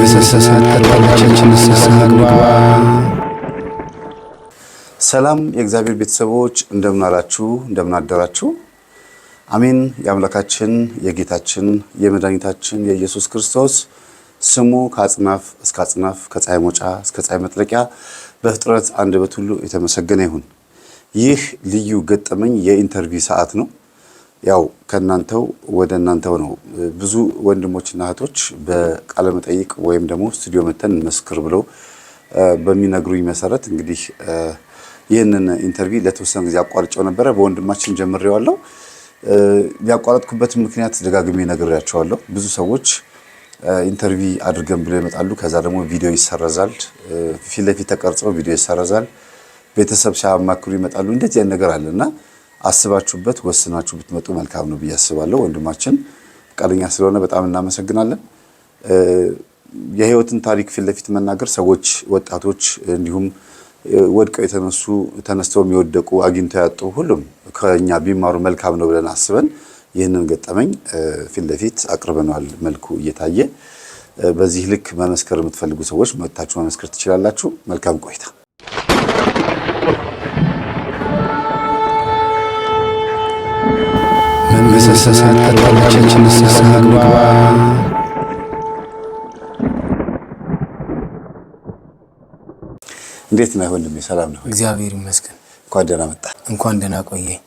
ሰላም የእግዚአብሔር ቤተሰቦች እንደምን አላችሁ እንደምን አደራችሁ አሜን የአምላካችን የጌታችን የመድኃኒታችን የኢየሱስ ክርስቶስ ስሙ ከአጽናፍ እስከ አጽናፍ ከፀሐይ መውጫ እስከ ፀሐይ መጥለቂያ በፍጥረት አንደበት ሁሉ የተመሰገነ ይሁን ይህ ልዩ ገጠመኝ የኢንተርቪው ሰዓት ነው ያው ከናንተው ወደ እናንተው ነው ብዙ ወንድሞችና እህቶች በቃለ መጠይቅ ወይም ደግሞ ስቱዲዮ መተን መስክር ብለው በሚነግሩኝ መሰረት እንግዲህ ይሄንን ኢንተርቪው ለተወሰነ ጊዜ አቋርጬው ነበር በወንድማችን ጀምሬዋለሁ ያቋረጥኩበት ምክንያት ደጋግሜ ነግሬያቸዋለሁ ብዙ ሰዎች ኢንተርቪው አድርገን ብለው ይመጣሉ ከዛ ደግሞ ቪዲዮ ይሰረዛል ፊት ለፊት ተቀርጾ ቪዲዮ ይሰረዛል ቤተሰብ ሲያማክሩ ይመጣሉ እንደዚህ አይነት ነገር አለና አስባችሁበት ወስናችሁ ብትመጡ መልካም ነው ብያስባለሁ ወንድማችን ቃለኛ ስለሆነ በጣም እናመሰግናለን የህይወትን ታሪክ ፊት ለፊት መናገር ሰዎች ወጣቶች እንዲሁም ወድቀው ተነስተው የሚወደቁ አግኝተው ያጡ ሁሉም ከኛ ቢማሩ መልካም ነው ብለን አስበን ይሄንን ገጠመኝ ፊት ለፊት አቅርበናል መልኩ እየታየ በዚህ ልክ መመስከር የምትፈልጉ ሰዎች መጥታችሁ መመስከር ትችላላችሁ መልካም ቆይታ መንፈሳዊ ተቋማችን ሰላምባ እንዴት ነው ወንድሜ ሰላም ነው እግዚአብሔር ይመስገን እንኳን ደህና መጣ እንኳን ደህና ቆየኝ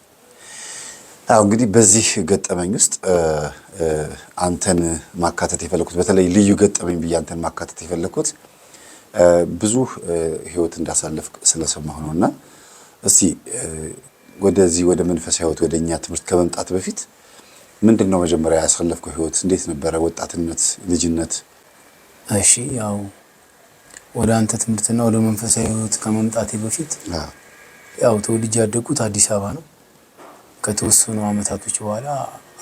አው እንግዲህ በዚህ ገጠመኝ ውስጥ አንተን ማካተት የፈለኩት በተለይ ልዩ ገጠመኝ ብዬ አንተን ማካተት የፈለኩት ብዙ ህይወት እንዳሳለፍ ስለሰማሁ ነውና እስቲ ወደዚህ ወደ መንፈሳዊ ህይወት ወደኛ ትምህርት ከመምጣት በፊት ምንድነው መጀመሪያ ያሳለፍከው ህይወት እንዴት ነበር ወጣትነት ልጅነት እሺ ያው ወደ አንተ ትምህርትና ወደ መንፈሳዊ ህይወት ከመምጣቴ በፊት ያው ተወልጄ ያደግኩት አዲስ አበባ ነው ከተወሰኑ አመታቶች በኋላ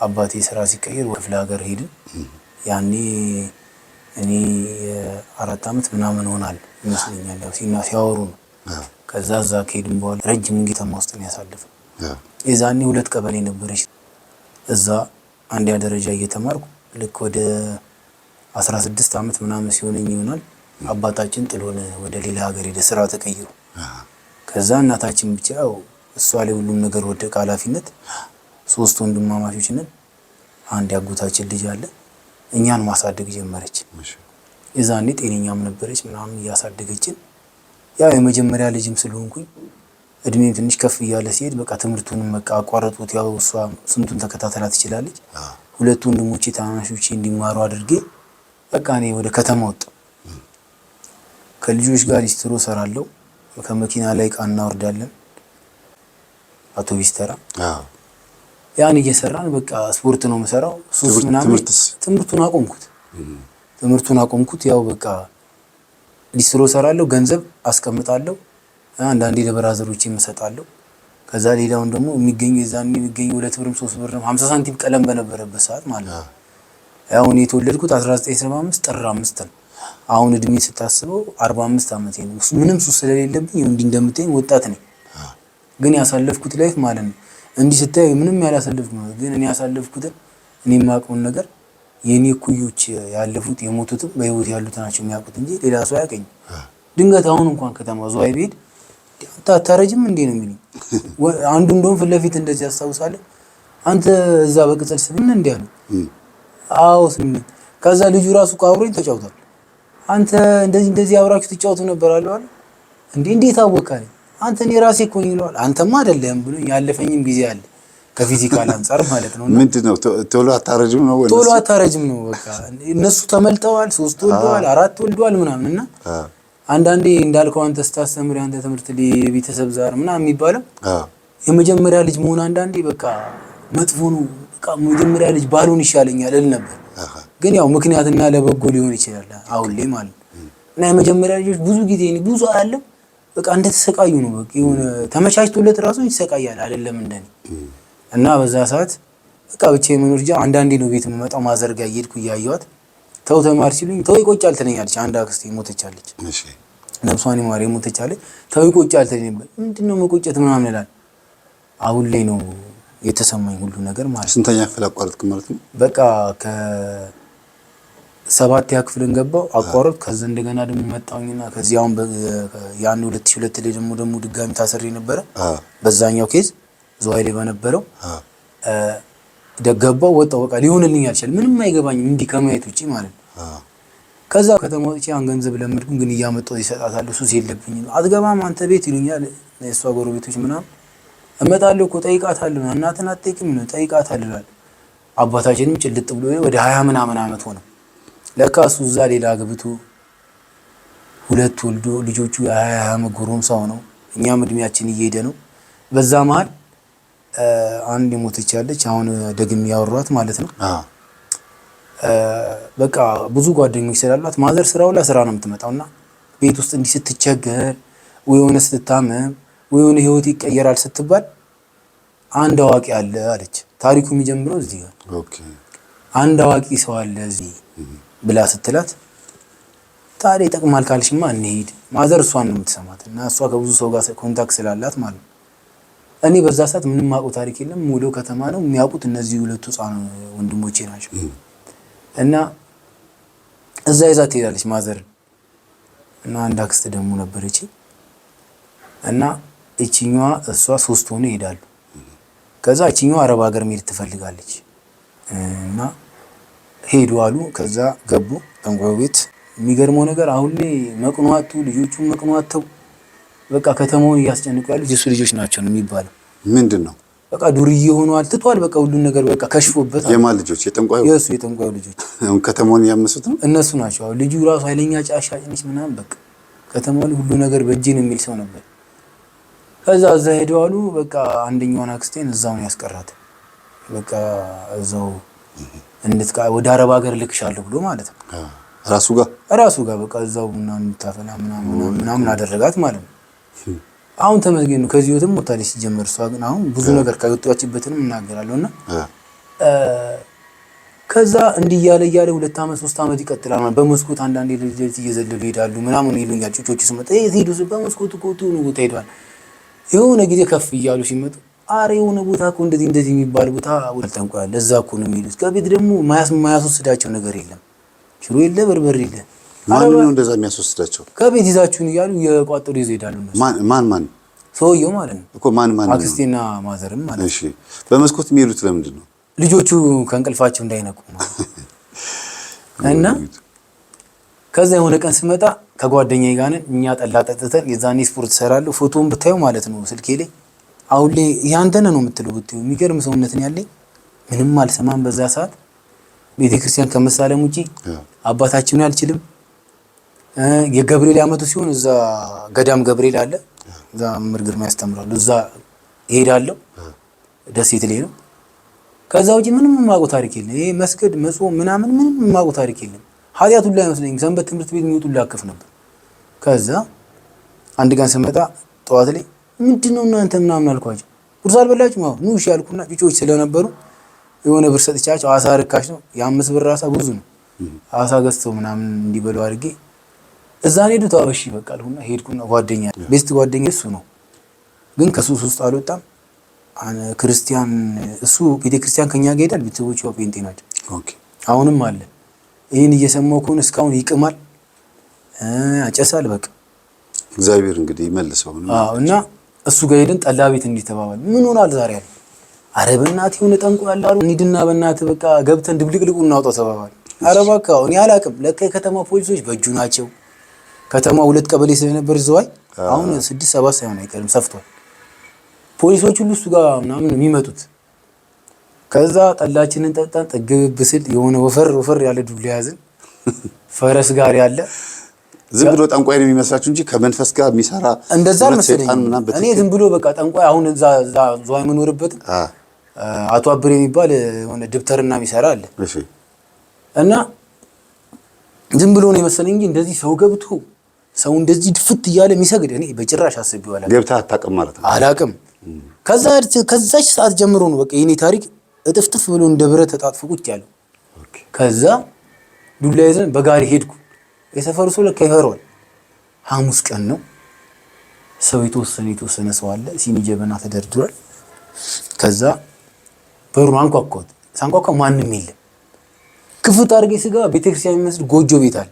አባቴ ስራ ሲቀየር ወደ ክፍለ ሀገር ሄድን ያኔ እኔ 4 አመት ምናምን ሆናል ይመስለኛል ያው ሲያወሩ ነው ከዛ ዛ ከሄድን በኋላ ረጅም ጊዜ ውስጥ ነው ያሳለፈው የዛኔ 2 ቀበሌ ነበረች እዛ አንደኛ ደረጃ እየተማርኩ ልክ ወደ 16 አመት ምናምን ሲሆነኝ ይሆናል አባታችን ጥሎን ወደ ሌላ ሀገር ሄደ ስራ ተቀይሮ ከዛ እናታችን ብቻ እሷ ላይ ሁሉም ነገር ወደ ኃላፊነት 3 ወንድማማቾች ነን አንድ ያጎታችን ልጅ አለ እኛን ማሳደግ ጀመረች የዛኔ ጤነኛም ነበረች ምናምን ያሳደገችን ያው የመጀመሪያ ልጅም ስለሆንኩኝ እድሜ ትንሽ ከፍ ይያለ ሲሄድ በቃ ትምህርቱንም በቃ አቋረጡት ያው እሷ ስንቱን ተከታተላ ትችላለች 2 ወንድሞቼ ታናናሾቼ እንዲማሩ አድርጌ በቃ እኔ ወደ ከተማ ወጣሁ ከልጆች ጋር ሊስትሮ ሰራለሁ ከመኪና ላይ ቃና ወርዳለን አውቶቡስ ተራ ያን እየሰራን በቃ ስፖርት ነው መሰራው ሱስ ምናምን ትምህርቱን አቆምኩት ያው በቃ ሊስትሮ ሰራለሁ ገንዘብ አስቀምጣለሁ አንዳንዴ ለብራዘሮቼ እሰጣለሁ ከዛ ሌላውን ደግሞ የሚገኝ 2 ብርም 3 ብርም 50 ሳንቲም ቀለም በነበረበት ሰዓት ማለት ነው ያው እኔ የተወለድኩት 1975 ጥር 5 ነው አሁን እድሜ ስታስበው 45 አመቴ ነው ምንም ሱስ ስለሌለብኝ እንዲህ እንደምትኝ ወጣት ነኝ ግን ያሳለፍኩት ላይፍ ማለት ነው እንዲህ ስታይ ምንም ያላሳለፍኩ ነው ግን እኔ ያሳለፍኩት እኔ ማቀውን ነገር የኔ ኩዮች ያለፉት የሞቱት በህይወት ያሉት ናቸው የሚያውቁት እንጂ ሌላ ሰው ያቀኝ ድንገት አሁን እንኳን ከተማ ዞአይ ቤት ታታረጅም እንዴ ነው የሚሉኝ አንዱ እንደውም ፍለፊት እንደዚህ ያስታውሳለህ አንተ እዛ በቅጽል ስምን እንዴ አሉ አዎ ስምን ከዛ ልጁ ራሱ ቃብሮኝ ተጫውቷል አንተ እንደዚህ አብራችሁ ተጫውቱ ነበር አለው እንዴት አወቃለኝ አንተ እኔ ራሴ እኮ ነው ይሏል አንተማ አይደለም ብሎ ያለፈኝም ጊዜ አለ ከፊዚካል አንፃር ማለት ነው ምንድነው ቶሎ አታረጅም ነው በቃ እነሱ ተመልጠዋል 3 ወልደዋል 4 ወልደዋል ምናምንና አንዳንዴ እንዳልከው አንተ ስታስተምር አንተ ትምህርት ለቤተሰብ ዛር ምናምን የሚባለው የመጀመሪያ ልጅ መሆን አንዳንዴ በቃ መጥፎ ነው በቃ መጀመሪያ ልጅ ባሉን ይሻለኛል እል ነበር ግን ያው ምክንያትና ለበጎ ሊሆን ይችላል አሁን ላይ ማለት እና የመጀመሪያ ልጆች ብዙ ጊዜ ብዙ አይደለም በቃ እንደተሰቃዩ ነው በቃ የሆነ ተመቻችቶለት ራሱ ይሰቃያል አይደለም እንደኔ እና በዛ ሰዓት በቃ ብቻ የመኖርጃ አንዳንዴ ነው ቤት መጣው ማዘርጋ እየሄድኩ ያያዩት ተው ተማር ሲሉኝ ተው ይቆጫል ትለኛለች አንድ አክስቴ ሞተቻለች እሺ ነብሷን ማሪ ሞተቻለች ተው ይቆጫል ትለኝ ምንድነው መቆጨት ምናምን ይላል አሁን ላይ ነው የተሰማኝ ሁሉ ነገር ማለት ስንተኛ ክፍል አቋረጥክ ማለት ነው በቃ 7ኛ ክፍልን ገባው አቋረጥ። ከዛ እንደገና ደግሞ መጣውኝና ከዚህ አሁን ያን 2002 ላይ ደግሞ ድጋሚ ታሰሪ ነበረ በዛኛው ኬዝ ዝዋይ ላይ በነበረው ደገባው ወጣው። በቃ ሊሆንልኝ አልቻለም። ምንም አይገባኝም እንዲህ ከማየት ውጪ ማለት ነው። ከዛ ከተማ ወጥቼ ያን ገንዘብ ለምድኩኝ ግን እያመጣው ይሰጣታል። ሱስ የለብኝም። አትገባም አንተ ቤት ይሉኛል የሷ ጎረቤቶች ምናምን። እመጣለሁ እኮ ጠይቃታለሁ። እናትን አትጠይቅም ነው ጠይቃታለሁ። አባታችንም ጭልጥ ብሎ ወደ 20 ምናምን አመት ሆነ። ለካ እሱ እዛ ሌላ አግብቶ 2 ወልዶ ልጆቹ 20 አመት ጎረምሳ ነው። እኛም እድሜያችን እየሄደ ነው። በዛ መሃል አንድ ሞተች ያለች አሁን ደግም ያወሯት ማለት ነው። በቃ ብዙ ጓደኞች ስላሏት ማዘር ስራ ነው የምትመጣውና ቤት ውስጥ እንዲህ ስትቸገር ወይ የሆነ ስትታመም ወይ የሆነ ህይወት ይቀየራል ስትባል አንድ አዋቂ አለ አለች። ታሪኩ የሚጀምረው እዚህ ጋር አንድ አዋቂ ሰው አለ እዚህ ብላ ስትላት ታዲያ ይጠቅማል ካልሽማ እንሂድ። ማዘር እሷን ነው የምትሰማት እና እሷ ከብዙ ሰው ጋር ኮንታክት ስላላት ማለት ነው። እኔ በዛ ሰዓት ምንም ማውቀው ታሪክ የለም። ሙሉ ከተማ ነው የሚያውቁት እነዚህ 2 ህፃን ወንድሞቼ ናቸው። እና እዛ ይዛ ትሄዳለች ማዘር እና አንድ አክስት ደግሞ ነበረች እና እቺኛዋ እሷ 3 ሆነው ይሄዳሉ። ከዛ እቺኛዋ አረብ ሀገር መሄድ ትፈልጋለች እና ሄዱ አሉ። ከዛ ገቡ ጠንቋዩ ቤት። የሚገርመው ነገር አሁን ላይ መቅኗቱ ልጆቹን መቅኗተው በቃ ከተማውን እያስጨንቁ ያሉት የሱ ልጆች ናቸው ነው የሚባለው። ምንድነው በቃ ዱርዬ ሆኗል ትቷል። በቃ ሁሉ ነገር በቃ ከሽፎበት። የማን ልጆች? የጠንቋዩ የጠንቋዩ ልጆች አሁን ከተማውን ያመሱት ነው እነሱ ናቸው። አሁን ልጁ ራሱ ኃይለኛ ጫሻጭ ነች ምናምን በቃ ከተማው ሁሉ ነገር በእጄ ነው የሚል ሰው ነበር። ከዛ እዛ ሄደው አሉ። በቃ አንደኛውን አክስቴን እዛው ነው ያስቀራት። በቃ እዛው ወደ አረብ ሀገር ልክሻለሁ ብሎ ማለት ነው ራሱ ጋር በቃ እዛው ምናምን ታፈላ ምናምን አደረጋት ማለት ነው። አሁን ተመስገን ነው ከዚህ ወጥም ወጣለች ሲጀመር። እሷ ግን አሁን ብዙ ነገር ካወጣችበትንም እናገራለሁና ከዛ እንዲህ እያለ 2 አመት 3 አመት ይቀጥላል ማለት በመስኮት አንዳንዴ ልጅ እየዘለሉ ይሄዳሉ ምናምን ይሉኛል ጩጮቹ ሲመጣ ሄዱ በመስኮት እኮ ነው ቦታ ሄዷል። የሆነ ጊዜ ከፍ እያሉ ሲመጡ አሬ የሆነ ቦታ እኮ እንደዚህ የሚባል ቦታ ወልጠንቋል ለዛ እኮ ነው የሚሉት። ከቤት ደግሞ ማያስወስዳቸው ነገር የለም። ሽሮ የለ በርበሬ የለ። ማን ነው እንደዛ የሚያስወስዳቸው? ከቤት ይዛችሁን እያሉ የቋጠሩ ይዘው ይሄዳሉ። ማን ሰውየው ማለት ነው እኮ ማን አክስቴና ማዘርም ማለት ነው። እሺ በመስኮት የሚሄዱት ለምንድን ነው? ልጆቹ ከእንቅልፋቸው እንዳይነቁ እና ከዛ የሆነ ቀን ስመጣ ከጓደኛዬ ጋር ነን እኛ ጠላ ጠጥተን የዛኔ ስፖርት ሰራለሁ። ፎቶውን ብታዩ ማለት ነው ስልኬ ላይ አሁን ላይ ያንተነ ነው የምትለው ብትዩ የሚገርም ሰውነት ነው ያለኝ። ምንም አልሰማም በዛ ሰዓት። ቤተክርስቲያን ከመሳለም ውጪ አባታችንን አልችልም። የገብርኤል አመቱ ሲሆን እዛ ገዳም ገብርኤል አለ እዛ ምርግር ያስተምራሉ። እዛ እሄዳለሁ። ደሴት ላይ ነው። ከዛ ውጪ ምንም የማውቀው ታሪክ የለም። ይሄ መስገድ መጾም ምናምን ምንም የማውቀው ታሪክ የለም። ኃጢአቱ ላይ አይመስለኝም። ሰንበት ትምህርት ቤት የሚወጡ ላከፍ ነበር። ከዛ አንድ ቀን ስመጣ ጠዋት ላይ ምንድነው እናንተ ምናምን አልኳቸው። ቁርስ አልበላችሁም? አዎ ኑ እሺ አልኩና ጩጮች ስለነበሩ የሆነ ብር ሰጥቻቸው አሳ ርካሽ ነው የ5 ብር አሳ ብዙ ነው። አሳ ገዝተው ምናምን እንዲበሉ አድርጌ እዛ ሄዱ። ታውሽ በቃ አልኩና ሄድኩና ጓደኛ ቤስት ጓደኛ እሱ ነው ግን ከሱስ ውስጥ አልወጣም። ክርስቲያን እሱ ቤተክርስቲያን ከኛ ጋር ሄዳል። ቤተሰቦቹ ጴንጤ ናቸው። ኦኬ አሁንም አለ። ይሄን እየሰማው ከሆነ እስካሁን ይቅማል አጨሳል። በቃ እግዚአብሔር እንግዲህ ይመልሰው ነው። እና እሱ ጋር ሄደን ጠላ ቤት እንዲተባባል ምን ሆናል ዛሬ አለ። አረ በእናትህ የሆነ ጠንቆ ያላሉ እንሂድና በእናትህ በቃ ገብተን ድብልቅልቁ እናውጣው ተባባል። አረ በቃ እኔ አላቅም። ለካ የከተማ ፖሊሶች በእጁ ናቸው። ከተማ 2 ቀበሌ ስለነበር ዝዋይ አሁን 6 7 ሳይሆን አይቀርም ሰፍቷል። ፖሊሶች ሁሉ እሱ ጋር ምናምን የሚመጡት። ከዛ ጠላችንን ጠጣን። ጥግብ ስል የሆነ ወፈር ያለ ዱላ ያዝን ፈረስ ጋር ያለ ዝም ብሎ ጠንቋይ ነው የሚመስላችሁ እንጂ ከመንፈስ ጋር የሚሰራ እንደዛ መሰለኝ። እኔ ዝም ብሎ በቃ ጠንቋይ አሁን እዛ ዝዋይ የምኖርበት አቶ አብሬ የሚባል የሆነ ድብተርና የሚሰራ አለ። እሺ እና ዝም ብሎ ነው የመሰለኝ እንጂ እንደዚህ ሰው ገብቶ ሰው እንደዚህ ድፍት እያለ የሚሰግድ እኔ በጭራሽ አስቤው አላውቅም። ገብታ አታውቅም ማለት ነው? አላውቅም። ከዛች ሰዓት ጀምሮ ነው በቃ የኔ ታሪክ እጥፍጥፍ ብሎ እንደ ብረት ተጣጥፎ ቁጭ ያለው። ከዛ ዱላ ይዘን በጋሪ ሄድኩ። የሰፈሩ ሰው ለካ ይፈራዋል። ሐሙስ ቀን ነው። ሰው የተወሰነ ሰው አለ። ሲኒ ጀበና ተደርድሯል። ከዛ በሩን አንኳኳሁት። ሳንኳኳ ማንም የለም። ክፍት አድርጌ ስገባ ቤተክርስቲያን የሚመስል ጎጆ ቤት አለ።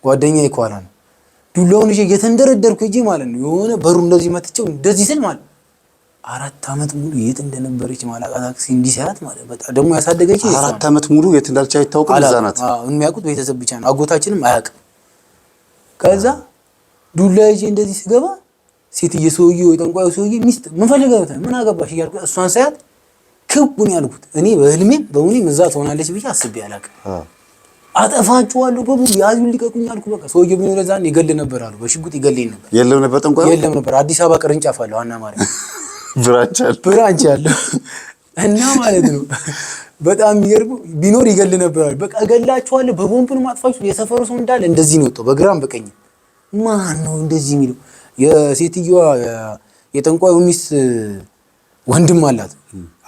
ጓደኛዬ ከኋላ ነው። ዱላውን ይዤ እየተንደረደርኩ እጄ ማለት ነው የሆነ በሩ እንደዚህ መትቼው እንደዚህ ስል ማለት 4 ዓመት ሙሉ የት እንደነበረች ማላውቃት ታክሲ እንዲሰራት ማለት በጣም ደግሞ ያሳደገች 4 ዓመት ሙሉ የት እንዳልቻ አይታወቅም። እዛ ናት። የሚያውቁት ቤተሰብ ብቻ ነው። አጎታችንም አያውቅም። ከዛ ዱላ ይዤ እንደዚህ ስገባ ሴትዬ ሰውዬው የጠንቋዩ ሰውዬ ሚስት ምን ፈልገህ ምን አገባሽ እያልኩ እሷን ሳያት ክቡን ያልኩት እኔ በህልሜም በእውኔም እዛ ትሆናለች ብዬ አስቤ አላውቅም። አጠፋችኋለሁ በሙሉ ያዙ ልቀቁኝ አልኩ። በቃ ሰውዬው ቢኖር እዛን ይገል ነበር አሉ። በሽጉጥ ይገለኝ ነበር። የለም ነበር ጠንቋዩ የለም ነበር። አዲስ አበባ ቅርንጫፍ አለው ዋና ማርያም ብራንች አለው እና ማለት ነው በጣም የሚገርም ቢኖር ይገል ነበር አሉ። በቃ እገላችኋለሁ በቦምብ ነው ማጥፋችሁ። የሰፈሩ ሰው እንዳለ እንደዚህ ነው ወጣው በግራም በቀኝ። ማን ነው እንደዚህ የሚለው? የሴትዮዋ የጠንቋዩ ሚስት ወንድም አላት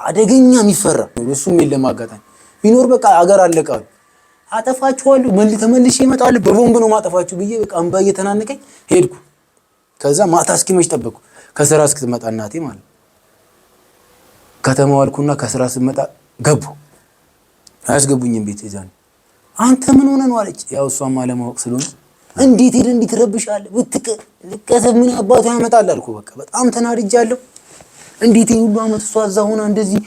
አደገኛ የሚፈራ እሱም የለም አጋጣሚ ቢኖር በቃ አገር አለቃሉ። አጠፋችኋለሁ ተመልሼ እመጣለሁ በቦምብ ነው ማጠፋችሁ ብዬ በቃ እንባ እየተናነቀኝ ሄድኩ። ከዛ ማታ እስኪመሽ ጠበቅኩ ከስራ እስክትመጣ እናቴ ማለት ከተማው አልኩና ከስራ ስትመጣ ገቡ። አያስገቡኝም ቤት ይዛን አንተ ምን ሆነ ነው አለች። ያው እሷም አለማወቅ ስለሆነ እንዴት ሄደ እንዴት ረብሻለሁ ልቀሰብ ምን አባቱ ያመጣል አልኩ። በቃ በጣም ተናድጃለሁ። እንዴት ሁሉ አመት እሷ እዛ ሆና እንደዚህ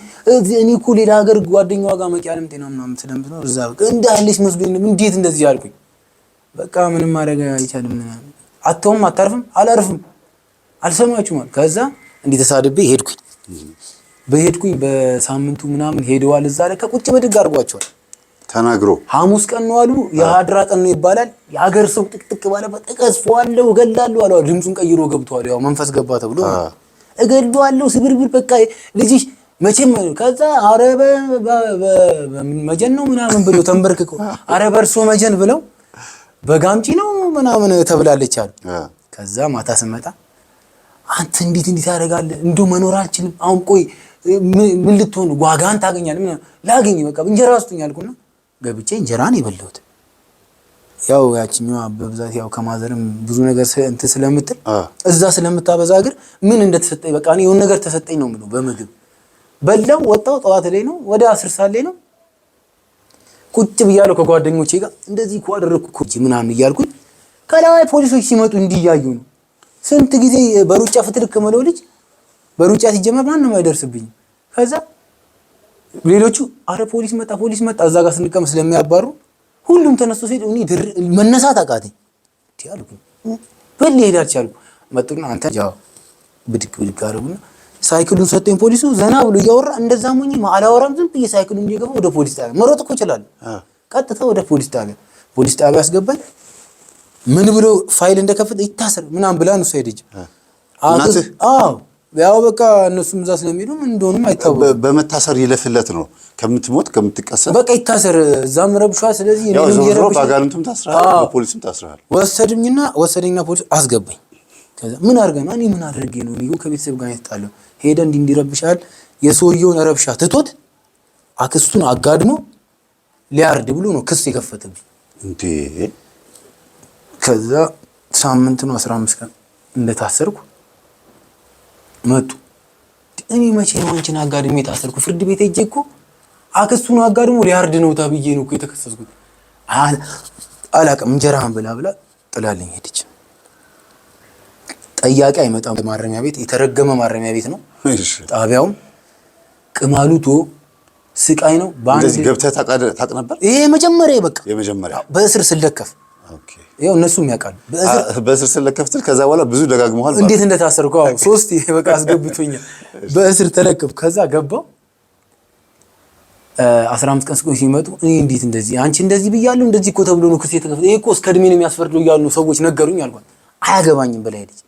እኔ እኮ ሌላ ሀገር ጓደኛዋ ጋር መቂያለም ጤና ምናምን ስለምትኖር እዛ በቃ እንዳለች መስሎኝ እንዴት እንደዚህ አልኩኝ። በቃ ምንም ማድረግ አይቻልም። አተውም አታርፍም አላርፍም አልሰማችሁም። ከዛ እንዲህ ተሳድቤ ሄድኩኝ። በሄድኩኝ በሳምንቱ ምናምን ሄደዋል። እዛ ላይ ከቁጭ በድግ አድርጓቸዋል ተናግሮ ሐሙስ ቀን ነው አሉ። የሀድራ ቀን ነው ይባላል። የሀገር ሰው ጥቅጥቅ ባለበት እቀስፈዋለሁ እገላለሁ አሉ። ድምፁን ቀይሮ ገብቷል። ያው መንፈስ ገባ ተብሎ እገላለሁ ስብርብር በቃ ልጅሽ መቼም ከዛ አረበ መጀን ነው ምናምን ብሎ ተንበርክኮ አረበ እርሶ መጀን ብለው በጋምጪ ነው ምናምን ተብላለች አሉ። ከዛ ማታ ስመጣ አንተ እንዴት ታደርጋለህ? እንደው መኖር አልችልም። አሁን ቆይ ምን ልትሆን ዋጋን ታገኛለህ? ምን ላገኝ በቃ እንጀራ ስጡኝ አልኩና ገብቼ እንጀራን የበላሁት። ያው ያቺኛዋ በብዛት ያው ከማዘርም ብዙ ነገር እንትን ስለምትል እዛ ስለምታበዛ እግር ምን እንደተሰጠኝ በቃ እኔ የሆነ ነገር ተሰጠኝ ነው የምለው። በምግብ በላው ወጣው። ጠዋት ላይ ነው ወደ 10 ሰዓት ላይ ነው ቁጭ ብያለሁ ከጓደኞቼ ጋር እንደዚህ እኮ አደረኩ እኮ ምናምን እያልኩኝ ከላይ ፖሊሶች ሲመጡ እንዲያዩ ነው። ስንት ጊዜ በሩጫ ፍትልክ ከመለው ልጅ በሩጫ ሲጀመር ማንንም አይደርስብኝ። ከዛ ሌሎቹ አረ ፖሊስ መጣ እዛ ጋር ስንቀም ስለሚያባሩ ሁሉም ተነስቶ ሲሄድ እኔ መነሳት አቃተኝ። ያልኩ በል ሄዳች አልኩ። መጡና አንተ ያው ብድክ አረጉና ሳይክሉን ሰጠኝ። ፖሊሱ ዘና ብሎ እያወራ እንደዛ ሞኝ አላወራም። ዝም ብዬ ሳይክሉን እንዲገባ ወደ ፖሊስ ጣቢያ መሮጥ እኮ ይችላል። ቀጥታ ወደ ፖሊስ ጣቢያ አስገባኝ። ምን ብሎ ፋይል እንደከፈተ ይታሰር ምናምን ብላ ነው ሄደች። አዎ ያው በቃ እነሱም እዛ ስለሚሄዱ ምን እንደሆነም አይታወቅም። በመታሰር ይለፍለት ነው ከምትሞት ከምትቀሰር በቃ ይታሰር እዛም ረብሻ። ስለዚህ እኔ ነው የረብሻ ባጋንንቱም ታስራል በፖሊስም ታስራል። ወሰደኝና ፖሊስ አስገባኝ። ከዛ ምን አርገና እኔ ምን አድርጌ ነው ልዩ ከቤተሰብ ጋር የተጣለው ሄደ እንዲረብሻል የሰውየውን ረብሻ ትቶት አክስቱን አጋድሞ ሊያርድ ብሎ ነው ክስ የከፈተብኝ እንዴ። ከዛ ሳምንት ነው 15 ቀን እንደታሰርኩ መጡ። እኔ መቼ ነው አንቺን አጋድሜ የታሰርኩ? ፍርድ ቤት ሄጄ እኮ አክስቱን አጋድሞ ሊያርድ ነው ተብዬ ነው እኮ የተከሰስኩት። አላውቅም እንጀራህን ብላ ጥላልኝ ሄደች። ጠያቂ አይመጣም። ማረሚያ ቤት የተረገመ ማረሚያ ቤት ነው። ጣቢያውም ቅማሉቶ ስቃይ ነው። እንደዚህ ገብተህ ታውቅ ነበር? ይሄ መጀመሪያ በቃ የመጀመሪያ በእስር ስለከፍ ያው እነሱም ያውቃሉ። በእስር ስለከፍትል ከዛ በኋላ ብዙ ደጋግመዋል። እንዴት እንደታሰርኩ አዎ 3 በቃ አስገብቶኛል። በእስር ተለከፍ። ከዛ ገባው 15 ቀን ስቆይ ሲመጡ እኔ እንዴት እንደዚህ አንቺ እንደዚህ ብያለሁ እንደዚህ እኮ ተብሎ ነው ክስ የተከፈተ። ይሄ እኮ እስከ እድሜ ነው የሚያስፈርደው እያሉ ሰዎች ነገሩኝ አልኳት። አያገባኝም ብላ ሄደች።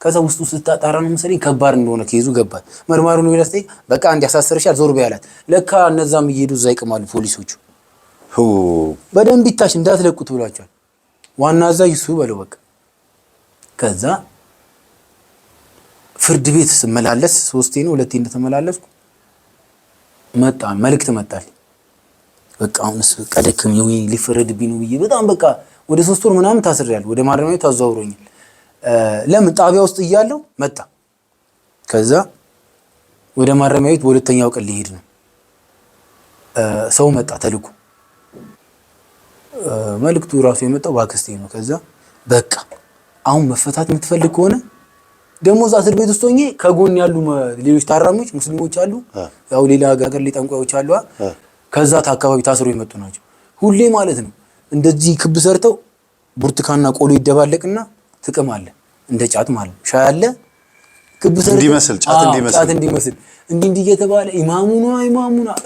ከዛ ውስጡ ስታጣራ ነው መሰለኝ ከባድ እንደሆነ ከይዙ ገባል። መርማሩ ነው ይላስጠይ በቃ አንድ ያሳሰርሻል ዞር በያላት። ለካ እነዛም እየሄዱ እዛ ይቀማሉ ፖሊሶቹ። በደንብ ይታሽ እንዳትለቁት ብሏቸዋል። ዋና አዛዥ እሱ በለው በቃ። ከዛ ፍርድ ቤት ስመላለስ 3 ነው 2 እንደተመላለስኩ መጣ መልእክት መጣል። በቃ አሁንስ በቃ ደከመኝ ሊፈረድብኝ ነው ብዬ በጣም በቃ ወደ 3 ወር ምናምን ታስሬያለሁ። ወደ ማረሚያ ቤት አዘዋውሮኛል። ለምን ጣቢያ ውስጥ እያለሁ መጣ። ከዛ ወደ ማረሚያ ቤት በሁለተኛው ቀን ሊሄድ ነው። ሰው መጣ ተልኩ። መልእክቱ ራሱ የመጣው ባክስቴ ነው። ከዛ በቃ አሁን መፈታት የምትፈልግ ከሆነ ደግሞ እዛ እስር ቤት ውስጥ ሆኜ ከጎን ያሉ ሌሎች ታራሚዎች ሙስሊሞች አሉ፣ ያው ሌላ ሀገር ላይ ጠንቋዮች አሉ። ከዛ አካባቢ ታስሮ የመጡ ናቸው። ሁሌ ማለት ነው እንደዚህ ክብ ሰርተው ብርቱካንና ቆሎ ይደባለቅና ጥቅም አለ እንደ ጫት ማለት ሻይ አለ ክብ ሰርተው እንዲመስል ጫት እንዲመስል እንዲህ እየተባለ ኢማሙና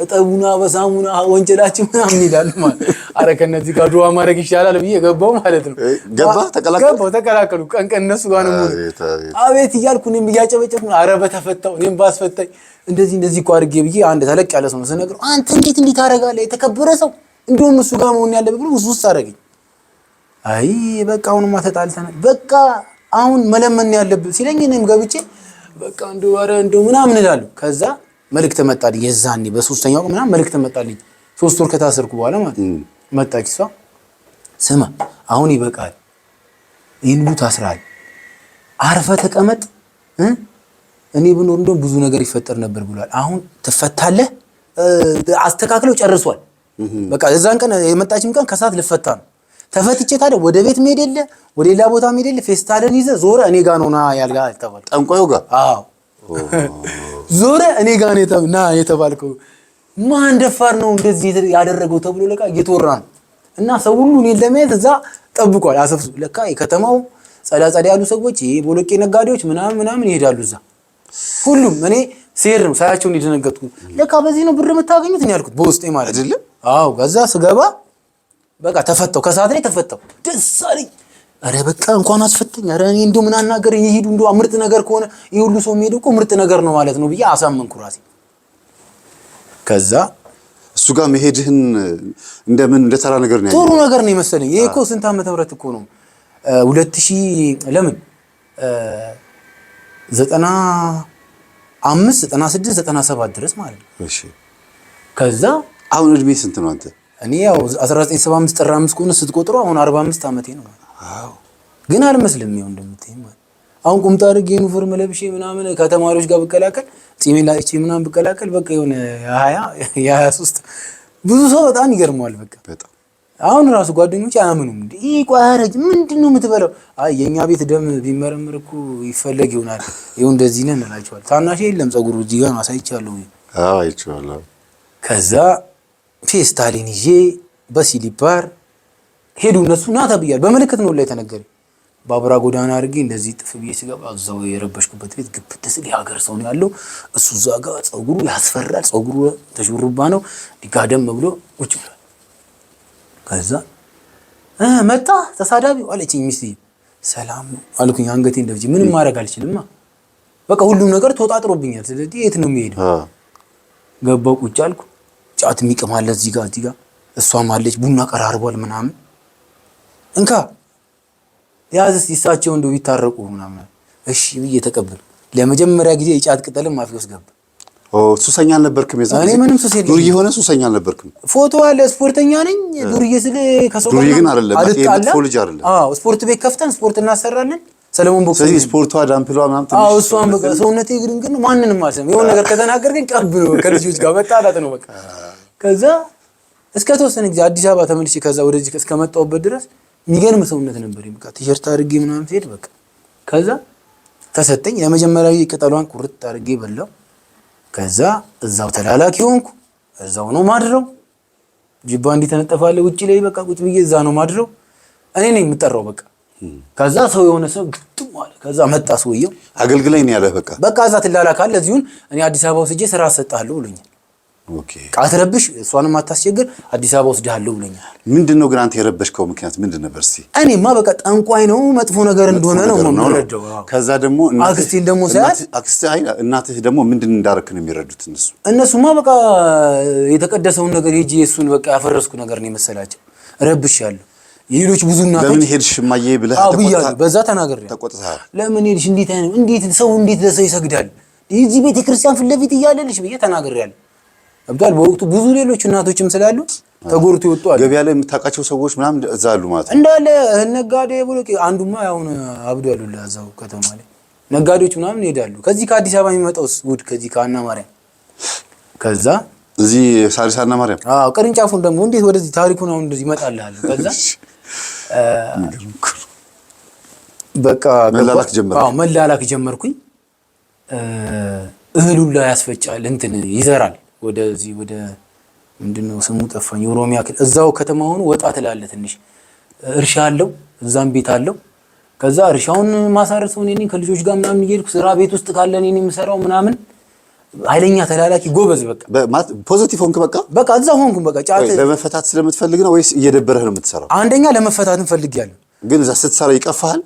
እጠቡና በሳሙና ወንጀላችን ምናምን ይላሉ ማለት። አረ ከነዚህ ጋር ዱዓ ማድረግ ይሻላል ብዬ ገባው ማለት ነው። ተቀላቀሉ ቀን እነሱ ጋር ነው ሙሉ አቤት እያልኩ እኔም እያጨበጨብኩ አረ በተፈታው እኔም ባስፈታኝ እንደዚህ እኮ አድርጌ ብዬ አንድ ተለቅ ያለ ሰው ነው ስነግረው አንተ እንዴት ታደርጋለህ የተከበረ ሰው እንደውም እሱ ጋር መሆን ያለበት ብሎ ውስጥ አደረገኝ። አይ በቃ አሁንማ ተጣልተናል በቃ አሁን መለመን ያለብህ ሲለኝ እኔም ገብቼ በቃ እንደው ምናምን እላለሁ። ከዛ መልእክት መጣልኝ የዛኔ በሶስተኛው ቀን ምናምን መልእክት መጣልኝ 3 ወር ከታሰርኩ በኋላ ማለት መጣች እሷ ስማ አሁን ይበቃል ይሄን ሁሉ ታስራል አርፈ ተቀመጥ እኔ ብኖር እንደው ብዙ ነገር ይፈጠር ነበር ብሏል። አሁን ትፈታለህ አስተካክለው ጨርሷል በቃ የዛን ቀን የመጣችም ቀን ከሰዓት ልፈታ ነው ተፈትቼ ታዲያ ወደ ቤት መሄድ የለ ወደ ሌላ ቦታ መሄድ የለ ፌስታልን ይዘህ ዞረ እኔ ጋር ነው ና ያልጋ ተባለ ጠንቋዩ ጋር አዎ ዞረ እኔ ጋር ነው ና የተባልከው ማን ደፋር ነው እንደዚህ ያደረገው ተብሎ ለካ እየተወራ ነው። እና ሰው ሁሉ እኔን ለማየት እዛ ጠብቋል አሰፍሱ ለካ የከተማው ጸዳ ያሉ ሰዎች ይሄ ቦሎቄ ነጋዴዎች ምናምን ይሄዳሉ እዛ ሁሉም እኔ ሴር ነው ሳያቸው እንደደነገጥኩ ለካ በዚህ ነው ብር የምታገኙት እኔ ያልኩት በውስጤ ማለት አይደለም። አዎ ከዛ ስገባ በቃ ተፈተው ከሰዓት ላይ ተፈተው ደስ አለኝ። አረ በቃ እንኳን አስፈተኝ አረ እኔ እንደው ምን አናገረኝ ይሄዱ እንደው ምርጥ ነገር ከሆነ ይሄ ሁሉ ሰው የሚሄደው እኮ ምርጥ ነገር ነው ማለት ነው ብዬ አሳመንኩ ራሴ። ከዛ እሱ ጋር መሄድህን እንደምን እንደተራ ነገር ነው ጥሩ ነገር ነው የመሰለኝ። ይሄ እኮ ስንት ዓመተ ምህረት እኮ ነው 2000 ለምን 95 96 97 ድረስ ማለት ነው። እሺ ከዛ አሁን እድሜ ስንት ነው አንተ? እኔ ያው 1975 ጥር 5 ከሆነ ስትቆጥሩ አሁን 45 ዓመቴ ነው። አዎ ግን አልመስልም ይሁን እንደምትይ ማለት አሁን ቁምጣ አድርጌ ዩኒፎርም ለብሼ ምናምን ከተማሪዎች ጋር ብቀላቀል ጺሜን ላጭቼ ምናምን ብቀላቀል በቃ የሆነ 20 23 ብዙ ሰው በጣም ይገርመዋል። በጣም አሁን ራሱ ጓደኞች አያምኑም እንዴ ይሄ ቋረጅ ምንድነው የምትበለው? አይ የኛ ቤት ደም ቢመረምር እኮ ይፈለግ ይሆናል ይሁን እንደዚህ ነን እላቸዋለሁ። ታናሽ የለም ፀጉሩ እዚህ ጋር አሳይቻለሁ። አዎ አይቼዋለሁ። ከዛ ፌስታሊን ይዤ በሲሊፓር ሄዱ እነሱ ና ተብያለሁ። በመልእክት ነው ላይ ተነገረኝ። ባቡራ ጎዳና አድርጌ እንደዚህ ጥፍ ብዬ ሲገባ እዛው የረበሽኩበት ቤት ግብት ስል የሀገር ሰው ነው ያለው። እሱ እዛ ጋር ፀጉሩ ያስፈራል። ፀጉሩ ተሹሩባ ነው ዲጋደም ብሎ ቁጭ ብሏል። ከዛ መጣ ተሳዳቢው አለችኝ ሚስቴ። ሰላም አልኩኝ አንገቴን ደፍቼ ምንም ማድረግ አልችልም በቃ ሁሉም ነገር ተወጣጥሮብኛል። ስለዚህ የት ነው የሚሄደው? ገባው ቁጭ አልኩ። ጫት የሚቅም አለ እዚህ ጋር እሷም አለች ቡና ቀራርቧል ምናምን እንካ ያዝስ ይሳቸው እንደው ቢታረቁ ምናምን እሺ ብዬ ተቀበል። ለመጀመሪያ ጊዜ የጫት ቅጠልም ማፊ ውስጥ ገባ። ሱሰኛ አልነበርክም? የዛን እኔ ምንም ሱስ የለኝም። ዱርዬ ሆነ ሱሰኛ አልነበርክም? ፎቶ አለ ስፖርተኛ ነኝ። ዱርዬ ስለ ከሰው ዱርዬ ግን አይደለም መጥፎ ልጅ አይደለም። ስፖርት ቤት ከፍተን ስፖርት እናሰራለን። ሰለሞን ቦክስ ስለዚህ ስፖርቷ ዳምፕሏ ምናምን እሷን በቃ ሰውነቴ ግን ማንንም አልሰማም። የሆነ ነገር ከተናገርከኝ ቀብሎ ከልጆች ጋር መጣላት ነው በቃ። ከዛ እስከ ተወሰነ ጊዜ አዲስ አበባ ተመልሼ ከዛ ወደዚህ እስከመጣሁበት ድረስ የሚገርም ሰውነት ነበር። በቃ ቲሸርት አድርጌ ምናምን ሲሄድ በቃ ከዛ ተሰጠኝ። የመጀመሪያው ቅጠሏን ቁርጥ አድርጌ በላው። ከዛ እዛው ተላላኪ ሆንኩ። እዛው ነው ማድረው። ጅባ እንዲተነጠፋለ ውጪ ላይ በቃ ቁጭ ብዬ እዛ ነው ማድረው። እኔ ነኝ የምጠራው በቃ። ከዛ ሰው የሆነ ሰው ግጥም አለ። ከዛ መጣ ሰውየው አገልግለኝ ነው ያለህ በቃ እዛ ትላላካለህ እዚሁን እኔ አዲስ አበባ ወስጄ ስራ አሰጣለሁ ብሎኛል። ኦኬ ቃትረብሽ እሷንም አታስቸግር አዲስ አበባ ወስደሃለሁ ብሎኛል። ምንድነው ግን አንተ የረበሽከው ምክንያት ምንድን ነበር? እስቲ እኔማ በቃ ጠንቋይ ነው መጥፎ ነገር እንደሆነ ነው የምረዳው። ከዛ ደግሞ አክስቴን ደግሞ ሳያት እናትህ ደግሞ ምንድን እንዳረክ ነው የሚረዱት እነሱማ በቃ የተቀደሰውን ነገር ሄጄ እሱን በቃ ያፈረስኩ ነገር ነው የመሰላቸው። ረብሻለሁ የሌሎች ብዙ እናቶች ለምን ሄድሽ ማዬ ብለህ ተቆጣ በዛ ተናገር ተቆጣ ለምን ሄድሽ እንዴት ሰው እንዴት ለሰው ይሰግዳል እዚህ ቤተ ክርስቲያን ፊት ለፊት እያለልሽ ብዬ ተናግሬያለሁ። አብዳል በወቅቱ ብዙ ሌሎች እናቶችም ስላሉ ተጎርቶ ይወጣሉ። ገበያ ላይ የምታውቃቸው ሰዎች ምናምን እዛ አሉ ማለት ነው እንዳለ ነጋዴ ብሎክ አንዱማ ያውን አብዷል ለዛው ከተማ ላይ ነጋዴዎች ምናምን ይሄዳሉ። ከዚህ ከአዲስ አበባ የሚመጣው ውድ ከዚህ ከአና ማርያም ከዛ እዚህ ሳሪሳና ማርያም ቅርንጫፉን ደግሞ እንዴት ወደዚህ ታሪኩን አሁን እንደዚህ ይመጣልሃል። ከዛ በቃ መላላክ ጀመርኩኝ። እህሉን ላይ ያስፈጫል እንትን ይዘራል። ወደዚህ ወደ ምንድነው ስሙ ጠፋኝ። ኦሮሚያ እዛው ከተማ ሆኖ ወጣ ትላለህ ትንሽ እርሻ አለው እዛም ቤት አለው። ከዛ እርሻውን ማሳረሰው እኔ ከልጆች ጋር ምናምን እየሄድኩ ስራ ቤት ውስጥ ካለ እኔ የምሰራው ምናምን ኃይለኛ ተላላኪ ጎበዝ በቃ ፖዚቲቭ ሆንክ። በቃ እዛው ሆንኩ። በቃ ጫት ለመፈታት ስለምትፈልግ ነው ወይስ እየደበረህ ነው የምትሰራው? አንደኛ ለመፈታትን ፈልጊያለሁ። ግን እዛ ስትሰራ ይቀፋሃል?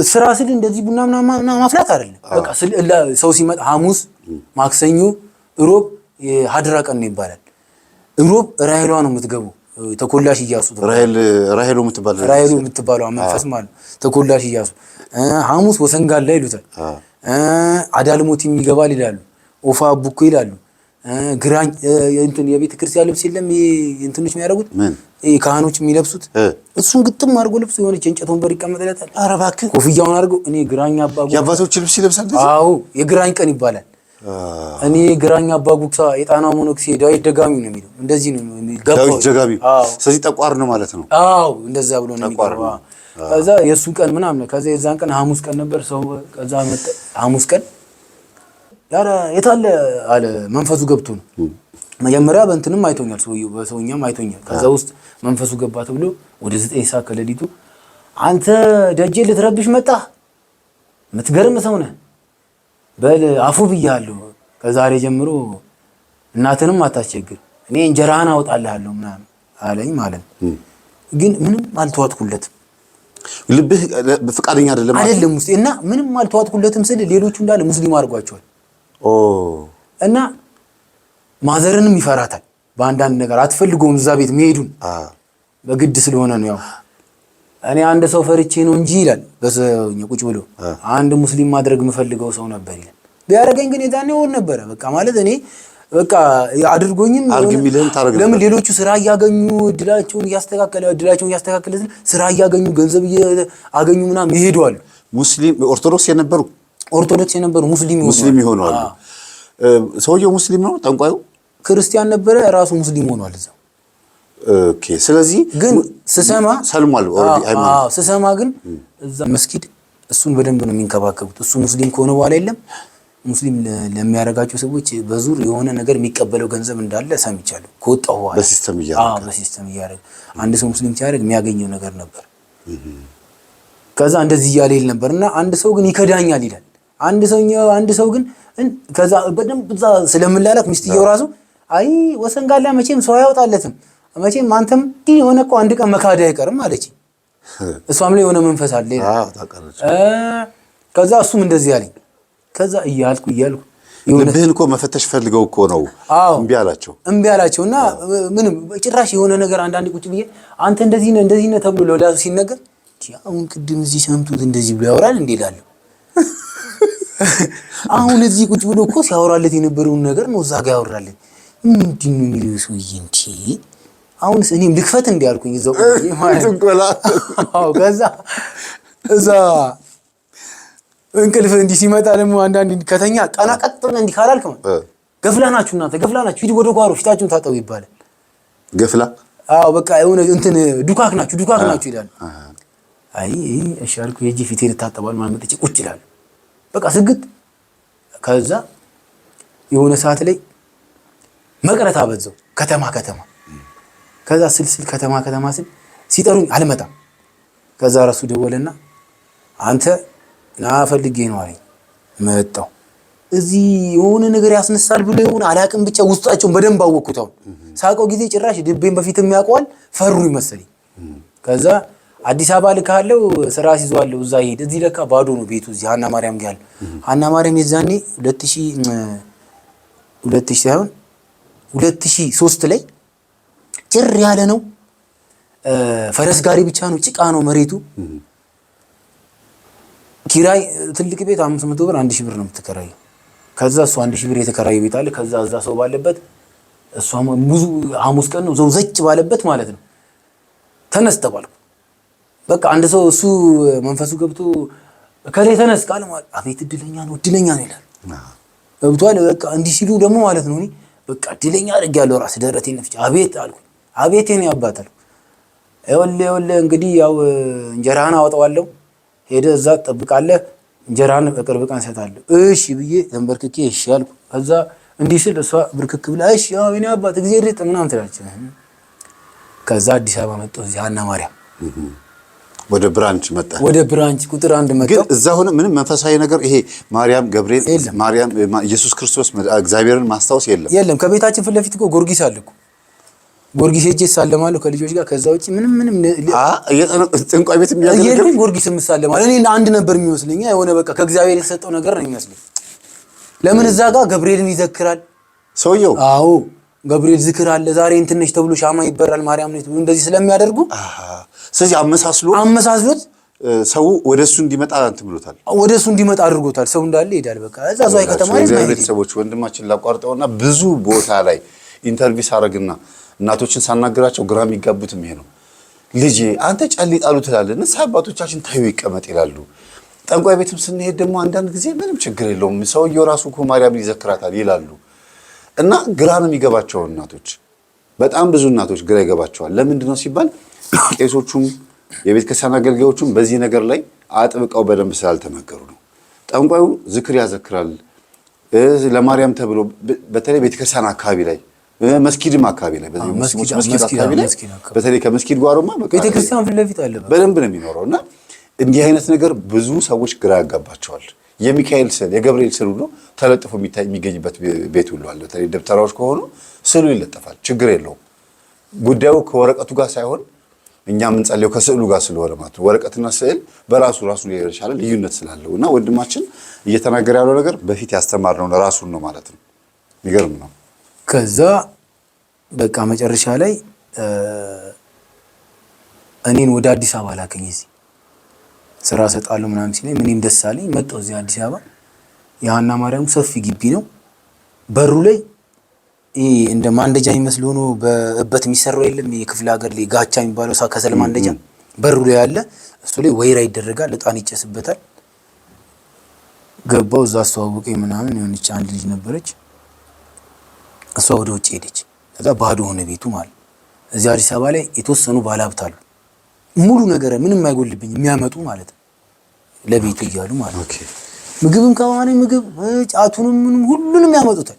ስራ ስል እንደዚህ ቡና ምናምን ማፍላት አይደለም። በቃ ሰው ሲመጣ ሐሙስ፣ ማክሰኞ፣ እሮብ የሀድራ ቀን ነው ይባላል። እሮብ ራሄሏ ነው የምትገቡ ተኮላሽ እያሱ ራሄሉ የምትባለው መንፈስ ማለት ተኮላሽ እያሱ። ሐሙስ ወሰንጋላ ይሉታል። አዳልሞት የሚገባል ይላሉ። ኦፋ ቡኮ ይላሉ። ግራኝ እንትን የቤተ ክርስቲያን ልብስ የለም እንትኖች የሚያደርጉት ካህኖች የሚለብሱት እሱን ግጥም አድርጎ ልብስ የሆነች እንጨት ወንበር ይቀመጥለታል። ኧረ እባክህ ኮፍያውን አድርገው እኔ ግራኝ አባጉ የአባቶች ልብስ ይለብሳል። አዎ የግራኝ ቀን ይባላል። እኔ ግራኝ አባጉክሳ የጣናው ሞኖክሴ ዳዊት ደጋሚ ነው የሚለው እንደዚህ ነው ዳዊት ደጋሚ። ስለዚህ ጠቋር ነው ማለት ነው። አዎ እንደዛ ብሎ ነው የሚገባው። ከዛ የሱ ቀን ምናምን ከዛ የዛን ቀን ሐሙስ ቀን ነበር ሰው ከዛ መጣ ሐሙስ ቀን ያረ የታለ አለ መንፈሱ ገብቶ ነው። መጀመሪያ በእንትንም አይቶኛል ሰውየው በሰውኛም አይቶኛል። ከዛ ውስጥ መንፈሱ ገባ ተብሎ ወደ 9 ሰዓት ከሌሊቱ አንተ ደጄ ልትረብሽ መጣ የምትገርም ሰው ነህ በል አፉ ብያለሁ ከዛሬ ጀምሮ እናትንም አታስቸግር እኔ እንጀራህን አወጣልሃለሁ ምናምን አለኝ ማለት ነው። ግን ምንም አልተዋጥኩለትም። ልብህ ፍቃደኛ አይደለም ውስጥ እና ምንም አልተዋጥኩለትም ስል ሌሎቹ እንዳለ ሙስሊም አድርጓቸዋል። እና ማዘርንም ይፈራታል በአንዳንድ ነገር አትፈልገውም እዛ ቤት መሄዱን በግድ ስለሆነ ነው። ያው እኔ አንድ ሰው ፈርቼ ነው እንጂ ይላል በሰውኛ ቁጭ ብሎ አንድ ሙስሊም ማድረግ የምፈልገው ሰው ነበር ይላል። ቢያረጋኝ ግን የዛኔ ወር ነበረ በቃ ማለት እኔ በቃ አድርጎኝም ለምን ሌሎቹ ስራ እያገኙ እድላቸውን እያስተካከለ ስራ እያገኙ ገንዘብ እያገኙ ምናምን ይሄዳሉ። ሙስሊም ኦርቶዶክስ የነበሩ ሙስሊም ይሆናሉ። ሰውየው ሙስሊም ነው፣ ጠንቋዩ ክርስቲያን ነበረ፣ ራሱ ሙስሊም ሆኗል እዛው። ኦኬ። ስለዚህ ግን ስሰማ ሰልሟል። ስሰማ ግን እዛ መስጊድ እሱን በደንብ ነው የሚንከባከቡት። እሱ ሙስሊም ከሆነ በኋላ የለም ሙስሊም ለሚያረጋቸው ሰዎች በዙር የሆነ ነገር የሚቀበለው ገንዘብ እንዳለ ሰምቻለሁ። ከወጣው በኋላ በሲስተም እያደረገ አንድ ሰው ሙስሊም ሲያደርግ የሚያገኘው ነገር ነበር። ከዛ እንደዚህ እያለ ይል ነበርና አንድ ሰው ግን ይከዳኛል ይላል። አንድ ሰው ግን ከዛ በደንብ ስለምላላክ ሚስትየው ራሱ አይ ወሰንጋላ መቼም ሰው አያወጣለትም መቼም አንተም የሆነ እኮ አንድ ቀን መካዳ አይቀርም አለች። እሷም ላይ የሆነ መንፈስ አለ ይላል። ከዛ እሱም እንደዚህ አለኝ። ከዛ እያልኩ ልብህን እኮ መፈተሽ ፈልገው እኮ ነው እምቢ አላቸውና ምንም ጭራሽ የሆነ ነገር አንዳንድ ቁጭ ብዬ አንተ እንደዚህ ነህ ተብሎ ለወዳሱ ሲነገር አሁን ቅድም እዚህ ሰምቱት እንደዚህ ብሎ ያወራል እንዴ እላለሁ። አሁን እዚህ ቁጭ ብሎ እኮ ሲያወራለት የነበረውን ነገር ነው እዛ ጋር ያወራለት። ምንድን ነው የሚለው ሰውዬ እንዴ? አሁን እኔም ልክፈት እንዴ አልኩኝ እዛው ማለት ነው። ከዛ እዛ እንቅልፍ እንዲህ ሲመጣ ደግሞ አንዳንድ ከተኛ ቀና ቀጥና እንዲህ ካላልክ ገፍላናችሁ እናንተ ገፍላናችሁ ሂድ ወደ ጓሮ ፊታችሁን ታጠቡ ይባላል። ገፍላ በቃ የሆነ እንትን ዱካክ ናችሁ ይላል። አይ እሺ አልኩ። የጂ ፊቴን ታጠባል ማለት መጥቼ ቁጭ ይላል። በቃ ስግጥ። ከዛ የሆነ ሰዓት ላይ መቅረት አበዛው ከተማ ከዛ ስልስል ከተማ ስል ሲጠሩኝ አልመጣም። ከዛ ራሱ ደወለና አንተ ና ፈልጌ ነው አለኝ። መጣሁ። እዚህ የሆነ ነገር ያስነሳል ብሎ ይሁን አላቅም ብቻ ውስጣቸውን በደንብ አወቅኩት። አሁን ሳቀው ጊዜ ጭራሽ ድቤን በፊትም ያውቀዋል ፈሩ ይመስለኝ። ከዛ አዲስ አበባ ልካለው ስራ ሲዟለው እዛ ሄድ እዚህ ለካ ባዶ ነው ቤቱ እዚህ ሀና ማርያም ጋር ሀና ማርያም የዛኔ 2000 ሳይሆን 2003 ላይ ጭር ያለ ነው። ፈረስ ጋሪ ብቻ ነው፣ ጭቃ ነው መሬቱ። ኪራይ ትልቅ ቤት 500 ብር 1000 ብር ነው የምትከራየው። ከዛ እሱ 1000 ብር የተከራየ ቤት አለ። ከዛ እዛ ሰው ባለበት እሷ ብዙ ሐሙስ ቀን ነው ዘው ዘጭ ባለበት ማለት ነው። ተነስ ተባልኩ። በቃ አንድ ሰው እሱ መንፈሱ ገብቶ ከሌ ተነስ ቃል ማለት አቤት እድለኛ ነው ይላል። ገብቷል። በቃ እንዲህ ሲሉ ደግሞ ማለት ነው እኔ በቃ ድለኛ አድርጌያለሁ። ራስ ደረቴን ነፍቼ አቤት አልኩ። አቤት የኔ አባት አልኩ። ይኸውልህ እንግዲህ ያው እንጀራህን አወጣዋለሁ፣ ሄደህ እዛ ትጠብቃለህ፣ እንጀራህን በቅርብ ቀን እሰጥሃለሁ። እሺ ብዬ ተንበርክኬ እሺ አልኩ። ከዛ እንዲህ ስል እሷ ብርክክ ብላ እሺ ያው የኔ አባት እግዚአብሔር ይስጥ ምናምን ትላለች። ከዛ አዲስ አበባ መጣሁ፣ እዚህ ሀና ማርያም ወደ ብራንች መጣ። ወደ ብራንች ቁጥር 1 መጣሁ። ግን እዛ ሆነ ምንም መንፈሳዊ ነገር ይሄ ማርያም ገብርኤል ማርያም ኢየሱስ ክርስቶስ እግዚአብሔርን ማስታወስ የለም። ከቤታችን ፊት ለፊት እኮ ጊዮርጊስ አለ እኮ። ጊዮርጊስ ሄጄ እሳለማለሁ ከልጆች ጋር። ከዛ ውጪ ምንም ጥንቋይ ቤት የሚያገለግል ጊዮርጊስ እሳለማለሁ። እኔ አንድ ነበር የሚመስለኝ፣ የሆነ በቃ ከእግዚአብሔር የተሰጠው ነገር ነው የሚመስለኝ። ለምን እዛ ጋር ገብርኤልን ይዘክራል ሰውየው። አዎ ገብርኤል ዝክር አለ፣ ዛሬ እንትን ነች ተብሎ ሻማ ይበራል፣ ማርያም ነች ተብሎ እንደዚህ ስለሚያደርጉ ስለዚህ አመሳስሎት ሰው ወደሱ እንዲመጣ እንትን ብሎታል፣ ወደሱ እንዲመጣ አድርጎታል። ሰው እንዳለ ይሄዳል። በቃ እዛ ዛይ ከተማ ላይ እግዚአብሔር ሰዎች ወንድማችን ላቋርጠውና ብዙ ቦታ ላይ ኢንተርቪው ሳረግና እናቶችን ሳናግራቸው ግራ የሚጋቡትም ይሄ ነው። ልጄ አንተ ጨሊ ጣሉ ትላለህ፣ ንስሐ አባቶቻችን ታዩ ይቀመጥ ይላሉ። ጠንቋይ ቤትም ስንሄድ ደግሞ አንዳንድ ጊዜ ምንም ችግር የለውም ሰውየው ራሱ እኮ ማርያምን ይዘክራታል ይላሉ። እና ግራ ነው የሚገባቸው እናቶች፣ በጣም ብዙ እናቶች ግራ ይገባቸዋል። ለምንድን ነው ሲባል ቄሶቹም የቤተ ክርስቲያን አገልጋዮቹም በዚህ ነገር ላይ አጥብቀው በደንብ ስላልተናገሩ ነው። ጠንቋዩ ዝክር ያዘክራል ለማርያም ተብሎ በተለይ ቤተ ክርስቲያን አካባቢ ላይ መስጊድም አካባቢ ላይ መስጊድ አካባቢ ላይ በተለይ ከመስጊድ ጓሮማ ቤተ ክርስቲያን ፊት ለፊት አለ በደንብ ነው የሚኖረው። እና እንዲህ አይነት ነገር ብዙ ሰዎች ግራ ያጋባቸዋል። የሚካኤል ስዕል የገብርኤል ስዕል ሁሉ ተለጥፎ የሚገኝበት ቤት ሁሉ አለ። በተለይ ደብተራዎች ከሆኑ ስዕሉ ይለጠፋል፣ ችግር የለውም። ጉዳዩ ከወረቀቱ ጋር ሳይሆን እኛ የምንጸልየው ከስዕሉ ጋር ስለሆነ ማለት ነው። ወረቀትና ስዕል በራሱ የቻለ ልዩነት ስላለው እና ወንድማችን እየተናገረ ያለው ነገር በፊት ያስተማርነው ራሱን ነው ማለት ነው። የሚገርም ነው። ከዛ በቃ መጨረሻ ላይ እኔን ወደ አዲስ አበባ ላከኝ። እዚህ ስራ ሰጣለሁ ምናምን ሲለኝ ምንም ደስ አለኝ። መጣሁ እዚህ አዲስ አበባ። የሀና ማርያም ሰፊ ግቢ ነው። በሩ ላይ እንደ ማንደጃ የሚመስል ሆኖ በእበት የሚሰራው የለም የክፍለ ሀገር ላይ ጋቻ የሚባለው ከሰል ማንደጃ በሩ ላይ ያለ እሱ ላይ ወይራ ይደረጋል፣ እጣን ይጨስበታል። ገባው እዛ አስተዋወቀኝ ምናምን። የሆነች አንድ ልጅ ነበረች፣ እሷ ወደ ውጭ ሄደች። ከዛ ባዶ ሆነ ቤቱ ማለት። እዚህ አዲስ አበባ ላይ የተወሰኑ ባለሀብት አሉ፣ ሙሉ ነገር ምንም አይጎልብኝ የሚያመጡ ማለት ነው ለቤቱ እያሉ ማለት ነው። ምግብም ከሆነ ምግብ ጫቱንም ምንም ሁሉንም ያመጡታል።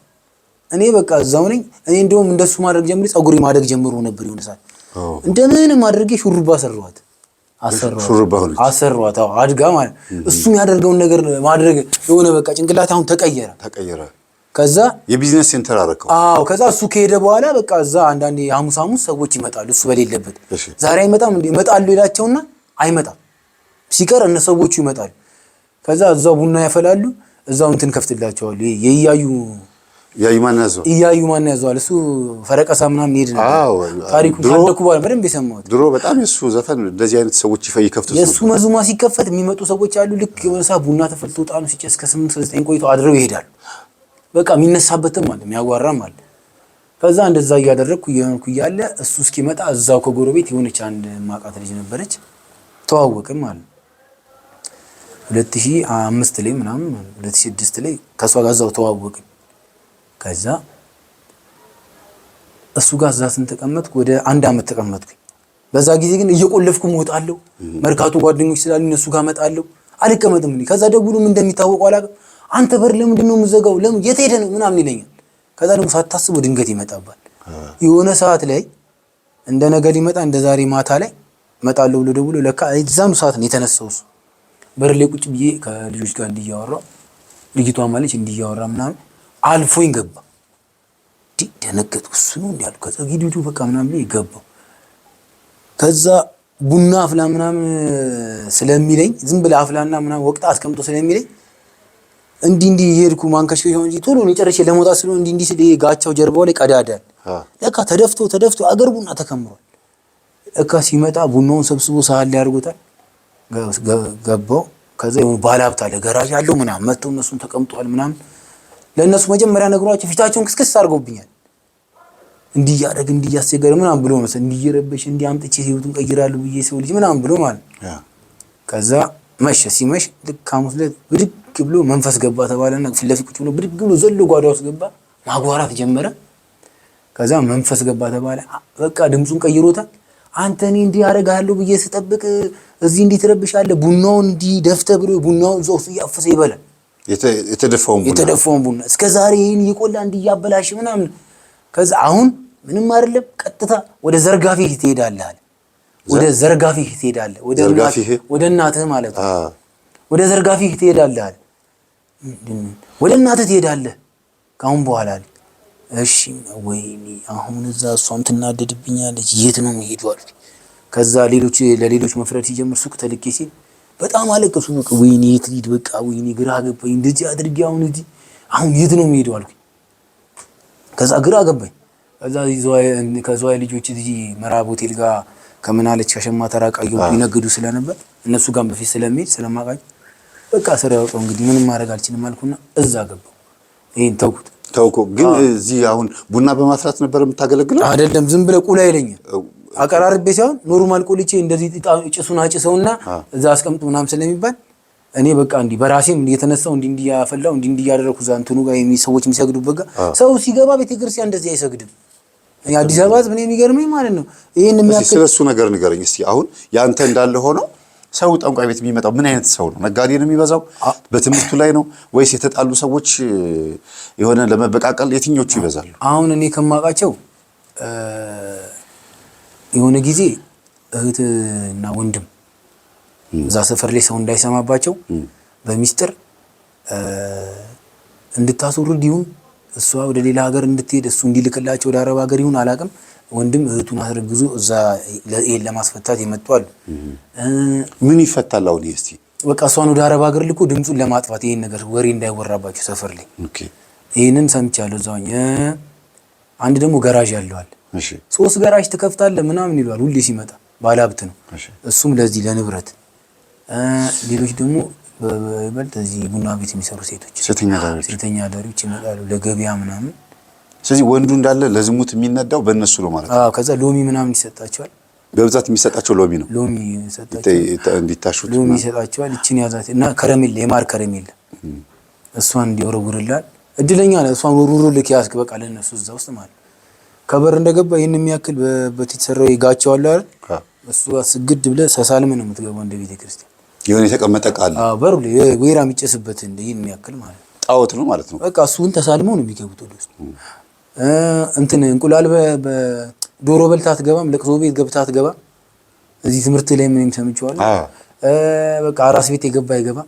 እኔ በቃ እዛው ነኝ። እኔ እንደውም እንደሱ ማድረግ ጀምሬ ፀጉሬ ማደግ ጀምሮ ነበር። የሆነ ሰዓት እንደምንም አድርጌ ሹሩባ አሰራኋት አድጋ ማለት። እሱ የሚያደርገውን ነገር ማድረግ የሆነ በቃ ጭንቅላት አሁን ተቀየረ። ከዛ የቢዝነስ ሴንተር አደረከው። አዎ ከዛ እሱ ከሄደ በኋላ በቃ እዛ አንዳንዴ ሐሙስ ሰዎች ይመጣሉ፣ እሱ በሌለበት። ዛሬ አይመጣም እንዴ ይመጣሉ ይላቸውና አይመጣም። ሲቀር እነ ሰዎቹ ይመጣሉ። ከዛ እዛው ቡና ያፈላሉ፣ እዛው እንትን ከፍትላቸዋል። የያዩ ማን ያዘዋል እሱ ፈረቀሳ ምናምን ይሄድ ነበር። ታሪኩን ታደኩ በኋላ በደንብ የሰማሁት ድሮ በጣም የሱ ዘፈን እንደዚህ አይነት ሰዎች ይከፍቱ የሱ መዙማ ሲከፈት የሚመጡ ሰዎች አሉ። ልክ የሆነሳ ቡና ተፈልቶ ጣኑ ሲጨስ ከ8-9 ቆይቶ አድረው ይሄዳሉ። በቃ የሚነሳበትም ማለት የሚያጓራም ማለት። ከዛ እንደዛ እያደረግኩ እያለ እሱ እስኪመጣ እዛው ከጎረቤት የሆነች አንድ ማቃት ልጅ ነበረች፣ ተዋወቅን ማለት 2005 ላይ ምናምን 2006 ላይ ከሷ ጋር እዛው ተዋወቅን። ከዛ እሱ ጋር እዛ ስንተቀመጥኩ ወደ 1 አመት ተቀመጥኩኝ። በዛ ጊዜ ግን እየቆለፍኩ እወጣለሁ፣ መርካቶ ጓደኞች ስላሉ እነሱ ጋር እመጣለሁ፣ አልቀመጥም። ከዛ ደውሎም እንደሚታወቀው አላውቅም፣ አንተ በር ለምንድን ነው የምዘጋው? ለምን የት ሄደ ነው ምናምን ይለኛል። ከዛ ደግሞ ሳታስበው ድንገት ይመጣባል። የሆነ ሰዓት ላይ እንደ ነገ ሊመጣ እንደ ዛሬ ማታ ላይ እመጣለሁ ብሎ ደውሎ ለካ እዛኑ ሰዓት ነው የተነሳው። እሱ በር ላይ ቁጭ ብዬ ከልጆች ጋር እንዲያወራው ልጅቷ ማለች እንዲያወራ ምናምን አልፎኝ ገባ። ደነገጥኩ። እሱ ነው እንዴ አልኩ። ከዛ ሂዱ በቃ ምናምን ላይ ገባው። ከዛ ቡና አፍላ ምናምን ስለሚለኝ ዝም ብለህ አፍላና ምናምን ወቅታ አስቀምጦ ስለሚለኝ እንዲህ ይሄድኩ ማንከሽከሽ እንጂ ቶሎ ነው ጨርሼ ለመውጣት ስለ እንዲህ ስለ ጋቻው ጀርባው ላይ ቀዳዳል። ለካ ተደፍቶ አገር ቡና ተከምሯል። ለካ ሲመጣ ቡናውን ሰብስቦ ሳህል ላይ አድርጎታል። ገባው። ከዛ የሆነ ባለሀብት አለ ገራዥ ያለው ምናምን መተው እነሱን ተቀምጧል ምናምን። ለእነሱ መጀመሪያ ነግሯቸው ፊታቸውን ክስክስ አድርገውብኛል። እንዲህ ያደረግ እንዲህ ያስቸገረ ምናምን ብሎ ነው እንዲህ ይረበሽ እንዲህ አምጥቼ ህይወቱን ቀይራለሁ ብዬ ሰው ልጅ ምናምን ብሎ ማለት። ከዛ መሸ። ሲመሽ ልክ ሐሙስ ዕለት ብድግ ብሎ መንፈስ ገባ ተባለና ፊት ለፊት ቁጭ ብሎ ብድግ ብሎ ዘሎ ጓዳ ውስጥ ገባ። ማጓራት ጀመረ። ከዛ መንፈስ ገባ ተባለ። በቃ ድምፁን ቀይሮታል። አንተ እኔ እንዲህ አደርግሃለሁ ብዬ ስጠብቅ እዚህ እንዲህ ትረብሻለህ፣ ቡናውን እንዲህ ደፍተህ ብሎ ቡናውን ዞፍ እያፈሰ ይበላል። የተደፋውን ቡና እስከ ዛሬ ይሄን እየቆላ እንዲህ እያበላሽ ምናምን። ከዛ አሁን ምንም አይደለም፣ ቀጥታ ወደ ዘርጋፊ ትሄዳለህ አለ። ወደ ዘርጋፊ ትሄዳለህ፣ ወደ እናትህ ማለት ነው። ወደ ዘርጋፊ ትሄዳለህ አለ። ወደ እናትህ ትሄዳለህ ካሁን በኋላ አለ። እሺ ወይኔ አሁን እዛ እሷም ትናደድብኛለች፣ የት ነው የምሄደው አልኩኝ። ከዛ ለሌሎች መፍረድ ሲጀምር ሱቅ ተልኬ ሲል በጣም አለቀሱ። በቃ ወይኔ የት ልሂድ፣ በቃ ወይኔ ግራ ገባኝ፣ እንደዚህ አድርጌ አሁን የት ነው የምሄደው አልኩኝ። ከዛ ግራ ገባኝ። ከዛ ከዘዋይ ልጆች እዚህ ምዕራብ ሆቴል ጋር ከምናለች ከሸማ ተራቃዩ ይነግዱ ስለነበር እነሱ ጋር በፊት ስለሚሄድ ስለማውቃቸው በቃ ስራ ያወጣው እንግዲህ ምንም ማድረግ አልችልም አልኩና እዛ ገባሁ። ይሄን ተውኩ። ግን እዚህ አሁን ቡና በማፍላት ነበር የምታገለግለው? አይደለም፣ ዝም ብለህ ቁላ ይለኛል። አቀራርቤ ሳይሆን ኖርማል ቁልቼ እንደዚህ ጭሱን አጭሰውና እዛ አስቀምጡ ምናምን ስለሚባል እኔ በቃ እንዲህ በራሴም የተነሳው እንዲህ ያፈላው እንዲህ ያደረኩ እዛ እንትኑ ጋር ሰዎች የሚሰግዱበት ጋር ሰው ሲገባ ቤተክርስቲያን እንደዚህ አይሰግድም። አዲስ አበባ ህዝብ ነው የሚገርመኝ ማለት ነው። ይሄን የሚያክል ስለሱ ነገር ንገረኝ እስቲ። አሁን ያንተ እንዳለ ሆኖ ሰው ጠንቋይ ቤት የሚመጣው ምን አይነት ሰው ነው? ነጋዴ ነው የሚበዛው? በትምህርቱ ላይ ነው ወይስ የተጣሉ ሰዎች የሆነ ለመበቃቀል የትኞቹ ይበዛሉ? አሁን እኔ ከማውቃቸው የሆነ ጊዜ እህትና ወንድም እዛ ሰፈር ላይ ሰው እንዳይሰማባቸው በሚስጥር እንድታስወርድ ይሁን እሷ ወደ ሌላ ሀገር እንድትሄድ እሱ እንዲልክላቸው ወደ አረብ ሀገር ይሁን አላውቅም። ወንድም እህቱን አስረግዞ እዛ ይሄን ለማስፈታት ይመጣሉ። ምን ይፈታል አሁን? እስቲ በቃ እሷን ወደ አረብ ሀገር ልኮ ድምጹን ለማጥፋት ይሄን ነገር ወሬ እንዳይወራባቸው ሰፈር ላይ ይሄንን ሰምቻለሁ። እዛውኝ አንድ ደግሞ ገራዥ ያለዋል። እሺ 3 ገራዥ ትከፍታለህ ምናምን ይሏል። ሁሌ ሲመጣ ባለሀብት ነው እሱም ለዚህ ለንብረት። ሌሎች ደግሞ በይበልጥ እዚህ ቡና ቤት የሚሰሩ ሴተኛ አዳሪዎች ይመጣሉ ለገበያ ምናምን። ስለዚህ ወንዱ እንዳለ ለዝሙት የሚነዳው በእነሱ ነው ማለት ነው። ከዛ ሎሚ ምናምን ይሰጣቸዋል። በብዛት የሚሰጣቸው ሎሚ ነው። ሎሚ ይሰጣቸዋል እንዲታሹት ሎሚ ይሰጣቸዋል። እቺን ያዛት እና ከረሜላ የማር ከረሜላ እሷን እንዲወረውርላል። እድለኛ ነው። እሷን ወሩሩልክ ያስክ በቃ ለነሱ እዛ ውስጥ ማለት ከበር እንደገባ ይሄን የሚያክል በተሰራው ይጋቸው አለ አይደል? እሱ አስግድ ብለህ ሰሳልም ነው የምትገባው እንደ ቤተ ክርስቲያን የሆነ የተቀመጠ ቃል በሩ ላይ ወይራ የሚጨስበት እንደ ይሄን የሚያክል ማለት ጣዖት ነው ማለት ነው። በቃ እሱን ተሳልመው ነው የሚገቡት ወደ ውስጥ። እንትን እንቁላል በዶሮ በልታ አትገባም፣ ለቅሶ ቤት ገብታ አትገባም። እዚህ ትምህርት ላይ ምንም ሰምቼዋለሁ። በቃ አራስ ቤት የገባ አይገባ።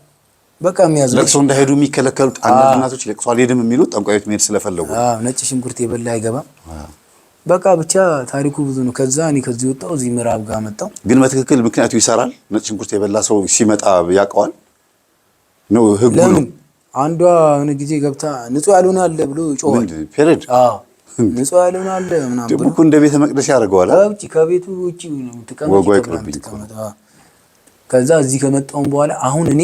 በቃ የሚያዝ ለቅሶ እንዳይሄዱ የሚከለከሉት አንዳንድ እናቶች ለቅሶ አልሄድም የሚሉት ጠንቋይ ቤት መሄድ ስለፈለጉ ነጭ ሽንኩርት የበላ አይገባም። በቃ ብቻ ታሪኩ ብዙ ነው። ከዛ እኔ ከዚህ ወጣው እዚህ ምዕራብ ጋር መጣው። ግን በትክክል ምክንያቱ ይሰራል። ነጭ ሽንኩርት የበላ ሰው ሲመጣ ያውቀዋል ነው ህጉ ነው። አንዷ የሆነ ጊዜ ገብታ ንጹህ ያልሆነ አለ ብሎ ጮኸ። ፔሬድ ንጹህ ያልሆነ አለ ምናምን ብሎ እንደ ቤተ መቅደስ ያደርገዋል። አውጪ ከቤቱ ውጪ ነው ተቀመጠ። ከዛ እዚህ ከመጣው በኋላ አሁን እኔ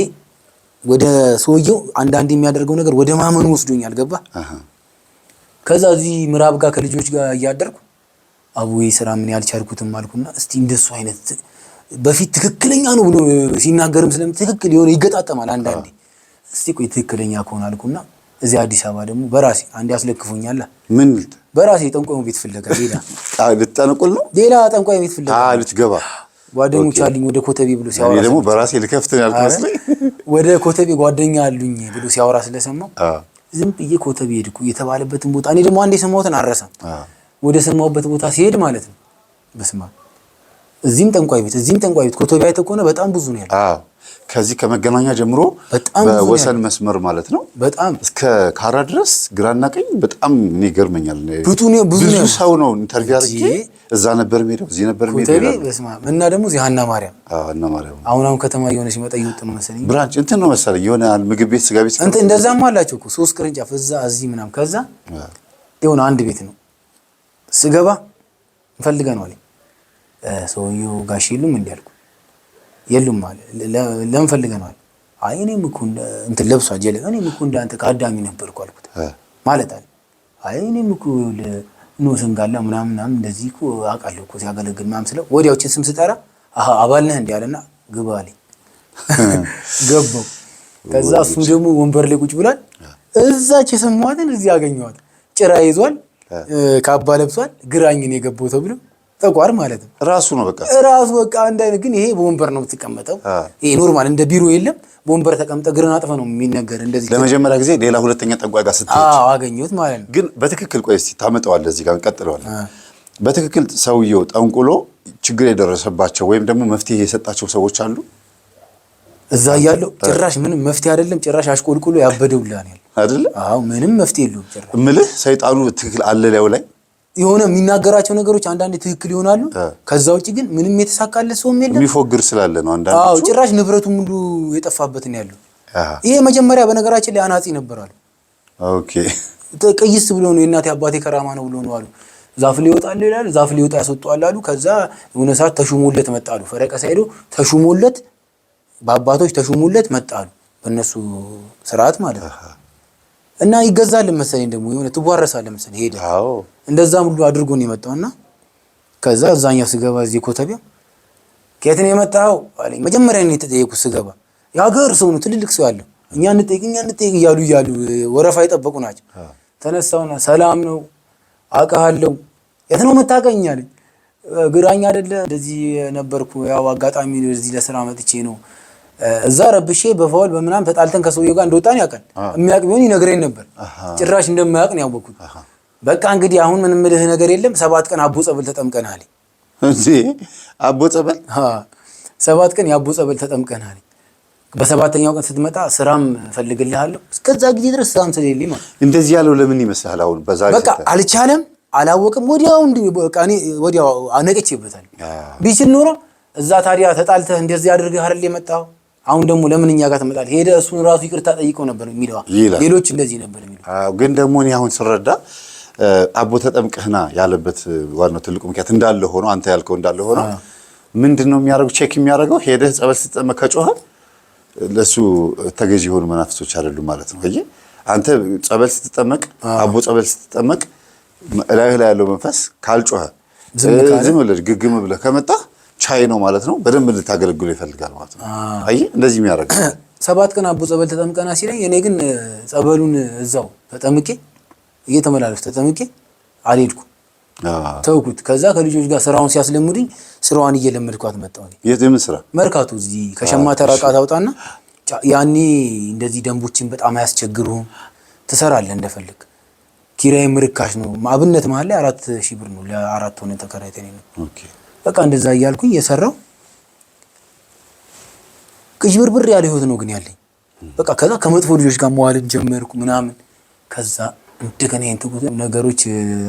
ወደ ሰውየው አንዳንድ የሚያደርገው ነገር ወደ ማመኑ ወስዶኛል። ገባ። ከዛ እዚህ ምዕራብ ጋር ከልጆች ጋር እያደርኩ አቡዬ ስራ ምን ያልቻልኩትም አልኩና እስቲ እንደሱ አይነት በፊት ትክክለኛ ነው ብሎ ሲናገርም ትክክል የሆነ ይገጣጠማል አንዳንዴ። እስቲ ቆይ ትክክለኛ ከሆነ አልኩና እዚህ አዲስ አበባ ደግሞ በራሴ አንድ ያስለክፉኛል። ምን በራሴ ጠንቋይ ቤት ፍለጋ ልትጠነቁል ነው ሌላ ጠንቋይ ቤት ፍለጋ ልትገባ ጓደኞች አሉኝ ወደ ኮተቤ ብሎ ሲያወራ እኔ ደግሞ በራሴ ልከፍት ያልኩት ወደ ኮተቤ ጓደኛ አሉኝ ብሎ ሲያወራ ስለሰማው ዝም ብዬ ኮተቤ ሄድኩ። የተባለበትን ቦታ እኔ ደግሞ አንዴ ሰማሁትን አረሳም። ወደ ሰማሁበት ቦታ ሲሄድ ማለት ነው በስማ እዚህም ጠንቋይ ቤት ኮተቤ አይተህ ከሆነ በጣም ብዙ ነው ያለው። ከዚህ ከመገናኛ ጀምሮ በወሰን መስመር ማለት ነው በጣም እስከ ካራ ድረስ ግራና ቀኝ በጣም እኔ ይገርመኛል። ብዙ ሰው ነው ኢንተርቪው አድርጌ እዛ ነበር ሄደው እዚህ ነበር ሄደው በስማ እና ደግሞ እዚህ ሀና ማርያም አሁን ከተማ የሆነ ሲመጣ ይወጥ ነው መሰለኝ ብራንች እንትን ነው መሰለኝ የሆነ ምግብ ቤት ስጋ ቤት እንትን እንደዛም አላቸው እኮ 3 ቅርንጫፍ እዛ እዚህ ምናምን። ከዛ የሆነ አንድ ቤት ነው ስገባ እንፈልገን አለኝ ሰውዬው ጋሽ የሉም እንዴ አልኩ። የሉም ማለት ለምን ፈልገናል? አይ እኔም እኮ እንትን ለብሷ ጀለ እኔም እኮ እንዳንተ ከአዳሚ ነበርኩ አልኩት ማለት አለ። አይ እኔም እኮ ለኖስንጋላ ምናምን እንደዚህ እኮ አውቃለሁ እኮ ሲያገለግል ምናምን ስለው ወዲያውችን ስም ስጠራ አባል ነህ እንዴ አለና ግባ አለኝ። ገባው። ከዛ እሱ ደግሞ ወንበር ላይ ቁጭ ብሏል። እዛች የሰማዋትን እዚህ ያገኘዋት ጭራ ይዟል። ካባ ለብሷል። ግራኝን የገባው ተብሎ ጠቋር ማለት ነው። ራሱ ነው በቃ አንድ አይነት ግን ይሄ በወንበር ነው የምትቀመጠው። ይሄ ኖርማል እንደ ቢሮ የለም። በወንበር ተቀምጠ ግርን አጥፈ ነው የሚነገር። እንደዚህ ለመጀመሪያ ጊዜ ሌላ ሁለተኛ ጠንቋይ ጋር ስትሄድ አገኘሁት ማለት ነው። ግን በትክክል ቆይ እስቲ ታመጣዋለህ። እዚህ ጋር እንቀጥለዋለን። በትክክል ሰውየው ጠንቁሎ ችግር የደረሰባቸው ወይም ደግሞ መፍትሄ የሰጣቸው ሰዎች አሉ እዛ ያለው? ጭራሽ ምንም መፍትሄ አይደለም። ጭራሽ አሽቆልቁሎ ያበደውላን ያለው አይደል? ምንም መፍትሄ የለውም። ጭራሽ እምልህ ሰይጣኑ ትክክል አለ ላዩ ላይ የሆነ የሚናገራቸው ነገሮች አንዳንዴ ትክክል ይሆናሉ። ከዛ ውጪ ግን ምንም የተሳካለት ሰውም የለም። የሚፎግር ስላለ ነው አንዳንዶቹ። ጭራሽ ንብረቱ ሙሉ የጠፋበት ነው ያለው። ይሄ መጀመሪያ በነገራችን ላይ አናጺ ነበር አሉ። ኦኬ ቅይስ ብሎ ነው የእናቴ አባቴ ከራማ ነው ብሎ ነው አሉ። ዛፍ ሊወጣል ይላል። ዛፍ ሊወጣ ያስወጣዋል አሉ። ከዛ የሆነ ሰዓት ተሹሞለት መጣሉ። ፈረቀሳ ሄዶ ተሹሞለት በአባቶች ተሹሞለት መጣሉ። በእነሱ ስርዓት ማለት ነው። እና ይገዛል መሰለኝ ደግሞ የሆነ ትዋረሳል መሰለኝ ሄደ። እንደዛም ሁሉ አድርጎ ነው የመጣውና ከዛ እዛኛው ስገባ እዚህ ኮተቢያ ከየት ነው የመጣው አለኝ። መጀመሪያ ነው የተጠየቁት ስገባ። የሀገር ሰው ነው ትልልቅ ሰው ያለው። እኛ እንጠይቅ እያሉ ወረፋ የጠበቁ ናቸው። ተነሳውና ሰላም ነው አውቃለሁ። የት ነው የምታውቀኝ አለኝ። ግራኝ አይደለ እንደዚህ ነበርኩ። ያው አጋጣሚ እዚህ ለስራ መጥቼ ነው። እዛ ረብሼ በፋውል በምናምን ተጣልተን ከሰውየው ጋር እንደወጣን ያውቃል። የሚያውቅ ቢሆን ይነግረኝ ነበር። ጭራሽ እንደማያውቅ ነው ያወቅኩት። በቃ እንግዲህ አሁን ምን ምልህ ነገር የለም። 7 ቀን አቦ ጸበል ተጠምቀን አለኝ። እንዴ አቦ ጸበል? 7 ቀን የአቦ ጸበል ተጠምቀን አለኝ። በሰባተኛው ቀን ስትመጣ ስራም ፈልግልሃለሁ። እስከዛ ጊዜ ድረስ ስራም ስለሌለኝ ማለት እንደዚህ ያለው ለምን ይመስልሃል? አሁን በዛ በቃ አልቻለም፣ አላወቅም። ወዲያው በቃ እኔ ወዲያው አነቀቼበታል። ቢችል ኖሮ እዛ ታዲያ ተጣልተህ እንደዚህ አድርገህ አይደል የመጣው? አሁን ደግሞ ለምን እኛ ጋር ተመጣጣ ሄደ? እሱን ራሱ ይቅርታ ጠይቀው ነበር የሚለው። ሌሎች እንደዚህ ነበር የሚለው። ግን ደግሞ እኔ አሁን ስረዳ አቦ ተጠምቀህና ያለበት ዋናው ትልቁ ምክንያት እንዳለ ሆኖ አንተ ያልከው እንዳለ ሆኖ ምንድነው የሚያደርገው? ቼክ የሚያደርገው ሄደህ ጸበል ስትጠመቅ ከጮኸ ለሱ ተገዢ የሆኑ መናፍስቶች አይደሉም ማለት ነው። አየህ አንተ ጸበል ስትጠመቅ አቦ ጸበል ስትጠመቅ ላይ ያለው መንፈስ ካልጮኸ ዝም ብለህ ግግም ብለህ ከመጣ ቻይ ነው ማለት ነው። በደንብ እንድታገለግሉ ይፈልጋል ማለት ነው። አየህ እንደዚህ የሚያደርግ 7 ቀን አቦ ጸበል ተጠምቀና ሲለኝ እኔ ግን ጸበሉን እዛው ተጠምቄ እየተመላለስኩ ተጠምቄ አልሄድኩም፣ ተውኩት። ከዛ ከልጆች ጋር ስራውን ሲያስለምዱኝ ስራዋን እየለመድኳት መጣሁ። የምን ስራ? መርካቶ እዚህ ከሸማ ተራቃ ታውጣና ያኔ እንደዚህ ደንቦችን በጣም አያስቸግሩም፣ ትሰራለህ እንደፈልግ። ኪራይ ምርካሽ ነው። አብነት መሀል ላይ 4000 ብር ነው ለ4 ሆነ ተከራይተን ነው። ኦኬ በቃ እንደዛ እያልኩኝ የሰራው ቅጅብርብር ያለ ህይወት ነው ግን ያለኝ። በቃ ከዛ ከመጥፎ ልጆች ጋር መዋልን ጀመርኩ ምናምን። ከዛ እንደገና ነገሮች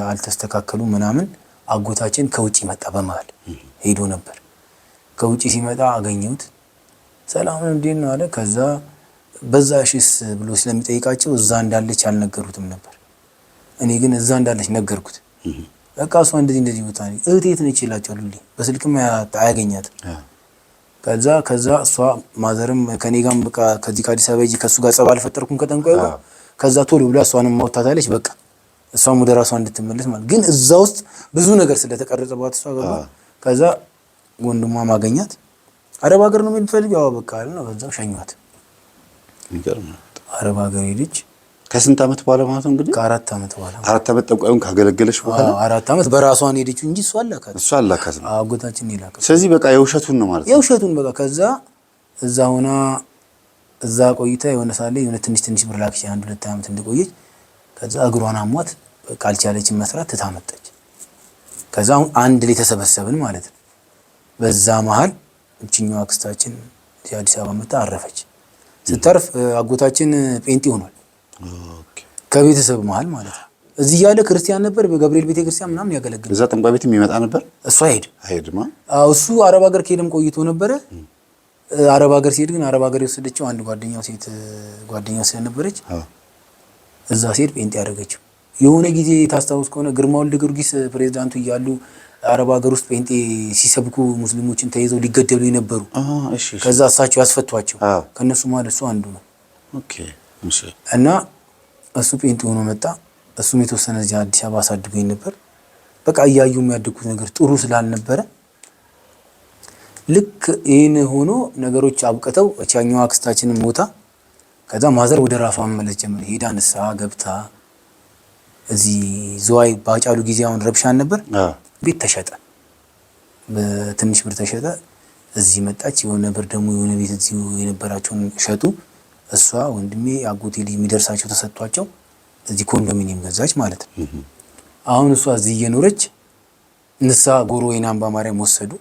አልተስተካከሉ ምናምን። አጎታችን ከውጪ መጣ፣ በመሃል ሄዶ ነበር። ከውጪ ሲመጣ አገኘሁት። ሰላም ነው እንዴት ነው አለ። ከዛ በዛ እሺስ ብሎ ስለሚጠይቃቸው እዛ እንዳለች አልነገሩትም ነበር። እኔ ግን እዛ እንዳለች ነገርኩት። በቃ እሷ እንደዚህ ቦታ ነው እህቴ የት ነች ይላቸዋል ሁሌ። በስልክም አያገኛትም። ከዛ እሷ ማዘርም ከኔ ጋርም በቃ ከዚህ ከአዲስ አበባ ሂጂ ከሱ ጋር ጸብ አልፈጠርኩም ከጠንቋዩ ጋር። ከዛ ቶሎ ብላ እሷንም ማውጣታለች። በቃ እሷም ወደ ራሷ እንድትመለስ ማለት ግን እዛ ውስጥ ብዙ ነገር ስለተቀረጸባት እሷ ገባ። ከዛ ወንድሟ ማገኛት አረብ ሀገር ነው የምትፈልጊው? አዎ በቃ አለ ነው። ከዛው ሸኟት። ይገርም። አረብ ሀገር ሄደች። ከስንት ዓመት በኋላ ማለት ነው እንግዲህ? ከ4 ዓመት በኋላ። 4 ዓመት ጠንቋዩን ካገለገለች በኋላ 4 ዓመት በራሷን ሄደች እንጂ እሷ አላካት ነው። አጎታችን ይላካት። ስለዚህ በቃ የውሸቱን ነው ማለት ነው። የውሸቱን በቃ ከዛ እዛ ሆና እዛ ቆይታ የሆነ ሳለ የሆነ ትንሽ ብር ላክሽ 1-2 ዓመት እንደቆየች። ከዛ እግሯን አሟት በቃ አልቻለችም መስራት ትታመጠች። ከዛ አንድ ላይ ተሰበሰብን ማለት ነው። በዛ መሃል እቺኛዋ አክስታችን አዲስ አበባ መጣ አረፈች። ስትርፍ አጎታችን ጴንጤ ሆኗል። ኦኬ ከቤተሰብ መሃል ማለት ነው። እዚህ ያለ ክርስቲያን ነበር፣ በገብርኤል ቤተክርስቲያን ምናምን ያገለግል። እዛ ጠንቋይ ቤት የሚመጣ ነበር። እሱ አይሄድማ። እሱ አረብ ሀገር ከሄደም ቆይቶ ነበረ። አረብ ሀገር ሲሄድ ግን አረብ ሀገር የወሰደችው አንድ ጓደኛው ስለነበረች እዛ ሲሄድ ጴንጤ ያደረገችው። የሆነ ጊዜ ታስታውስ ከሆነ ግርማ ወልደ ጊዮርጊስ ፕሬዝዳንቱ እያሉ አረብ ሀገር ውስጥ ጴንጤ ሲሰብኩ ሙስሊሞችን ተይዘው ሊገደሉ የነበሩ ከዛ እሳቸው ያስፈቷቸው ከነሱ ማለት እሱ አንዱ ነው። ኦኬ እሺ። እና እሱ ጴንጤ ሆኖ መጣ። እሱም የተወሰነ እዚህ አዲስ አበባ አሳድጎኝ ነበር። በቃ እያዩ የሚያድጉት ነገር ጥሩ ስላልነበረ ልክ ይህን ሆኖ ነገሮች አብቅተው እቻኛዋ አክስታችንን ሞታ ከዛ ማዘር ወደ ራሷ መመለስ ጀመረ። ሄዳ ንስሐ ገብታ እዚህ ዝዋይ ባጫሉ ጊዜ አሁን ረብሻን ነበር። ቤት ተሸጠ፣ በትንሽ ብር ተሸጠ። እዚህ መጣች። የሆነ ብር ደግሞ የሆነ ቤት እዚህ የነበራቸውን ሸጡ። እሷ ወንድሜ አጎቴ ልጅ የሚደርሳቸው ተሰጥቷቸው እዚህ ኮንዶሚኒየም ገዛች ማለት ነው። አሁን እሷ እዚህ እየኖረች ንስሐ ጎሮ ወይናምባ ማርያም ወሰዱ።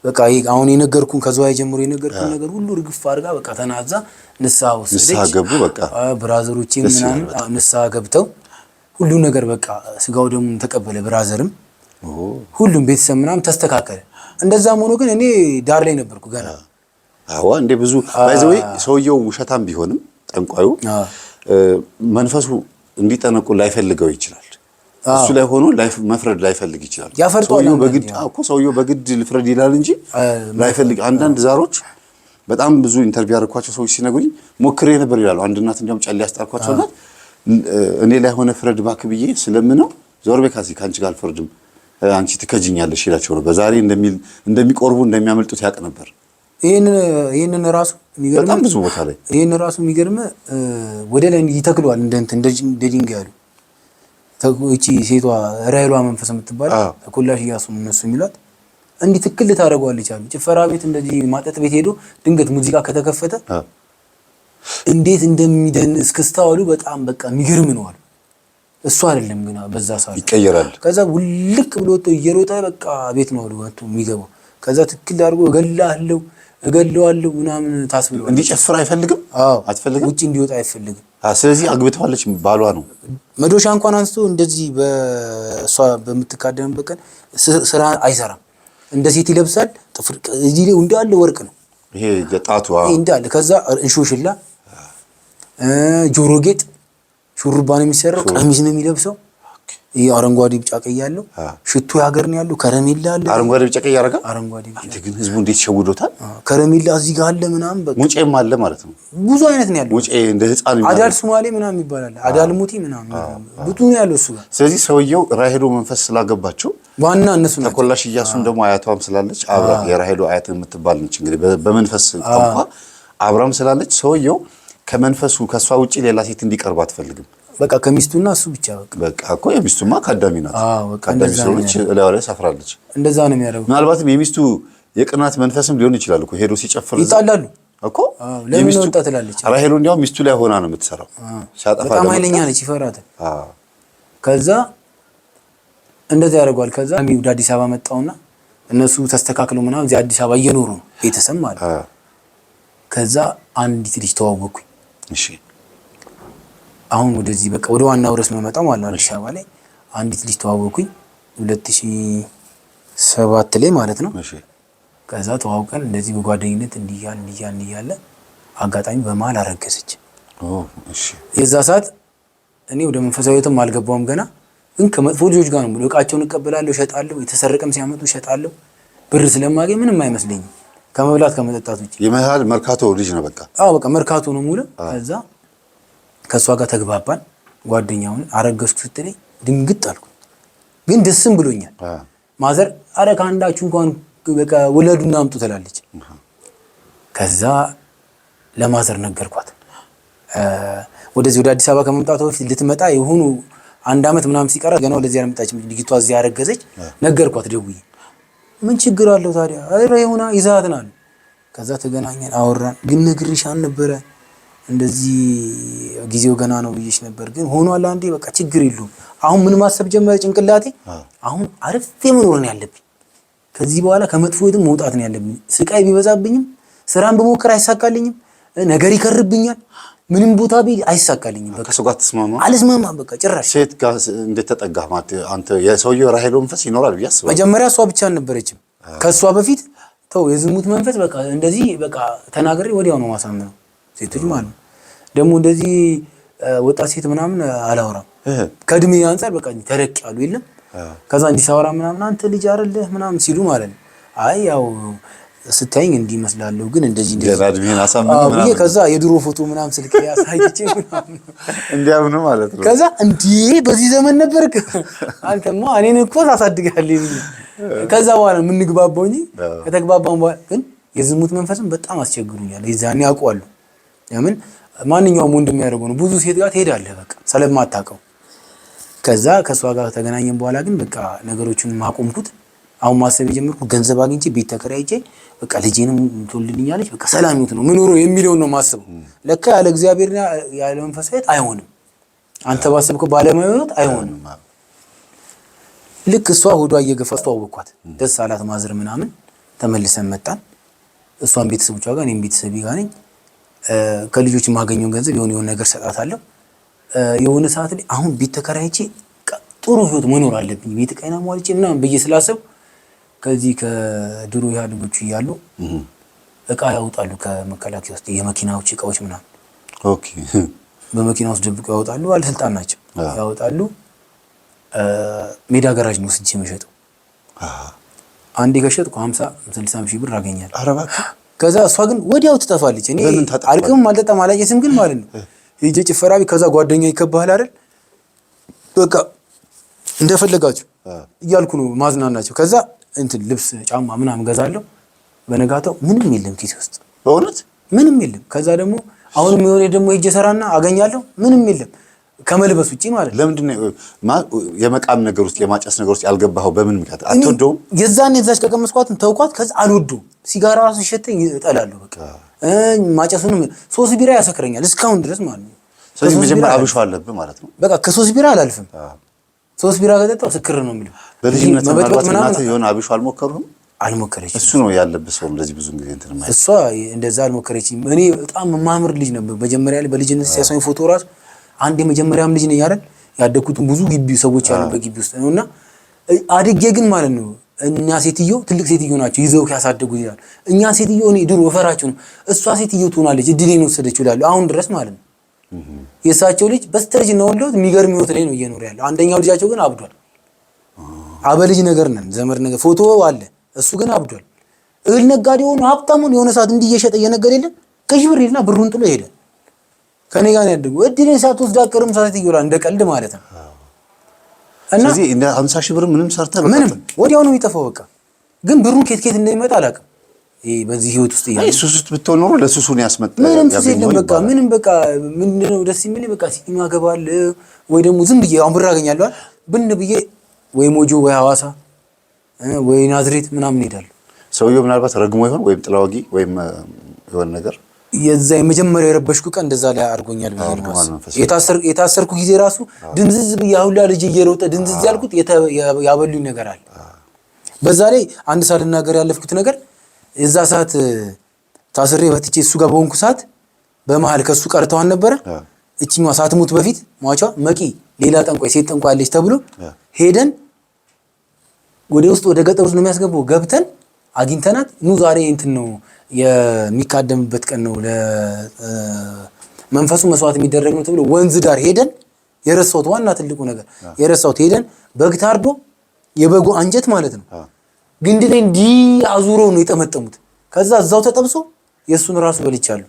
በቃ አሁን የነገርኩን ከዝዋይ ጀምሮ የነገርኩን ነገር ሁሉ ርግፍ አድርጋ በቃ ተናዛ ንስሐ ወሰደች። ንስሐ ገቡ። በቃ ብራዘሮቼ ምናምን ንስሐ ገብተው ሁሉ ነገር በቃ ስጋው ደግሞ ተቀበለ። ብራዘርም ሁሉም ቤተሰብ ምናምን ተስተካከለ። እንደዛም ሆኖ ግን እኔ ዳር ላይ ነበርኩ ገና። አዎ እንደ ብዙ ባይዘው ሰውየው ውሸታም ቢሆንም ጠንቋዩ መንፈሱ እንዲጠነቁ ላይፈልገው ይችላል። እሱ ላይ ሆኖ መፍረድ ላይፈልግ ይችላል። ሰውየው በግድ ሰውየው በግድ ልፍረድ ይላል እንጂ ላይፈልግ። አንዳንድ ዛሮች በጣም ብዙ ኢንተርቪው ያደረኳቸው ሰዎች ሲነግሩኝ ሞክሬ ነበር ይላሉ። አንድ እናት እንዲያውም ጫሊ ያስጣልኳቸውና እኔ ላይ ሆነ ፍረድ እባክህ ብዬ ስለምነው ዞር በይ ካንቺ ጋር አልፈርድም አንቺ ትከጂኛለሽ ይላቸው ነው። በዛሬ እንደሚቆርቡ እንደሚያመልጡት ያውቅ ነበር። ይሄንን ራሱ የሚገርም በጣም ብዙ ቦታ ላይ ይሄንን ራሱ የሚገርም ወደ ላይ ይተክለዋል እንደ ድንጋይ ያሉ እቺ ሴቷ ራይሏ መንፈስ የምትባለው ኮላሽ እያሱ እነሱ የሚሏት እንዲህ ትክክል ታደርገዋለች አሉ። ጭፈራ ቤት እንደዚህ ማጠጥ ቤት ሄዶ ድንገት ሙዚቃ ከተከፈተ እንዴት እንደሚደን እስክስታዋሉ በጣም በቃ የሚገርም ነው አሉ። እሱ አይደለም ግን በዛ ሰዓት ይቀየራል። ከዛ ውልቅ ብሎ ወጥቶ እየሮጠ በቃ ቤት ነው አሉ ወጥቶ የሚገባው። ከዛ ትክክል አድርጎ እገለዋለሁ ምናምን ታስብሎ እንዲጨፍር አይፈልግም። አትፈልግም፣ ውጪ እንዲወጣ አይፈልግም። ስለዚህ አግብተዋለች፣ ባሏ ነው። መዶሻ እንኳን አንስቶ እንደዚህ በእሷ በምትካደምበት ቀን ስራ አይሰራም። እንደ ሴት ይለብሳል። ጥፍር እዚህ ላይ እንዳለ ወርቅ ነው ይሄ ጣቷ እንዳለ። ከዛ እንሾሽላ ጆሮ ጌጥ ሹሩባ ነው የሚሰራው። ቀሚስ ነው የሚለብሰው። ይሄ አረንጓዴ ቢጫ ቀይ ያለው ሽቱ ያገር ነው ያለው። ከረሜላ አለ። አረንጓዴ ቢጫ ቀይ ያረጋ አረንጓዴ ቢጫ። አንተ ግን ህዝቡ እንዴት ሸውዶታል። ከረሜላ እዚህ ጋር አለ ምናምን በቃ ሙጬም አለ ማለት ነው። ብዙ አይነት ነው ያለው። ሙጬ እንደ ህፃን ይባላል። አዳል ሶማሌ ምናምን ይባላል። አዳል ሙቲ ምናምን ብዙ ነው ያለው እሱ ጋር። ስለዚህ ሰውየው ራሄሎ መንፈስ ስላገባቸው ዋና እነሱ ናቸው። ተኮላሽ እያሱም ደግሞ አያቷም ስላለች አብራ የራሄሎ አያት የምትባል ነች። እንግዲህ በመንፈስ ቋንቋ አብራም ስላለች ሰውየው ከመንፈሱ ከሷ ውጪ ሌላ ሴት እንዲቀርብ አትፈልግም። በቃ ከሚስቱና እሱ ብቻ በቃ እኮ የሚስቱማ ካዳሚ ናት። ካዳሚ ስለሆነች እላው ላይ ሰፍራለች። እንደዛ ነው የሚያደርጉት። ምናልባትም የሚስቱ የቅናት መንፈስም ሊሆን ይችላል እኮ ሄዶ ሲጨፍር ይጣላሉ እኮ። ለምን ወጣ ትላለች። ራሄሎ እንዲያውም ሚስቱ ላይ ሆና ነው የምትሰራው። ሲያጠፋ በጣም ኃይለኛ ነች፣ ይፈራታል። ከዛ እንደዛ ያደርጓል። ከዛ ወደ አዲስ አበባ መጣውና እነሱ ተስተካክለው ምናምን እዚህ አዲስ አበባ እየኖሩ ነው ቤተሰብ ማለት። ከዛ አንዲት ልጅ ተዋወቅኩኝ። እሺ አሁን ወደዚህ በቃ ወደ ዋናው ርዕስ መመጣው ማለት ነው። አዲስ አበባ ላይ አንዲት ልጅ ተዋወቅኩኝ 2007 ላይ ማለት ነው። እሺ ከዛ ተዋውቀን እንደዚህ በጓደኝነት እንዲያለ አጋጣሚ በመሀል አረገዘች። እሺ የዛ ሰዓት እኔ ወደ መንፈሳዊትም አልገባውም ገና። ግን ከመጥፎ ልጆች ጋር ነው እቃቸውን እቀበላለሁ፣ እሸጣለሁ። የተሰረቀም ሲያመጡ እሸጣለሁ። ብር ስለማገኝ ምንም አይመስለኝም ከመብላት ከመጠጣት ውጪ። የመሃል መርካቶ ልጅ ነው በቃ። በቃ መርካቶ ነው ሙሉ። ከዛ ከሷ ጋር ተግባባን። ጓደኛውን አረገዝኩ ስትለኝ ድንግጥ አልኩ፣ ግን ደስም ብሎኛል። ማዘር አረ ከአንዳችሁ እንኳን በቃ ወለዱና አምጡ ትላለች። ከዛ ለማዘር ነገርኳት። ወደዚህ ወደ አዲስ አበባ ከመምጣቷ በፊት ልትመጣ የሆኑ 1 አመት ምናምን ሲቀራት ገና ወደዚህ አልመጣችም ልጅቷ፣ እዚህ ያረገዘች። ነገርኳት ደውዬ። ምን ችግር አለው ታዲያ? አረ ይሁና ይዛትና። ከዛ ተገናኘን፣ አወራን። ግን ነግሬሽ አልነበረ እንደዚህ ጊዜው ገና ነው ብዬሽ ነበር፣ ግን ሆኗል አንዴ። በቃ ችግር የለውም። አሁን ምን ማሰብ ጀመረ ጭንቅላቴ። አሁን አርፌ መኖር ነው ያለብኝ። ከዚህ በኋላ ከመጥፎ ህይወት መውጣት ነው ያለብኝ። ስቃይ ቢበዛብኝም ስራን በሞከር አይሳካልኝም፣ ነገር ይከርብኛል። ምንም ቦታ ቢል አይሳካልኝም። በቃ ከሰው ጋር ተስማማ አልስማማ። በቃ ጭራሽ ሴት ጋር እንዴት ተጠጋህ ማለት አንተ? የሰውየው ራሄሎ መንፈስ ይኖራል ብዬ አስባለሁ። መጀመሪያ እሷ ብቻ አልነበረችም። ከእሷ በፊት ተው የዝሙት መንፈስ በቃ እንደዚህ በቃ ተናግሬ ወዲያው ነው ማሳምነው ሴቶች ማለት ነው። ደግሞ እንደዚህ ወጣት ሴት ምናምን አላወራም። ከእድሜ አንፃር በቃ ተረቅ ያሉ የለም። ከዛ እንዲህ ሳወራ ምናምን አንተ ልጅ አይደለህ ምናምን ሲሉ ማለት ነው። አይ ያው ስታይኝ እንዲህ እመስላለሁ፣ ግን እንደዚህ ገራድሜን አሳምነው ምናምን። ከዛ የድሮ ፎቶ ምናምን ስልክ ያሳይቼ ምናምን እንዲያምኑ ማለት ነው። ከዛ እንዴ በዚህ ዘመን ነበርክ አንተማ እኔን እኮ ታሳድጋለህ። ከዛ በኋላ የምንግባባው እንጂ ከተግባባን በኋላ ግን የዝሙት መንፈስም በጣም አስቸግሩኛል። የዛኔ አውቀዋለሁ። ለምን ማንኛውም ወንድ የሚያደርገው ነው። ብዙ ሴት ጋር ትሄዳለህ በቃ ስለማታውቀው። ከዛ ከሷ ጋር ተገናኘን በኋላ ግን በቃ ነገሮችን ማቆምኩት። አሁን ማሰብ የጀመርኩት ገንዘብ አግኝቼ ቤት ተከራይቼ በቃ ልጄንም ትወልድልኛለች በቃ ሰላም ይሁን ነው ምኖረው የሚለውን ነው ማስበው። ለካ ያለ እግዚአብሔርና ያለ መንፈሳዊት አይሆንም። አንተ ባሰብከው ባለማየት አይሆንም። ልክ እሷ ሆዷ እየገፋ አስተዋወቅኳት። ደስ አላት ማዝር ምናምን። ተመልሰን መጣን። እሷን ቤተሰቦቿ ጋር እኔም ቤተሰብ ጋር ነኝ። ከልጆች የማገኘውን ገንዘብ የሆነ ነገር ሰጣታለሁ። የሆነ ሰዓት ላይ አሁን ቤት ተከራይቼ ጥሩ ህይወት መኖር አለብኝ ቤት ቀይና ሟልቼ ምናምን ብዬ ስላሰብ ከዚህ ከድሮ ያሉጎቹ እያሉ እቃ ያወጣሉ ከመከላከያ ውስጥ የመኪናዎች እቃዎች ምናምን ኦኬ በመኪና ውስጥ ደብቀው ያወጣሉ። ባለስልጣን ናቸው ያወጣሉ። ሜዳ ጋራጅ ነው ወስጄ የምሸጠው። አንዴ ከሸጥኩ 50-60 ሺህ ብር አገኛለሁ። ኧረ እባክህ። ከዛ እሷ ግን ወዲያው ትጠፋለች። እኔ አልቅም አልጠጣም አላየትም ግን ማለት ነው ሂጄ ጭፈራ ቤት ከዛ ጓደኛ ይከባሃል አይደል በቃ እንደፈለጋችሁ እያልኩ ነው ማዝናናቸው። ከዛ እንትን ልብስ ጫማ ምናምን ገዛለሁ። በነጋታው ምንም የለም ኪሴ ውስጥ በእውነት ምንም የለም። ከዛ ደግሞ አሁንም የሆነ ደግሞ ሂጄ ሰራና አገኛለሁ ምንም የለም ከመልበስ ውጪ ማለት ነው። ለምንድን ነው የመቃም ነገር ውስጥ የማጨስ ነገር ውስጥ ያልገባኸው? በምን ምክንያት አትወደውም? የዛኔ እዛች ከቀመስኳትም ተውኳት። ከዛ አልወደውም። ሲጋራ ራሱ ሲሸተኝ እጠላለሁ። በቃ ማጨሱንም 3 ቢራ ያሰክረኛል እስካሁን ድረስ ማለት ነው። ስለዚህ መጀመሪያ አብሾ አለብህ ማለት ነው። በቃ ከ3 ቢራ አላልፍም። 3 ቢራ ከጠጣው ስክር ነው የሚለው። በልጅነት ምናልባት እናትህ የሆነ አብሾ አልሞከሩም? አልሞከረችም። እሱ ነው ያለብህ ሰው እንደዚህ ብዙ ጊዜ እንትን ማለት እሷ እንደዛ አልሞከረችም። እኔ በጣም ማምር ልጅ ነበር መጀመሪያ ላይ በልጅነት ሲያሳይ ፎቶ ራሱ አንድ የመጀመሪያም ልጅ ነኝ አይደል ያደኩትን ብዙ ግቢ ሰዎች ያሉበት ግቢ ውስጥ ነውና አድጌ ግን ማለት ነው እኛ ሴትዮ ትልቅ ሴትዮ ናቸው ይዘው ያሳደጉት ይላል። እኛ ሴትዮ እኔ ድሮ ወፈራቸው ነው እሷ ሴትዮ ትሆናለች እድሌን ወሰደችው ይላሉ። አሁን ድረስ ማለት ነው የእሳቸው ልጅ በስተርጅና ወልደውት የሚገርም ህይወት ላይ ነው እየኖረ ያለው። አንደኛው ልጃቸው ግን አብዷል። አበልጅ ነገር ነን ዘመድ ነገር ፎቶ አለ። እሱ ግን አብዷል። እህል ነጋዴ ሆኖ ሀብታሙን የሆነ ሰዓት እንዲህ እየሸጠ እየነገደ የለን ከሽብር ይልና ብሩን ጥሎ ሄደ። ከኔ ጋር ያደጉ እድሌን ሳትወስድ አትቀርም ሳት ይወራ እንደ ቀልድ ማለት ነው። እና ስለዚህ እንደ 50 ሺህ ብር ምንም ሰርተህ ምንም ወዲያው ነው የሚጠፋው። በቃ ግን ብሩን ከየት እንደሚመጣ አላውቅም። ይሄ በዚህ ህይወት ውስጥ ይያል ሱስ ውስጥ ብትሆን ኖሮ ለሱሱን ያስመጣ ምንም ሱስ የለም። በቃ ምንም በቃ ምንድነው ደስ የሚል በቃ ሲኒማ ገባለሁ ወይ ደግሞ ዝም ብዬ አሁን ብር አገኛለሁ ብን ብዬ ወይ ሞጆ ወይ ሐዋሳ ወይ ናዝሬት ምናምን ሄዳለሁ። ሰውየው ምናልባት ረግሞ ይሆን ወይም ጥላዋጊ ወይም የሆነ ነገር የዛ የመጀመሪያ የረበሽኩ ቀን እንደዛ ላይ አድርጎኛል ብዬ ነው የታሰርኩ ጊዜ ራሱ ድንዝዝ ብዬ አሁላ ልጅ እየሮጠ ድንዝዝ ያልኩት ያበሉኝ ነገር አለ። በዛ ላይ አንድ ሰዓት ልናገር ያለፍኩት ነገር የዛ ሰዓት ታስሬ በትቼ እሱ ጋር በሆንኩ ሰዓት በመሃል ከሱ ቀርተዋን ነበረ። እቺኛዋ ሳትሞት በፊት ሟቿ መቂ ሌላ ጠንቋይ ሴት ጠንቋይ አለች ተብሎ ሄደን ወደ ውስጥ ወደ ገጠር ውስጥ ነው የሚያስገባው። ገብተን አግኝተናት ኑ ዛሬ እንትን ነው የሚካደምበት ቀን ነው ለመንፈሱ መስዋዕት የሚደረግ ነው ተብሎ ወንዝ ዳር ሄደን የረሳሁት ዋና ትልቁ ነገር የረሳሁት ሄደን በግ ታርዶ የበጉ አንጀት ማለት ነው ግንድ ላይ እንዲህ አዙሮ ነው የጠመጠሙት። ከዛ እዛው ተጠብሶ የሱን ራሱ በልቻለሁ።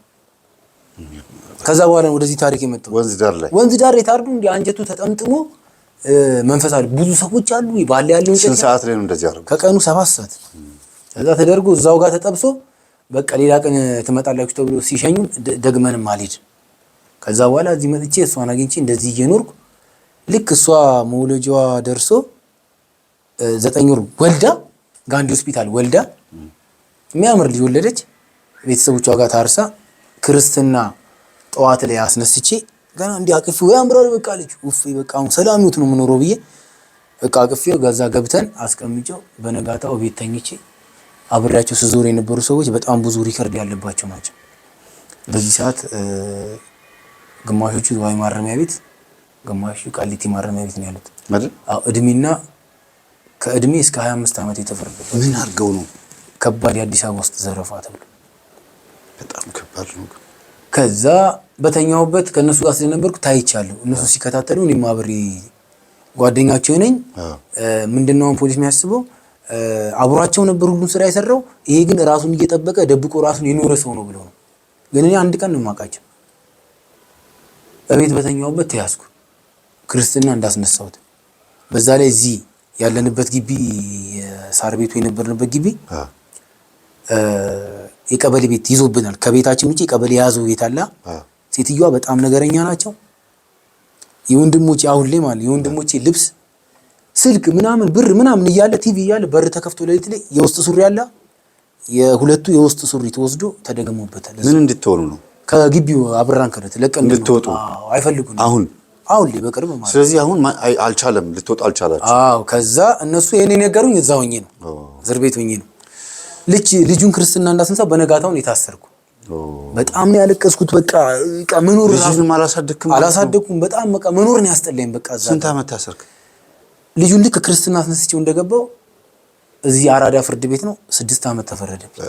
ከዛ በኋላ ወደዚህ ታሪክ የመጣው ወንዝ ዳር የታርዱ እንዲህ አንጀቱ ተጠምጥሞ መንፈሳዊ ብዙ ሰዎች አሉ። ባለ ያለው እንጨት ሰዓት ላይ ነው እንደዚህ አደረገው ከቀኑ 7 ሰዓት ከዛ ተደርጎ እዛው ጋር ተጠብሶ በቃ ሌላ ቀን ትመጣላችሁ ተብሎ ሲሸኙ ደግመንም አልሄድ። ከዛ በኋላ እዚህ መጥቼ እሷን አግኝቼ እንደዚህ እየኖርኩ ልክ እሷ መውለጃዋ ደርሶ 9 ወር ወልዳ ጋንዲ ሆስፒታል ወልዳ የሚያምር ልጅ ወለደች። ቤተሰቦቿ ጋር ታርሳ ክርስትና ጠዋት ላይ አስነስቼ ገና እንዲህ አቅፌው ያምራል በቃ ልጅ ኡፍ በቃ አሁን ሰላም ይሁት ነው የምኖረው ብዬ በቃ አቅፌው ጋዛ ገብተን አስቀምጬው በነጋታው ቤት ተኝቼ አብሬያቸው ስዞር የነበሩ ሰዎች በጣም ብዙ ሪከርድ ያለባቸው ናቸው። በዚህ ሰዓት ግማሾቹ ዝዋይ ማረሚያ ቤት ግማሾቹ ቃሊቲ ማረሚያ ቤት ነው ያሉት ማለት አዎ እድሜና ከእድሜ እስከ 25 ዓመት የተፈረደበት ምን አድርገው ነው? ከባድ የአዲስ አበባ ውስጥ ዘረፋ ተብሎ በጣም ከባድ ነው። ከዛ በተኛውበት ከነሱ ጋር ስለነበርኩ ታይቻለሁ። እነሱ ሲከታተሉ እኔ ማብሬ ጓደኛቸው ነኝ። ምንድነው ፖሊስ የሚያስበው አብሯቸው ነበር ሁሉን ስራ የሰራው ይሄ ግን ራሱን እየጠበቀ ደብቆ ራሱን የኖረ ሰው ነው ብለው ነው። ግን እኔ አንድ ቀን ነው የማውቃቸው። በቤት በተኛውበት ተያዝኩ ክርስትና እንዳስነሳሁት። በዛ ላይ እዚህ ያለንበት ግቢ ሳር ቤቱ የነበርንበት ግቢ የቀበሌ ቤት ይዞብናል። ከቤታችን ውጪ ቀበሌ ያዘው ቤት አለ። ሴትዮዋ በጣም ነገረኛ ናቸው። የወንድሞቼ አሁን ላይ ማለት የወንድሞቼ ልብስ ስልክ ምናምን ብር ምናምን እያለ ቲቪ እያለ በር ተከፍቶ ለሊት ላይ የውስጥ ሱሪ ያለ የሁለቱ የውስጥ ሱሪ ተወስዶ ተደገመበታል። ምን እንድትሆኑ ነው? ከግቢው አብራን ከረት ለቀን እንድትወጡ አይፈልጉም። አሁን ላይ በቅርብ ማለት። ስለዚህ አሁን አልቻለም፣ ልትወጡ አልቻላችሁ? ከዛ እነሱ የኔ ነገሩኝ እዛ ሆኜ ነው እስር ቤት ሆኜ ነው ልጁን ክርስትና እንዳስነሳ በነጋታውን የታሰርኩ። በጣም ነው ያለቀስኩት። በቃ መኖር ልጅንም አላሳደኩም። በጣም በቃ መኖር ነው ያስጠላኝ። በቃ እዛ ስንት ዓመት ታሰርክ? ልጁን ልክ ክርስትና አስነስቼው እንደገባው እዚህ አራዳ ፍርድ ቤት ነው 6 ዓመት ተፈረደብኝ።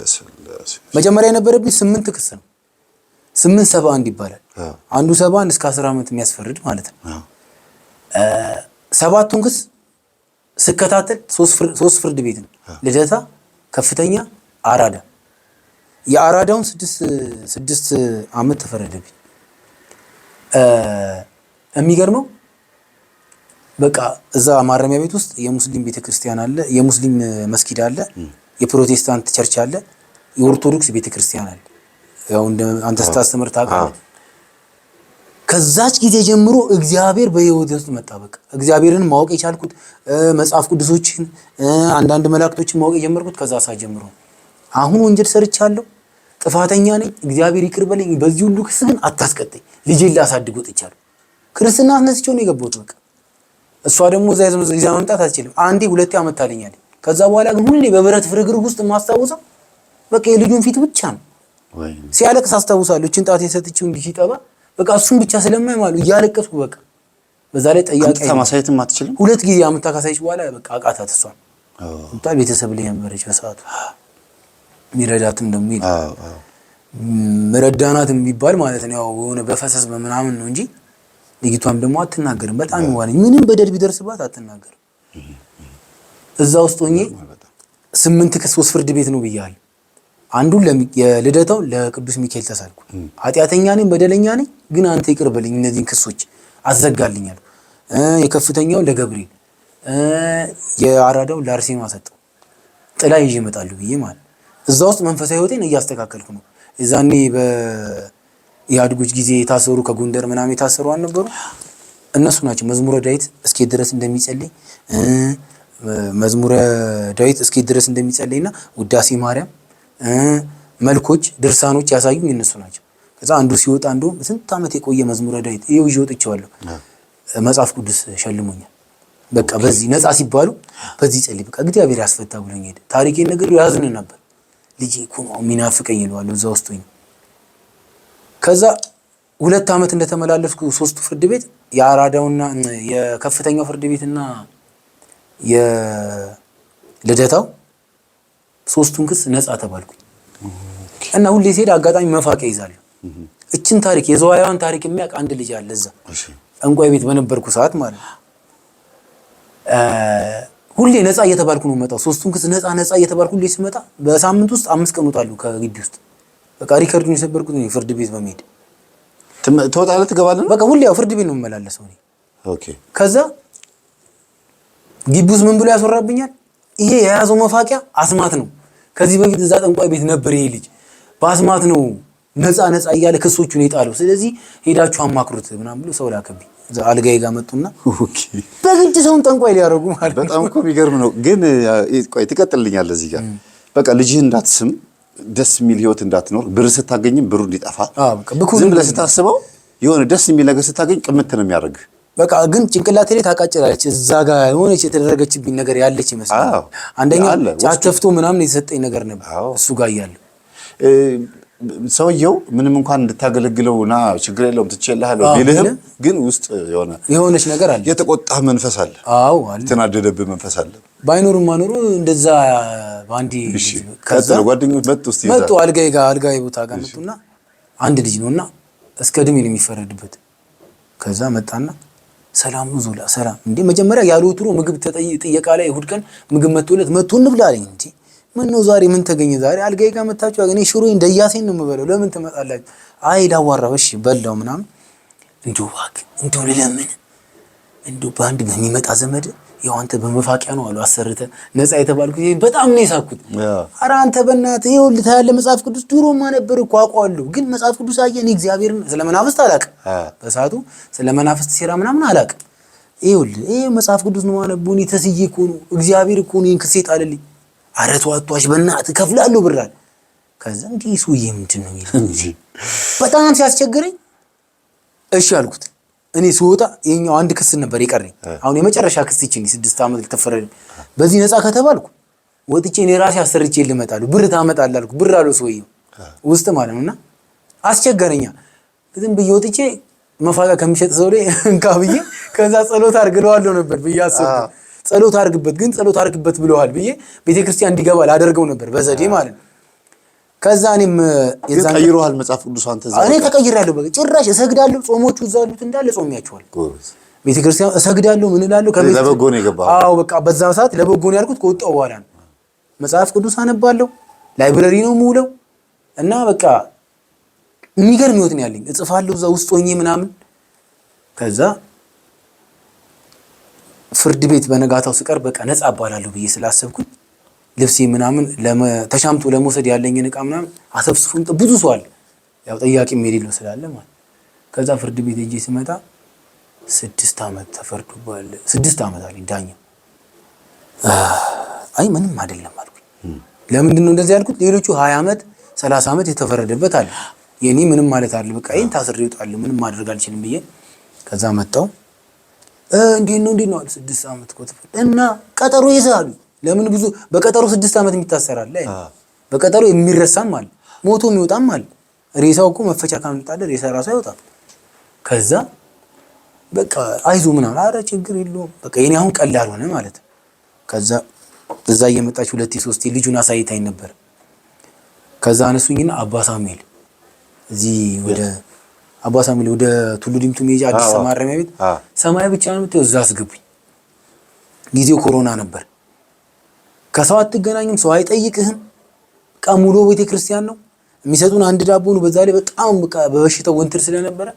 መጀመሪያ የነበረብኝ 8 ክስ ነው። 871 ይባላል። አንዱ 71 እስከ 10 ዓመት የሚያስፈርድ ማለት ነው። 7ቱን ክስ ስከታተል 3 ፍርድ ቤት ነው። ልደታ፣ ከፍተኛ፣ አራዳ። የአራዳውን 6 ዓመት ተፈረደብኝ። የሚገርመው በቃ እዛ ማረሚያ ቤት ውስጥ የሙስሊም ቤተክርስቲያን አለ፣ የሙስሊም መስጊድ አለ፣ የፕሮቴስታንት ቸርች አለ፣ የኦርቶዶክስ ቤተክርስቲያን አለ። ያው እንደ አንተ ስታስተምር ታውቃለህ። ከዛች ጊዜ ጀምሮ እግዚአብሔር በህይወት ውስጥ መጣ። በቃ እግዚአብሔርን ማወቅ የቻልኩት መጽሐፍ ቅዱሶችን አንዳንድ መላእክቶችን ማወቅ የጀመርኩት ከዛ ሰዓት ጀምሮ። አሁን ወንጀል ሰርቻለሁ፣ ጥፋተኛ ነኝ፣ እግዚአብሔር ይቅር በለኝ። በዚህ ሁሉ ክስ ግን አታስቀጠኝ፣ ልጄን ላሳድግ ወጥቻለሁ። ክርስትና አስነስቼው ነው የገባሁት። በቃ እሷ ደግሞ እዛ መምጣት አትችልም። አንዴ 2 ዓመት ታለኛለች። ከዛ በኋላ ግን ሁሌ በብረት ፍርግርግ ውስጥ የማስታውሰው በቃ የልጁን ፊት ብቻ ነው። ሲያለቅስ አስታውሳለሁ። እችን ጣት የሰጥችው እንዲህ ሲጠባ በቃ እሱን ብቻ ስለማይ ማለት እያለቀስኩ በቃ በዛ ላይ ጠያቂ ማሳየትም አትችልም። 2 ጊዜ አመታ ካሳየች በኋላ በቃ አቃታት። እሷን በጣም ቤተሰብ ላይ ነበረች በሰዓቱ ሚረዳትም ደግሞ መረዳናት የሚባል ማለት ነው። ያው የሆነ በፈሰስ በምናምን ነው እንጂ ልጅቷም ደግሞ አትናገርም። በጣም ይዋለኝ ምንም በደል ቢደርስባት አትናገርም። እዛ ውስጥ ሆኜ 8 ክስ 3 ፍርድ ቤት ነው ብያለሁ። አንዱን የልደታው ለቅዱስ ሚካኤል ተሳልኩ። ኃጢአተኛ ነኝ፣ በደለኛ ነኝ፣ ግን አንተ ይቅር በለኝ፣ እነዚህን ክሶች አዘጋልኛል። የከፍተኛው ለገብርኤል፣ የአራዳው ለአርሴማ ሰጠው። ጥላ ይዤ እመጣለሁ ብዬ ማለት እዛ ውስጥ መንፈሳዊ ህይወቴን እያስተካከልኩ ነው። እዛኔ በኢህአዴጎች ጊዜ የታሰሩ ከጎንደር ምናምን የታሰሩ አልነበሩ? እነሱ ናቸው መዝሙረ ዳዊት እስኪ ድረስ እንደሚጸልይ መዝሙረ ዳዊት እስኪ ድረስ እንደሚጸልይና ውዳሴ ማርያም መልኮች ድርሳኖች ያሳዩኝ እነሱ ናቸው። ከዛ አንዱ ሲወጣ እንደውም ስንት ዓመት የቆየ መዝሙረ ዳዊት ይኸው ይዤ ወጥቼዋለሁ። መጽሐፍ ቅዱስ ሸልሞኛል። በቃ በዚህ ነፃ ሲባሉ በዚህ ጸልይ በቃ እግዚአብሔር ያስፈታ ብሎኝ ሄደ። ታሪኬን ነገር ያዝን ነበር። ልጄ እኮ ነው የሚናፍቀኝ ይለዋል እዛ ውስጥ ሆኜ። ከዛ 2 ዓመት እንደተመላለስኩ 3ቱ ፍርድ ቤት የአራዳውና የከፍተኛው ፍርድ ቤትና የልደታው 3ቱን ክስ ነፃ ተባልኩኝ። እና ሁሌ ሲሄድ አጋጣሚ መፋቂያ ይዛለሁ። እችን ታሪክ የዘዋያዋን ታሪክ የሚያውቅ አንድ ልጅ አለ እዛ እንቋይ ቤት በነበርኩ ሰዓት ማለት ነው። ሁሌ ነፃ እየተባልኩ ነው የምመጣው። 3ቱን ክስ ነፃ እየተባልኩ ሁሌ ስመጣ በሳምንት ውስጥ 5 ቀን እወጣለሁ ከግቢ ውስጥ። በቃ ሪከርዱን የሰበርኩት ነው ፍርድ ቤት በመሄድ ትወጣለህ ትገባለህ። በቃ ሁሌ ያው ፍርድ ቤት ነው የምመላለሰው እኔ። ኦኬ። ከዛ ግቢ ውስጥ ምን ብሎ ያስወራብኛል? ይሄ የያዘው መፋቂያ አስማት ነው። ከዚህ በፊት እዛ ጠንቋይ ቤት ነበር ይሄ ልጅ በአስማት ነው ነፃ እያለ ክሶቹን የጣለው። ስለዚህ ሄዳችሁ አማክሩት ምናምን ብሎ ሰው ላከብኝ። እዛ አልጋዬ ጋር መጡና ኦኬ በግድ ሰውን ጠንቋይ ሊያደርጉ ማለት ነው። በጣም እኮ የሚገርም ነው። ግን ቆይ ትቀጥልልኛለህ እዚህ ጋር በቃ ልጅህ እንዳትስም ደስ የሚል ህይወት እንዳትኖር ብር ስታገኝም ብሩ እንዲጠፋ ዝም ብለህ ስታስበው የሆነ ደስ የሚል ነገር ስታገኝ ቅምት ነው የሚያደርግ። በቃ ግን ጭንቅላቴ ላይ ታቃጭላለች። እዛ ጋር የሆነች የተደረገችብኝ ነገር ያለች ይመስላል። አንደኛ ጫት ተፍቶ ምናምን የተሰጠኝ ነገር ነበር እሱ ጋር እያለሁ። ሰውየው ምንም እንኳን እንድታገለግለውና ችግር የለውም ትችላለህ ቢልህም ግን ውስጥ የሆነች ነገር አለ። የተቆጣህ መንፈስ አለ። አዎ አለ። የተናደደብህ መንፈስ አለ። ባይኖርም ማኖሩ እንደዛ ባንዲ ከዛ ጓደኞች መጡ አልጋዬ ቦታ ጋር መጡና አንድ ልጅ ነውና እስከ እድሜ ነው የሚፈረድበት። ከዛ መጣና ሰላም ነው ዞላ ሰላም እንዴ መጀመሪያ ያሉትሩ ምግብ ጥየቃ ላይ እሑድ ቀን ምግብ መጥቶ እንብላ አለኝ። እንዴ ምን ነው ዛሬ ምን ተገኘ? ዛሬ አልጋዬ ጋር መጣችሁ? እኔ ሽሮዬ እንደያሴን ነው የምበለው። ለምን ትመጣላችሁ? አይ ላዋራው። እሺ በላው ምናምን እንደው ልለምን እንደው በአንድ በሚመጣ ዘመድ ያው አንተ በመፋቂያ ነው አሉ አሰርተ ነፃ የተባልኩ በጣም ነው የሳኩት። ኧረ አንተ በእናትህ ይኸውልህ ታያለህ መጽሐፍ ቅዱስ ድሮማ ነበር እኮ አውቀዋለሁ፣ ግን መጽሐፍ ቅዱስ አየህ እግዚአብሔርን ስለመናፍስት አላውቅም። በሰዓቱ ስለመናፍስት ሴራ ምናምን አላውቅም። ይኸውልህ ይሄ መጽሐፍ ቅዱስ ነው ማነው እኔ ተስዬ እኮ ነው እግዚአብሔር እኮ እኔን ክስ ጣለልኝ። ኧረ ተው አትዋሽ በእናትህ እከፍላለሁ ብር አለ። ከዛ እንዲህ ሰውዬ ምንድን ነው የሚለው በጣም ሲያስቸግረኝ እሺ አልኩት። እኔ ስወጣ የኛው አንድ ክስ ነበር የቀረኝ። አሁን የመጨረሻ ክስ ይችላል 6 ዓመት ልተፈረድ በዚህ ነፃ ከተባልኩ ወጥቼ እኔ ራሴ አሰርቼ ልመጣለሁ ብር ታመጣለህ አልኩ። ብር አለው ሰውዬው ውስጥ ማለት ነውና አስቸገረኛ። ዝም ብዬ ወጥቼ መፋቂያ ከሚሸጥ ሰው ላይ እንካ ብዬ ከዛ ጸሎት አድርግለዋለሁ ነበር ብዬ አሰብኩ። ጸሎት አድርግበት ግን ጸሎት አድርግበት ብለዋል ብዬ ቤተክርስቲያን እንዲገባ ላደርገው ነበር በዘዴ ማለት ነው። ከዛ እኔም የዛን ቀይሮሃል መጽሐፍ ቅዱስ አንተ እኔ ተቀይራለሁ። በቃ ጭራሽ እሰግዳለሁ። ጾሞቹ እዛ ያሉት እንዳለ ጾሚያቸዋል። ቤተክርስቲያን እሰግዳለሁ ምን እላለሁ ከቤት ለበጎ ነው የገባው። አዎ በቃ በዛ ሰዓት ለበጎ ነው ያልኩት። ከወጣው በኋላ ነው መጽሐፍ ቅዱስ አነባለሁ። ላይብረሪ ነው የምውለው እና በቃ የሚገርም ህይወት ነው ያለኝ። እጽፋለሁ እዛ ውስጥ ሆኜ ምናምን። ከዛ ፍርድ ቤት በነጋታው ስቀር በቃ ነፃ አባላለሁ ብዬ ስላሰብኩኝ ልብሴ ምናምን ተሻምቶ ለመውሰድ ያለኝን ዕቃ ምናምን አሰብስፉን ብዙ ሰው አለ ያው ጠያቂም የሌለው ስላለ ማለት። ከዛ ፍርድ ቤት ሄጄ ስመጣ 6 ዓመት ተፈርዶባል። 6 ዓመት አለኝ ዳኛው። አይ ምንም አይደለም አልኩኝ። ለምንድን ነው እንደዚህ ያልኩት? ሌሎቹ 20 ዓመት 30 ዓመት የተፈረደበት አለ። የኔ ምንም ማለት አይደል በቃ ይሄን ታስሬ እወጣለሁ ምንም ማድረግ አልችልም ብዬ ከዛ መጣው። እንዴት ነው 6 ዓመት እኮ ተፈረደ እና ቀጠሮ ይዛሉ። ለምን ብዙ በቀጠሮ 6 ዓመት የሚታሰራል ላይ በቀጠሮ የሚረሳም ማለት ሞቶ የሚወጣም ማለት ሬሳው እኮ መፈቻ ካመጣለ ሬሳ ራሱ አይወጣም። ከዛ በቃ አይዞ ምናምን አረ ችግር የለውም በቃ የኔ አሁን ቀላል ሆነ ማለት። ከዛ እዛ እየመጣች 2-3 ልጁን አሳይታኝ ነበር። ከዛ አነሱኝና አባ ሳሙኤል እዚህ ወደ አባ ሳሙኤል ወደ ቱሉ ዲምቱ ሜጃ አዲስ ማረሚያ ቤት ሰማይ ብቻ ነው የምትይው እዛ አስገቡኝ። ጊዜው ኮሮና ነበር። ከሰው አትገናኝም፣ ሰው አይጠይቅህም። በቃ ሙሉ ቤተክርስቲያን ነው የሚሰጡን አንድ ዳቦ ነው። በዛ ላይ በጣም በቃ በበሽታው ወንትር ስለነበረ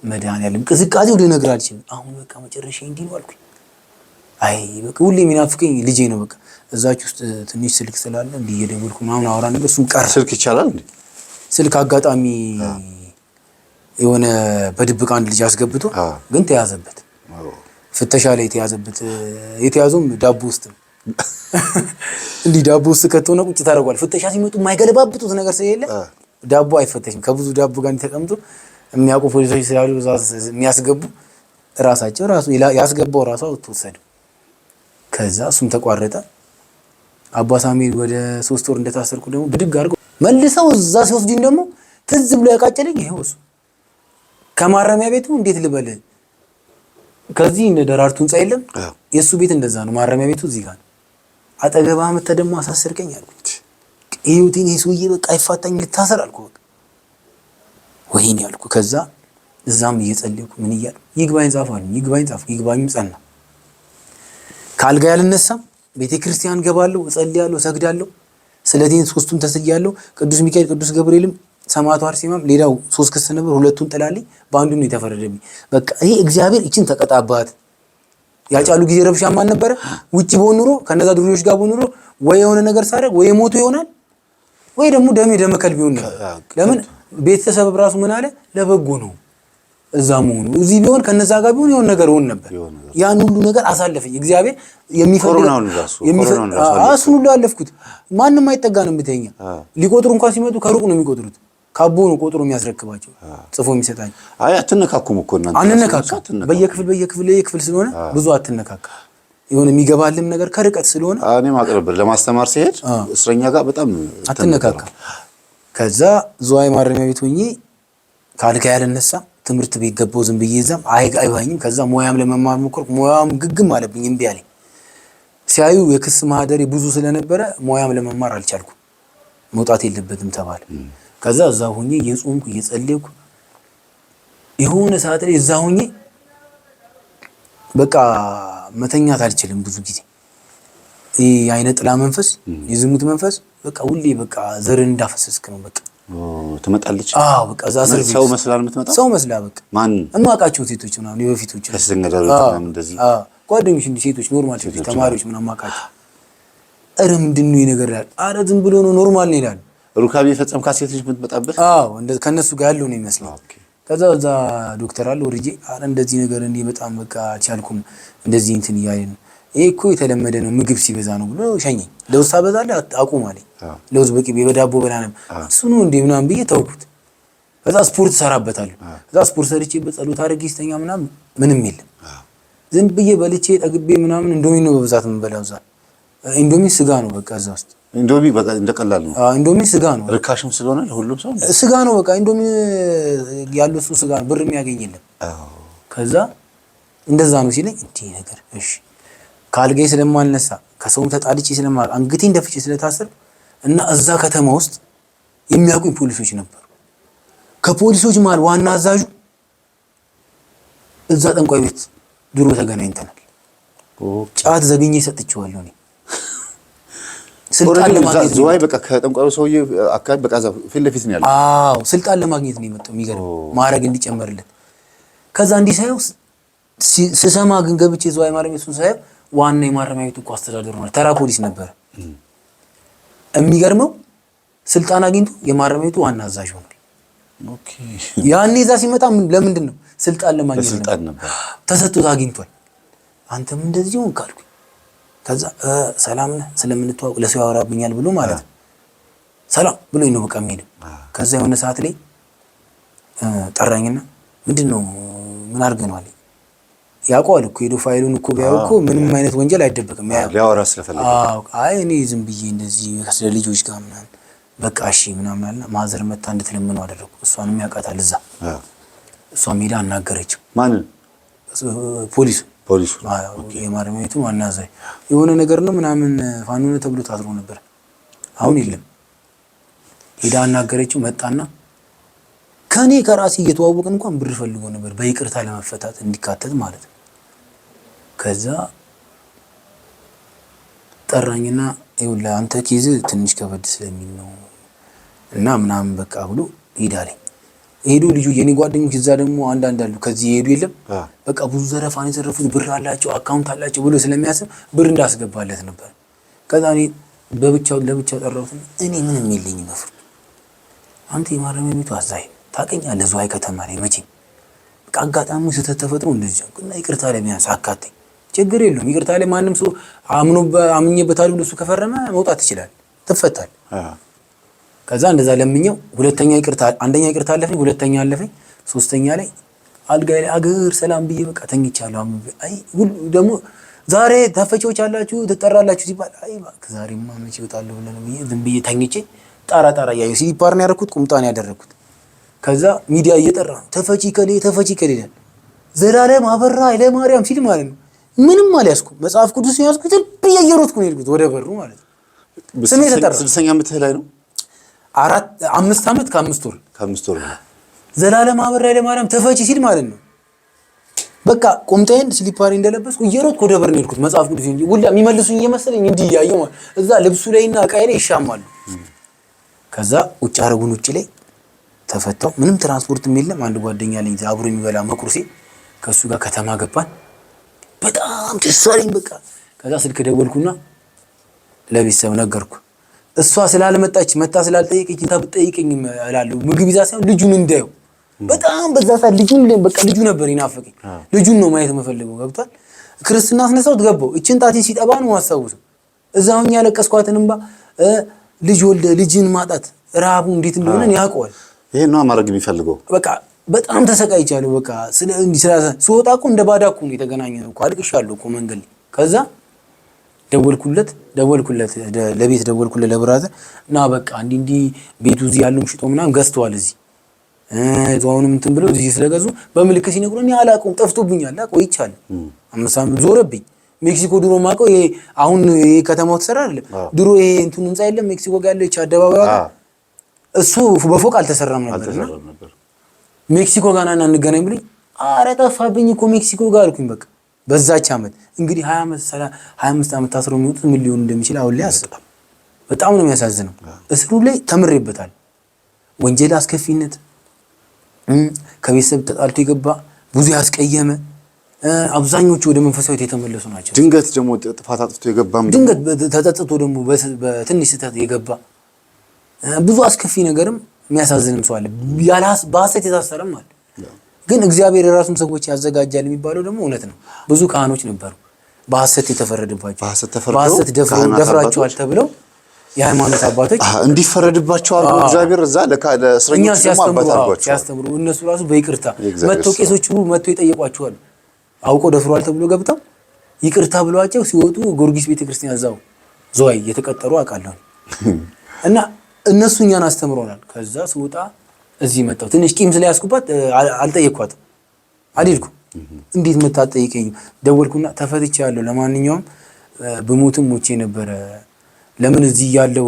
መድኃኒዓለም ቅዝቃዜው ልነግርህ አልችልም። አሁን በቃ መጨረሻ እንዲህ ነው አልኩኝ። አይ በቃ ሁሌ የሚናፍቀኝ ልጄ ነው። በቃ እዛች ውስጥ ትንሽ ስልክ ስላለ እንዲህ እየደወልኩ ምናምን አወራ ነበር። እሱም ቀረ። ስልክ ይቻላል እንዴ? ስልክ አጋጣሚ የሆነ በድብቅ አንድ ልጅ አስገብቶ ግን ተያዘበት። ፍተሻ ላይ የተያዘውም ዳቦ ውስጥ ነው። እንዲህ ዳቦ ውስጥ ከተሆነ ቁጭ ታደርጓል። ፍተሻ ሲመጡ የማይገለባብጡት ነገር ስለሌለ ዳቦ አይፈተሽም። ከብዙ ዳቦ ጋር ተቀምጦ የሚያውቁ ፖሊሶች ስላሉ የሚያስገቡ ራሳቸው ያስገባው ራሱ ተወሰደ። ከዛ እሱም ተቋረጠ። አባ ሳሙኤል ወደ 3 ወር እንደታሰርኩ ደግሞ ብድግ አድርገው መልሰው እዛ ሲወስዱኝ ደግሞ ትዝ ብሎ ያቃጨለኝ ይሄው እሱ ከማረሚያ ቤቱ እንዴት ልበል ከዚህ እነ ደራርቱ ህንጻ የለም የሱ ቤት እንደዛ ነው። ማረሚያ ቤቱ እዚህ ጋር አጠገባ መተ ደግሞ አሳስርከኝ አልኩት። ይሁቲን ይሱዬ በቃ አይፋታኝ ልታሰር አልኩ። በቃ ወይኔ አልኩ። ከዛ እዛም እየጸለይኩ ምን እያልኩ ይግባኝ ጻፍ አሉኝ። ይግባኝም ጸና። ካልጋ ያልነሳም ቤተክርስቲያን ገባለሁ፣ እጸልያለሁ፣ ሰግዳለሁ። ስለዚህ 3ቱን ተስያለሁ። ቅዱስ ሚካኤል፣ ቅዱስ ገብርኤልም ሰማዕቱ አርሴማም ሌላው 3 ክስ ነበር። 2ቱን ጥላልኝ በአንዱ ነው የተፈረደብኝ። በቃ ይሄ እግዚአብሔር እቺን ተቀጣባት። ያጫሉ ጊዜ ረብሻ ማን ነበረ? ውጪ በሆኑሮ ከነዛ ዱርዮች ጋር በሆኑሮ ወይ የሆነ ነገር ሳደርግ ወይ ሞቶ ይሆናል ወይ ደግሞ ደም ከልብ ይሆናል። ለምን ቤተሰብ ራሱ ምን አለ ለበጎ ነው እዛ መሆኑ። እዚህ ቢሆን ከነዛ ጋር ቢሆን የሆነ ነገር ሆነ ነበር። ያን ሁሉ ነገር አሳለፈኝ እግዚአብሔር። እሱን ሁሉ አለፍኩት። ማንም አይጠጋንም ብትኛ ሊቆጥሩ እንኳን ሲመጡ ከሩቅ ነው የሚቆጥሩት። ካቦ ነው ቆጥሮ የሚያስረክባቸው ጽፎ የሚሰጣኝ። አይ አትነካኩም እኮ እናንተ አንነካካ። በየክፍል ስለሆነ ብዙ አትነካካ። የሆነ የሚገባልም ነገር ከርቀት ስለሆነ እኔ ማቅረብ ለማስተማር ሲሄድ እስረኛ ጋር በጣም አትነካካ። ከዛ ዝዋይ ማረሚያ ቤት ሆኜ ካልጋ ያልነሳ ትምህርት ቤት ገባሁ። ዝም ብዬ እዛም አይባኝም። ከዛ ሙያም ለመማር ሞከርኩ። ሙያም ግግም አለብኝ፣ እምቢ አለኝ። ሲያዩ የክስ ማህደሬ ብዙ ስለነበረ ሙያም ለመማር አልቻልኩም። መውጣት የለበትም ተባለ። ከዛ እዛ ሆኜ እየጾምኩ እየጸለይኩ የሆነ ሰዓት ላይ እዛ ሆኜ በቃ መተኛት አልችልም። ብዙ ጊዜ የአይነ ጥላ መንፈስ፣ የዝሙት መንፈስ በቃ ሁሌ በቃ ዘርን እንዳፈሰስክ ነው። በቃ ትመጣለች። በቃ እዛ እስር ቤት ሰው መስላ የምትመጣው ሰው መስላ በቃ ማን እማውቃቸው ሴቶች ምናምን የበፊቶች ተስደንገዳሉ ምናምን እንደዚህ ጓደኞች እንዲህ ሴቶች ኖርማል ሴቶች ተማሪዎች ምናምን ማቃቸው ኧረ ምንድን ነው ይሄ ነገር ይላል። ኧረ ዝም ብሎ ነው ኖርማል ነው ይላል። ሩካቤ የፈጸምካት ሴት ልጅ የምትመጣበት? አዎ እንደዚህ ከነሱ ጋር ያለው ነው ይመስላል። ከዛ እዛ ዶክተር አለ ወርጄ ኧረ እንደዚህ ነገር እንዲህ በጣም በቃ አልቻልኩም እንደዚህ እንትን እያለኝ ነው ይሄ እኮ የተለመደ ነው ምግብ ሲበዛ ነው ብሎ ሸኘኝ። ለውዝ ታበዛለህ አቁም አለኝ። ለውዝ በቅቤ በዳቦ በላንም እሱ ነው እንዴ ምናምን ብዬ ተውኩት። ከዛ ስፖርት ሰራበታለሁ። ከዛ ስፖርት ሰርቼ በጸሎት አድርጌ ስተኛ ምንም የለም። ዝም ብዬ በልቼ ጠግቤ ምናምን ኢንዶሚ ነው በብዛት የምንበላው። እዛ ኢንዶሚ ስጋ ነው በቃ እዛ ውስጥ ኢንዶሚ በቃ እንደቀላል ነው። ኢንዶሚ ስጋ ነው ርካሽም ስለሆነ ሁሉም ሰው ስጋ ነው በቃ ኢንዶሚ ያለው እሱ ስጋ ነው ብር የሚያገኝ የለም። ከዛ እንደዛ ነው ሲለኝ እንዴ ነገር እሺ ካልጋይ ስለማልነሳ ከሰውም ተጣልቼ ስለማል አንገቴን ደፍቼ ስለታሰር እና እዛ ከተማ ውስጥ የሚያውቁኝ ፖሊሶች ነበሩ። ከፖሊሶች መሃል ዋና አዛዡ እዛ ጠንቋይ ቤት ድሮ ተገናኝተናል። ጫት ዘግኜ ሰጥቼዋለሁ እኔ ስልጣን ለማግኘት ዝዋይ በቃ ከጠንቋዩ ሰውዬ አካባቢ በቃ ፊት ለፊት ነው ያለው። አዎ ስልጣን ለማግኘት ነው የመጣው። የሚገርም ማዕረግ እንዲጨመርለት ከዛ እንዲህ ሳይው ስሰማ ግን ገብቼ ዝዋይ ማረሚያ ቤቱን ሳይው ዋና የማረሚያ ቤቱ እኮ አስተዳደሩ ነው ተራ ፖሊስ ነበር። የሚገርመው ስልጣን አግኝቶ የማረሚያ ቤቱ ዋና አዛዥ ሆኗል። ኦኬ ያኔ እዛ ሲመጣ ለምንድን ነው ስልጣን ለማግኘት ነበር ተሰጥቶት አግኝቷል። አንተም እንደዚህ ሆንክ ካልኩኝ ከዛ ሰላም ነህ ስለምንተዋወቅ ለሰው ያወራብኛል ብሎ ማለት ነው ሰላም ብሎኝ ነው በቃ የሚሄደው። ከዛ የሆነ ሰዓት ላይ ጠራኝና ምንድነው ምን አድርገህ ነው አለኝ። ያውቀዋል እኮ ሄዶ ፋይሉን እኮ ቢያው እኮ ምንም አይነት ወንጀል አይደበቅም። ሊያወራ ስለፈለገ አይ እኔ ዝም ብዬ እንደዚህ ከስለ ልጆች ጋር ምናምን በቃ እሺ ምናምን አለና ማዘር መታ እንድትለምነው አደረኩ። እሷንም ያውቃታል እዛ እሷ ሜዳ አናገረችው። ማንን? ፖሊሱ የማረሚያ ቤቱ ዋና አዛዥ የሆነ ነገር ነው ምናምን ፋኖ ነው ተብሎ ታስሮ ነበር። አሁን የለም። ሄዳ አናገረችው። መጣና ከኔ ከራሴ እየተዋወቅን እንኳን ብር ፈልጎ ነበር በይቅርታ ለመፈታት እንዲካተት ማለት ነው። ከዛ ጠራኝና ይኸውልህ አንተ ኬዝ ትንሽ ከበድ ስለሚል ነው እና ምናምን በቃ ብሎ ሄዳለኝ። ሄዱ ልጁ የኔ ጓደኞች እዛ ደግሞ አንዳንድ አሉ ከዚህ ሄዱ የለም በቃ ብዙ ዘረፋን የዘረፉት ብር አላቸው አካውንት አላቸው ብሎ ስለሚያስብ ብር እንዳስገባለት ነበር። ከዛ እኔ ለብቻው ጠራሁት። እኔ ምንም የለኝም በፍር አንተ የማረሚያ ቤቱ አዛዥ ታውቀኛለህ ዝዋይ ከተማ ላይ መቼም በቃ አጋጣሚ ስህተት ተፈጥሮ እንደዚህ እና ይቅርታ ለሚያንስ አካተኝ ችግር የለውም። ይቅርታ ላይ ማንም ሰው አምኜበታል ብሎ እሱ ከፈረመ መውጣት ይችላል ትፈታል። ከዛ እንደዛ ለምኘው ሁለተኛ ይቅርታ አንደኛ ይቅርታ አለፈኝ፣ ሁለተኛ አለፈኝ፣ ሶስተኛ ላይ አልጋይ ላይ አገር ሰላም ብዬ በቃ ተኝቻለሁ። አይ ሁሉ ደግሞ ዛሬ ተፈቾች አላችሁ ትጠራላችሁ ሲባል አይ ዛሬማ መቼ እወጣለሁ ብለን ብዬ ዝም ብዬ ተኝቼ ጣራ ያየው ሲሊፓር ነው ያደረኩት ቁምጣን ያደረኩት። ከዛ ሚዲያ እየጠራ ተፈቺ ከሌ ዘላለም አበራ ኃይለ ማርያም ሲል ማለት ነው ምንም አልያዝኩም። መጽሐፍ ቅዱስ ያዝኩት በየየሮትኩ ነው የሄድኩት ወደ በሩ ማለት ነው። ስሜ ተጠራ። 6ኛ ዓመት ላይ ነው 5 ዓመት ከ5 ወር ዘላለም አበራ ኃይለ ማርያም ተፈቺ ሲል ማለት ነው በቃ ቁምጣዬን ስሊፓሪ እንደለበስኩ እየሮጥኩ ወደ በር ነው የሄድኩት። መጽሐፍ ቅዱስ እንጂ ሁላ የሚመልሱኝ እየመሰለኝ እንዲህ ያየው እዛ ልብሱ ላይና ዕቃዬ ላይ ይሻማሉ። ከዛ ውጭ አረጉን ውጭ ላይ ተፈታው። ምንም ትራንስፖርትም የለም። አንድ ጓደኛ አለኝ አብሮ የሚበላ መቁርሴ ከሱ ጋር ከተማ ገባን። በጣም ተሳለኝ በቃ። ከዛ ስልክ ደወልኩና ለቤተሰብ ነገርኩ። እሷ ስላልመጣች መጣ ስላልጠየቀች ታብጠይቀኝ እላለሁ ምግብ ይዛ ሳይሆን ልጁን እንዳየው በጣም በዛ ሰዓት ልጁን ነበር ይናፈቀኝ። ልጁን ነው ማየት መፈልገው ገብቷል። ክርስትና አስነሳውት ገባው። እቺን ጣቴን ሲጠባ ነው ማስታወሰው። እዛውኛ ያለቀስኳትን እንባ ልጅ ወልደ ልጅን ማጣት ረሃቡ እንዴት እንደሆነ ያውቀዋል። ይሄን ነው ማድረግ የሚፈልገው በቃ በጣም ተሰቃይቻለሁ። በቃ ስወጣ እኮ እንደ ባዳ እኮ ነው የተገናኘነው እኮ አልቅሻለሁ እኮ መንገድ ላይ። ከዛ ደወልኩለት ለቤት ደወልኩለት ለብራዘር እና በቃ እንዲህ ቤቱ እዚህ ያለው ሽጦ ምናምን ገዝተዋል እዚህ እዛውንም እንትን ብለው እዚህ ስለገዙ በምልክት ሲነግሩኝ እኔ አላውቀውም ጠፍቶብኛል። ቆይቻለሁ 5 ዓመት ዞረብኝ። ሜክሲኮ ድሮ ማውቀው ይሄ አሁን ይሄ ከተማው ተሰራ አይደል? ድሮ ይሄ እንትን ህንጻ የለም ሜክሲኮ ጋር ያለው አደባባዩ እሱ በፎቅ አልተሰራም ነበር። ሜክሲኮ ጋር ና እንገናኝ ብለኝ አረ ጠፋብኝ እኮ ሜክሲኮ ጋር አልኩኝ። በቃ በዛች ዓመት እንግዲህ 25 ዓመት ታስሮ የሚወጡት ምን ሊሆን እንደሚችል አሁን ላይ አስባለሁ። በጣም ነው የሚያሳዝነው። እስሩ ላይ ተምሬበታል። ወንጀል አስከፊነት፣ ከቤተሰብ ተጣልቶ የገባ ብዙ ያስቀየመ አብዛኞቹ ወደ መንፈሳዊት የተመለሱ ናቸው። ድንገት ደግሞ ጥፋት አጥፍቶ የገባም ድንገት ተጸጽቶ ደግሞ በትንሽ ስህተት የገባ ብዙ አስከፊ ነገርም የሚያሳዝንም ሰው አለ። በሐሰት የታሰረም አለ። ግን እግዚአብሔር የራሱን ሰዎች ያዘጋጃል የሚባለው ደግሞ እውነት ነው። ብዙ ካህኖች ነበሩ በሐሰት የተፈረደባቸው፣ በሐሰት ደፍራቸዋል ተብለው የሃይማኖት አባቶች እንዲፈረድባቸው አድርጎ እግዚአብሔር እዛ ለእስረኞች ሲያስተምሩ እነሱ ራሱ በይቅርታ መጥተው ቄሶቹ መጥተው ይጠይቋቸዋል። አውቀው ደፍሯል ተብሎ ገብተው ይቅርታ ብሏቸው ሲወጡ ጊዮርጊስ ቤተክርስቲያን እዛው ዘዋይ የተቀጠሩ አውቃለሁ። እና እነሱ እኛን አስተምሮናል። ከዛ ስወጣ እዚህ መጣሁ። ትንሽ ቂም ስለያዝኩባት አልጠየኳትም፣ አልሄድኩም። እንዴት መታጠይቀኝ? ደወልኩና ተፈትቻለሁ፣ ለማንኛውም በሞትም ሞቼ ነበረ። ለምን እዚህ ያለው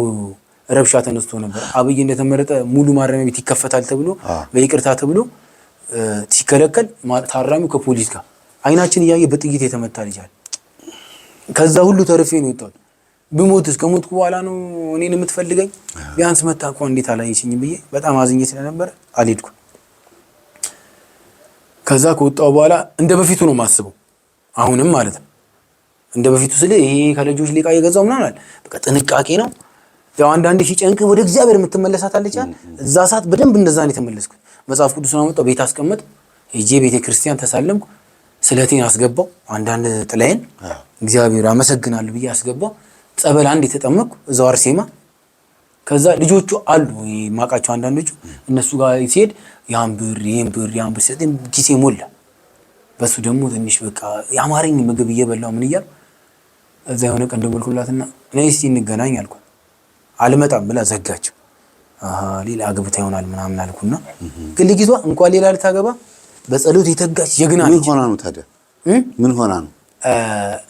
ረብሻ ተነስቶ ነበር። አብይ እንደተመረጠ ሙሉ ማረሚያ ቤት ይከፈታል ተብሎ በይቅርታ ተብሎ ሲከለከል ታራሚው ከፖሊስ ጋር አይናችን እያየ በጥይት የተመታ ልጅ አለ። ከዛ ሁሉ ተርፌ ነው የወጣሁት። ብሞትስ ከሞትኩ በኋላ ነው እኔን የምትፈልገኝ? ቢያንስ መታ እንኳን እንዴት አላየሽኝም ብዬ በጣም አዝኜ ስለነበረ አልሄድኩም። ከዛ ከወጣሁ በኋላ እንደ በፊቱ ነው የማስበው፣ አሁንም ማለት ነው። እንደ በፊቱ ስለ ይሄ ከልጆች ሊቃ የገዛው ምናምን አለ። በቃ ጥንቃቄ ነው። ያው አንዳንዴ ሲጨንቅ ወደ እግዚአብሔር የምትመለሳት አለች። እዛ ሰዓት በደንብ እንደዛ ነው የተመለስኩት። መጽሐፍ ቅዱስን አመጣው፣ ቤት አስቀመጥ፣ ሄጄ ቤተ ክርስቲያን ተሳለምኩ፣ ስለቴን አስገባው፣ አንዳንድ ጥላዬን እግዚአብሔር አመሰግናለሁ ብዬ አስገባው። ጸበል አንድ የተጠመቅኩ እዛው አርሴማ። ከዛ ልጆቹ አሉ የማውቃቸው አንዳንዶቹ፣ እነሱ ጋር ሲሄድ ያን ብር ሰጠኝ፣ ኪሴ ሞላ። በሱ ደግሞ ትንሽ በቃ የአማረኝ ምግብ እየበላው ምን እያልኩ እዛ የሆነ ቀን ደወልኩላትና ነይ እስኪ እንገናኝ አልኳት። አልመጣም ብላ ዘጋቸው። ሌላ አግብታ ይሆናል ምናምን አልኩና፣ ግን ልጅቷ እንኳን ሌላ ልታገባ በጸሎት የተጋች ጀግና ነች። ምን ሆና ነው ታዲያ? ምን ሆና ነው?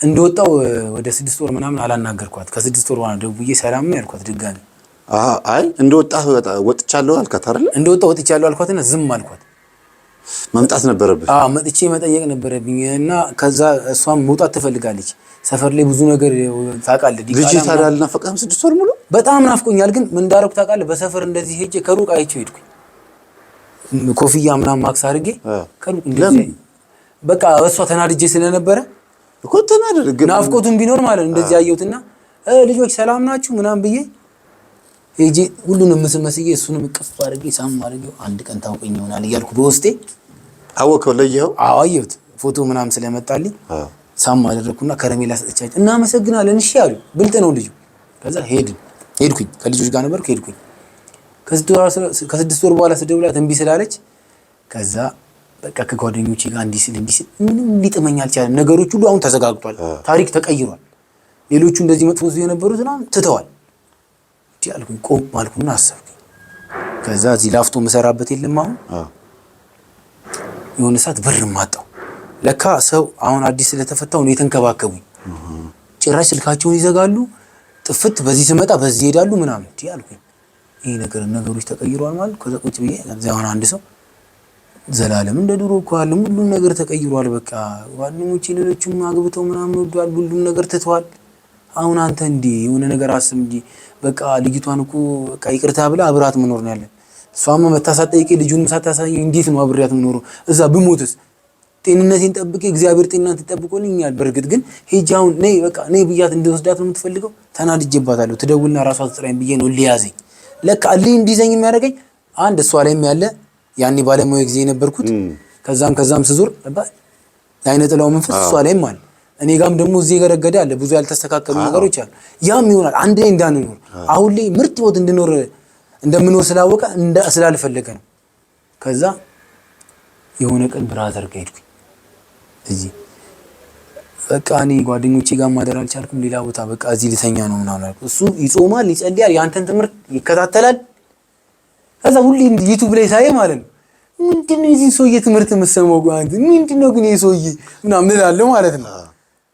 እንደወጣው ወደ 6 ወር ምናምን አላናገርኳት። ከ6 ወር በኋላ ደውዬ ሰላም ነው ያልኳት ድጋሚ። አይ እንደወጣህ ወጥቻለሁ አልካት አይደል? እንደወጣው ወጥቻለሁ አልኳትና ዝም አልኳት። መምጣት ነበረብህ? መጥቼ መጠየቅ ነበረብኝ። እና ከዛ እሷም መውጣት ትፈልጋለች። ሰፈር ላይ ብዙ ነገር ታውቃለህ። ልጅ ታዲያ አልናፈቀህም? 6 ወር ሙሉ በጣም ናፍቆኛል። ግን ምን እንዳደረኩ ታውቃለህ? በሰፈር እንደዚህ ሄጄ ከሩቅ አይቼው ሄድኩኝ። ኮፍያ ምናምን ማክስ አድርጌ ከሩቅ እንደዚህ በቃ እሷ ተናድጄ ስለነበረ እኮ ተናደደ። ግን ናፍቆቱን ቢኖር ማለት እንደዚህ አየሁትና ልጆች ሰላም ናችሁ ምናምን ብዬ ሄጄ ሁሉንም መስመስዬ እሱንም እቅፍ አድርጌ ሳም አድርጌው አንድ ቀን ታውቀኝ ይሆናል እያልኩ በውስጤ አወቀው። ለየው? አዎ አየሁት። ፎቶ ምናምን ስለመጣልኝ ሳም አደረኩና ከረሜላ ሰጥቻቸው እናመሰግናለን እሺ አሉ። ብልጥ ነው ልጁ። ከዛ ሄድኩኝ ከልጆች ጋር ነበርኩ። ሄድኩኝ ከ6 ወር በኋላ ስደውላት እምቢ ስላለች ከዛ በቃ ከጓደኞቼ ጋር እንዲህ ስል ምንም ሊጥመኝ አልቻለም። ነገሮች ሁሉ አሁን ተዘጋግቷል። ታሪክ ተቀይሯል። ሌሎቹ እንደዚህ መጥፎ የነበሩት ምናምን ትተዋል። አልኩኝ ቆም አልኩና አሰብኩኝ። ከዛ እዚህ ላፍቶ መሰራበት የለም አሁን የሆነ ሰዓት ብር ማጣው። ለካ ሰው አሁን አዲስ ስለተፈታው ነው የተንከባከቡኝ። ጭራሽ ስልካቸውን ይዘጋሉ። ጥፍት በዚህ ስመጣ በዚህ ይሄዳሉ ምናምን አልኩኝ። ይሄ ነገሮች ተቀይሯል ማለት ከዛ ቁጭ ብዬ አሁን አንድ ሰው ዘላለም እንደ ድሮ እኮ አለ ሁሉም ነገር ተቀይሯል። በቃ ጓደኞቼ ሌሎችም አግብተው ምናምን ወዷል፣ ሁሉም ነገር ትተዋል። አሁን አንተ እንዴ የሆነ ነገር አስብ እንጂ በቃ ልጅቷን እኮ በቃ ይቅርታ ብላ አብራት መኖር ነው ያለን። እሷማ መታሳጠይቄ ልጁን ሳታሳይ እንዴት ነው አብሬያት መኖሩ? እዛ ብሞትስ ጤንነቴን ጠብቄ እግዚአብሔር ጤናን ተጠብቆልኛል። በርግጥ ግን ሄጄ አሁን ነይ በቃ ነይ ብያት እንደወስዳት ነው የምትፈልገው። ተናድጄባታለሁ። ትደውልና ራሷ ትጥራኝ ብዬ ነው ሊያዘኝ። ለካ እንዲዘኝ የሚያደርገኝ አንድ እሷ ላይም ያለ ያኔ ባለሙያ ጊዜ የነበርኩት ከዛም ስዞር አይነ ጥላው መንፈስ እሷ ላይም አለ። እኔ ጋም ደግሞ እዚህ ገረገደ አለ። ብዙ ያልተስተካከሉ ነገሮች አሉ። ያም ይሆናል አንድ ላይ እንዳንኖር አሁን ላይ ምርጥ ህይወት እንደምኖር ስላወቀ ስላልፈለገ ነው። ከዛ የሆነ ቀን ብራዘር ጋር ሄድኩኝ። እዚህ በቃ እኔ ጓደኞቼ ጋር ማደር አልቻልኩም። ሌላ ቦታ በቃ እዚህ ልተኛ ነው ምናምን አልኩ። እሱ ይጾማል፣ ይጸልያል፣ ያንተን ትምህርት ይከታተላል። ከዛ ሁሌ ዩቲዩብ ላይ ሳይ ማለት ነው ምንድነው የዚህ ሰውዬ ትምህርት የምትሰማው ጓንት ምንድነው ግን ይሄ ሰውዬ ምናምን እላለሁ ማለት ነው።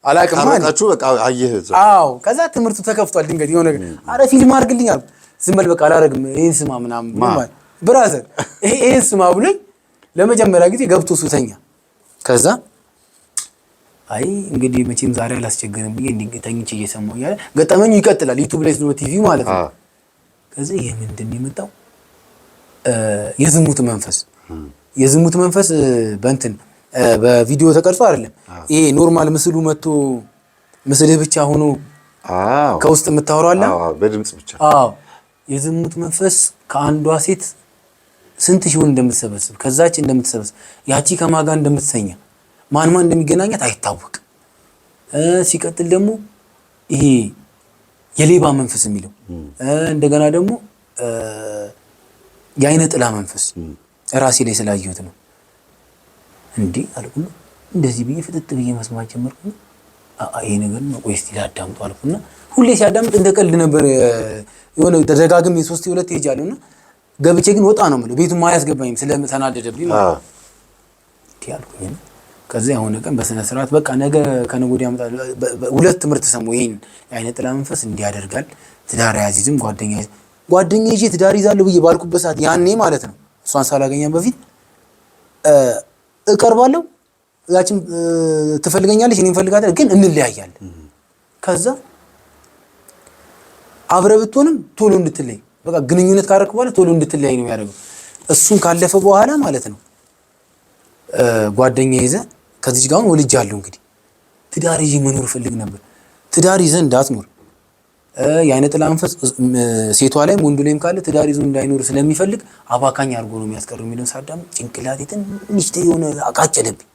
አላውቅም ማለት በቃ አየህ። አዎ ከዛ ትምህርቱ ተከፍቷል። ድንገት የሆነ ነገር አረ ፊልም አድርግልኝ አልኩ። ዝም በል በቃ አላረግም ይሄን ስማ ምናምን ማለት ብራዘር ይሄን ስማ ብሎኝ ለመጀመሪያ ጊዜ ገብቶ ሱተኛ። ከዛ አይ እንግዲህ መቼም ዛሬ አላስቸገረም ብዬ እንዲተኝቼ እየሰማሁ እያለ ገጠመኙ ይቀጥላል። ዩቲዩብ ላይ ነው ቲቪ ማለት ነው። ከዛ ይሄ ምንድን ነው የመጣው የዝሙት መንፈስ በእንትን በቪዲዮ ተቀርጾ አይደለም። ይሄ ኖርማል ምስሉ መጥቶ ምስልህ ብቻ ሆኖ ከውስጥ የምታወራው አለ በድምጽ ብቻ። የዝሙት መንፈስ ከአንዷ ሴት ስንት ሺውን እንደምትሰበስብ ከዛች እንደምትሰበስብ ያቺ ከማጋ እንደምትሰኛ ማን እንደሚገናኛት አይታወቅም። ሲቀጥል ደግሞ ይሄ የሌባ መንፈስ የሚለው እንደገና ደግሞ የአይነ ጥላ መንፈስ ራሴ ላይ ስላየሁት ነው። እንዴ አልኩና እንደዚህ ብዬ ፍጥጥ ብዬ መስማት ጀመርኩ። ይሄ ነገር ነው ቆይ እስቲ ላዳምጡ አልኩና ሁሌ ሲያዳምጥ እንደ ቀልድ ነበር። የሆነ ተደጋግሜ 3-2 ሄጃለሁና ገብቼ ግን ወጣ ነው ማለት ቤቱን ማያስገባኝም ስለተናደደብኝ ማለት እንዴ አልኩኝ። ከዛ የሆነ ቀን በስነ ስርዓት በቃ ነገ ከነገ ወዲያ ያመጣል። ሁለት ትምህርት ሰሙ። ይሄን የአይነ ጥላ መንፈስ እንዲያደርጋል ትዳር ያዚዝም ጓደኛዬ ይዤ ትዳር ይዛለሁ ብዬ ባልኩበት ሰዓት ያኔ ማለት ነው እሷን ሳላገኛም በፊት እቀርባለሁ። ያቺም ትፈልገኛለች እኔም ፈልጋታለሁ፣ ግን እንለያያለን። ከዛ አብረ ብትሆንም ቶሎ እንድትለይ በቃ ግንኙነት ካደረክ በኋላ ቶሎ እንድትለይ ነው የሚያደርገው። እሱን ካለፈ በኋላ ማለት ነው ጓደኛዬ ይዘህ ከዚህ ጋር ወልጃለሁ እንግዲህ ትዳር ይዤ መኖር ፈልግ ነበር። ትዳር ይዘህ እንዳትኖር የአይነ ጥላ መንፈስ ሴቷ ላይም ወንዱ ላይም ካለ ትዳር ይዞ እንዳይኖር ስለሚፈልግ አባካኝ አድርጎ ነው የሚያስቀረው የሚለውን ሳዳም ጭንቅላቴ ትንሽ የሆነ አቃጨለብኝ።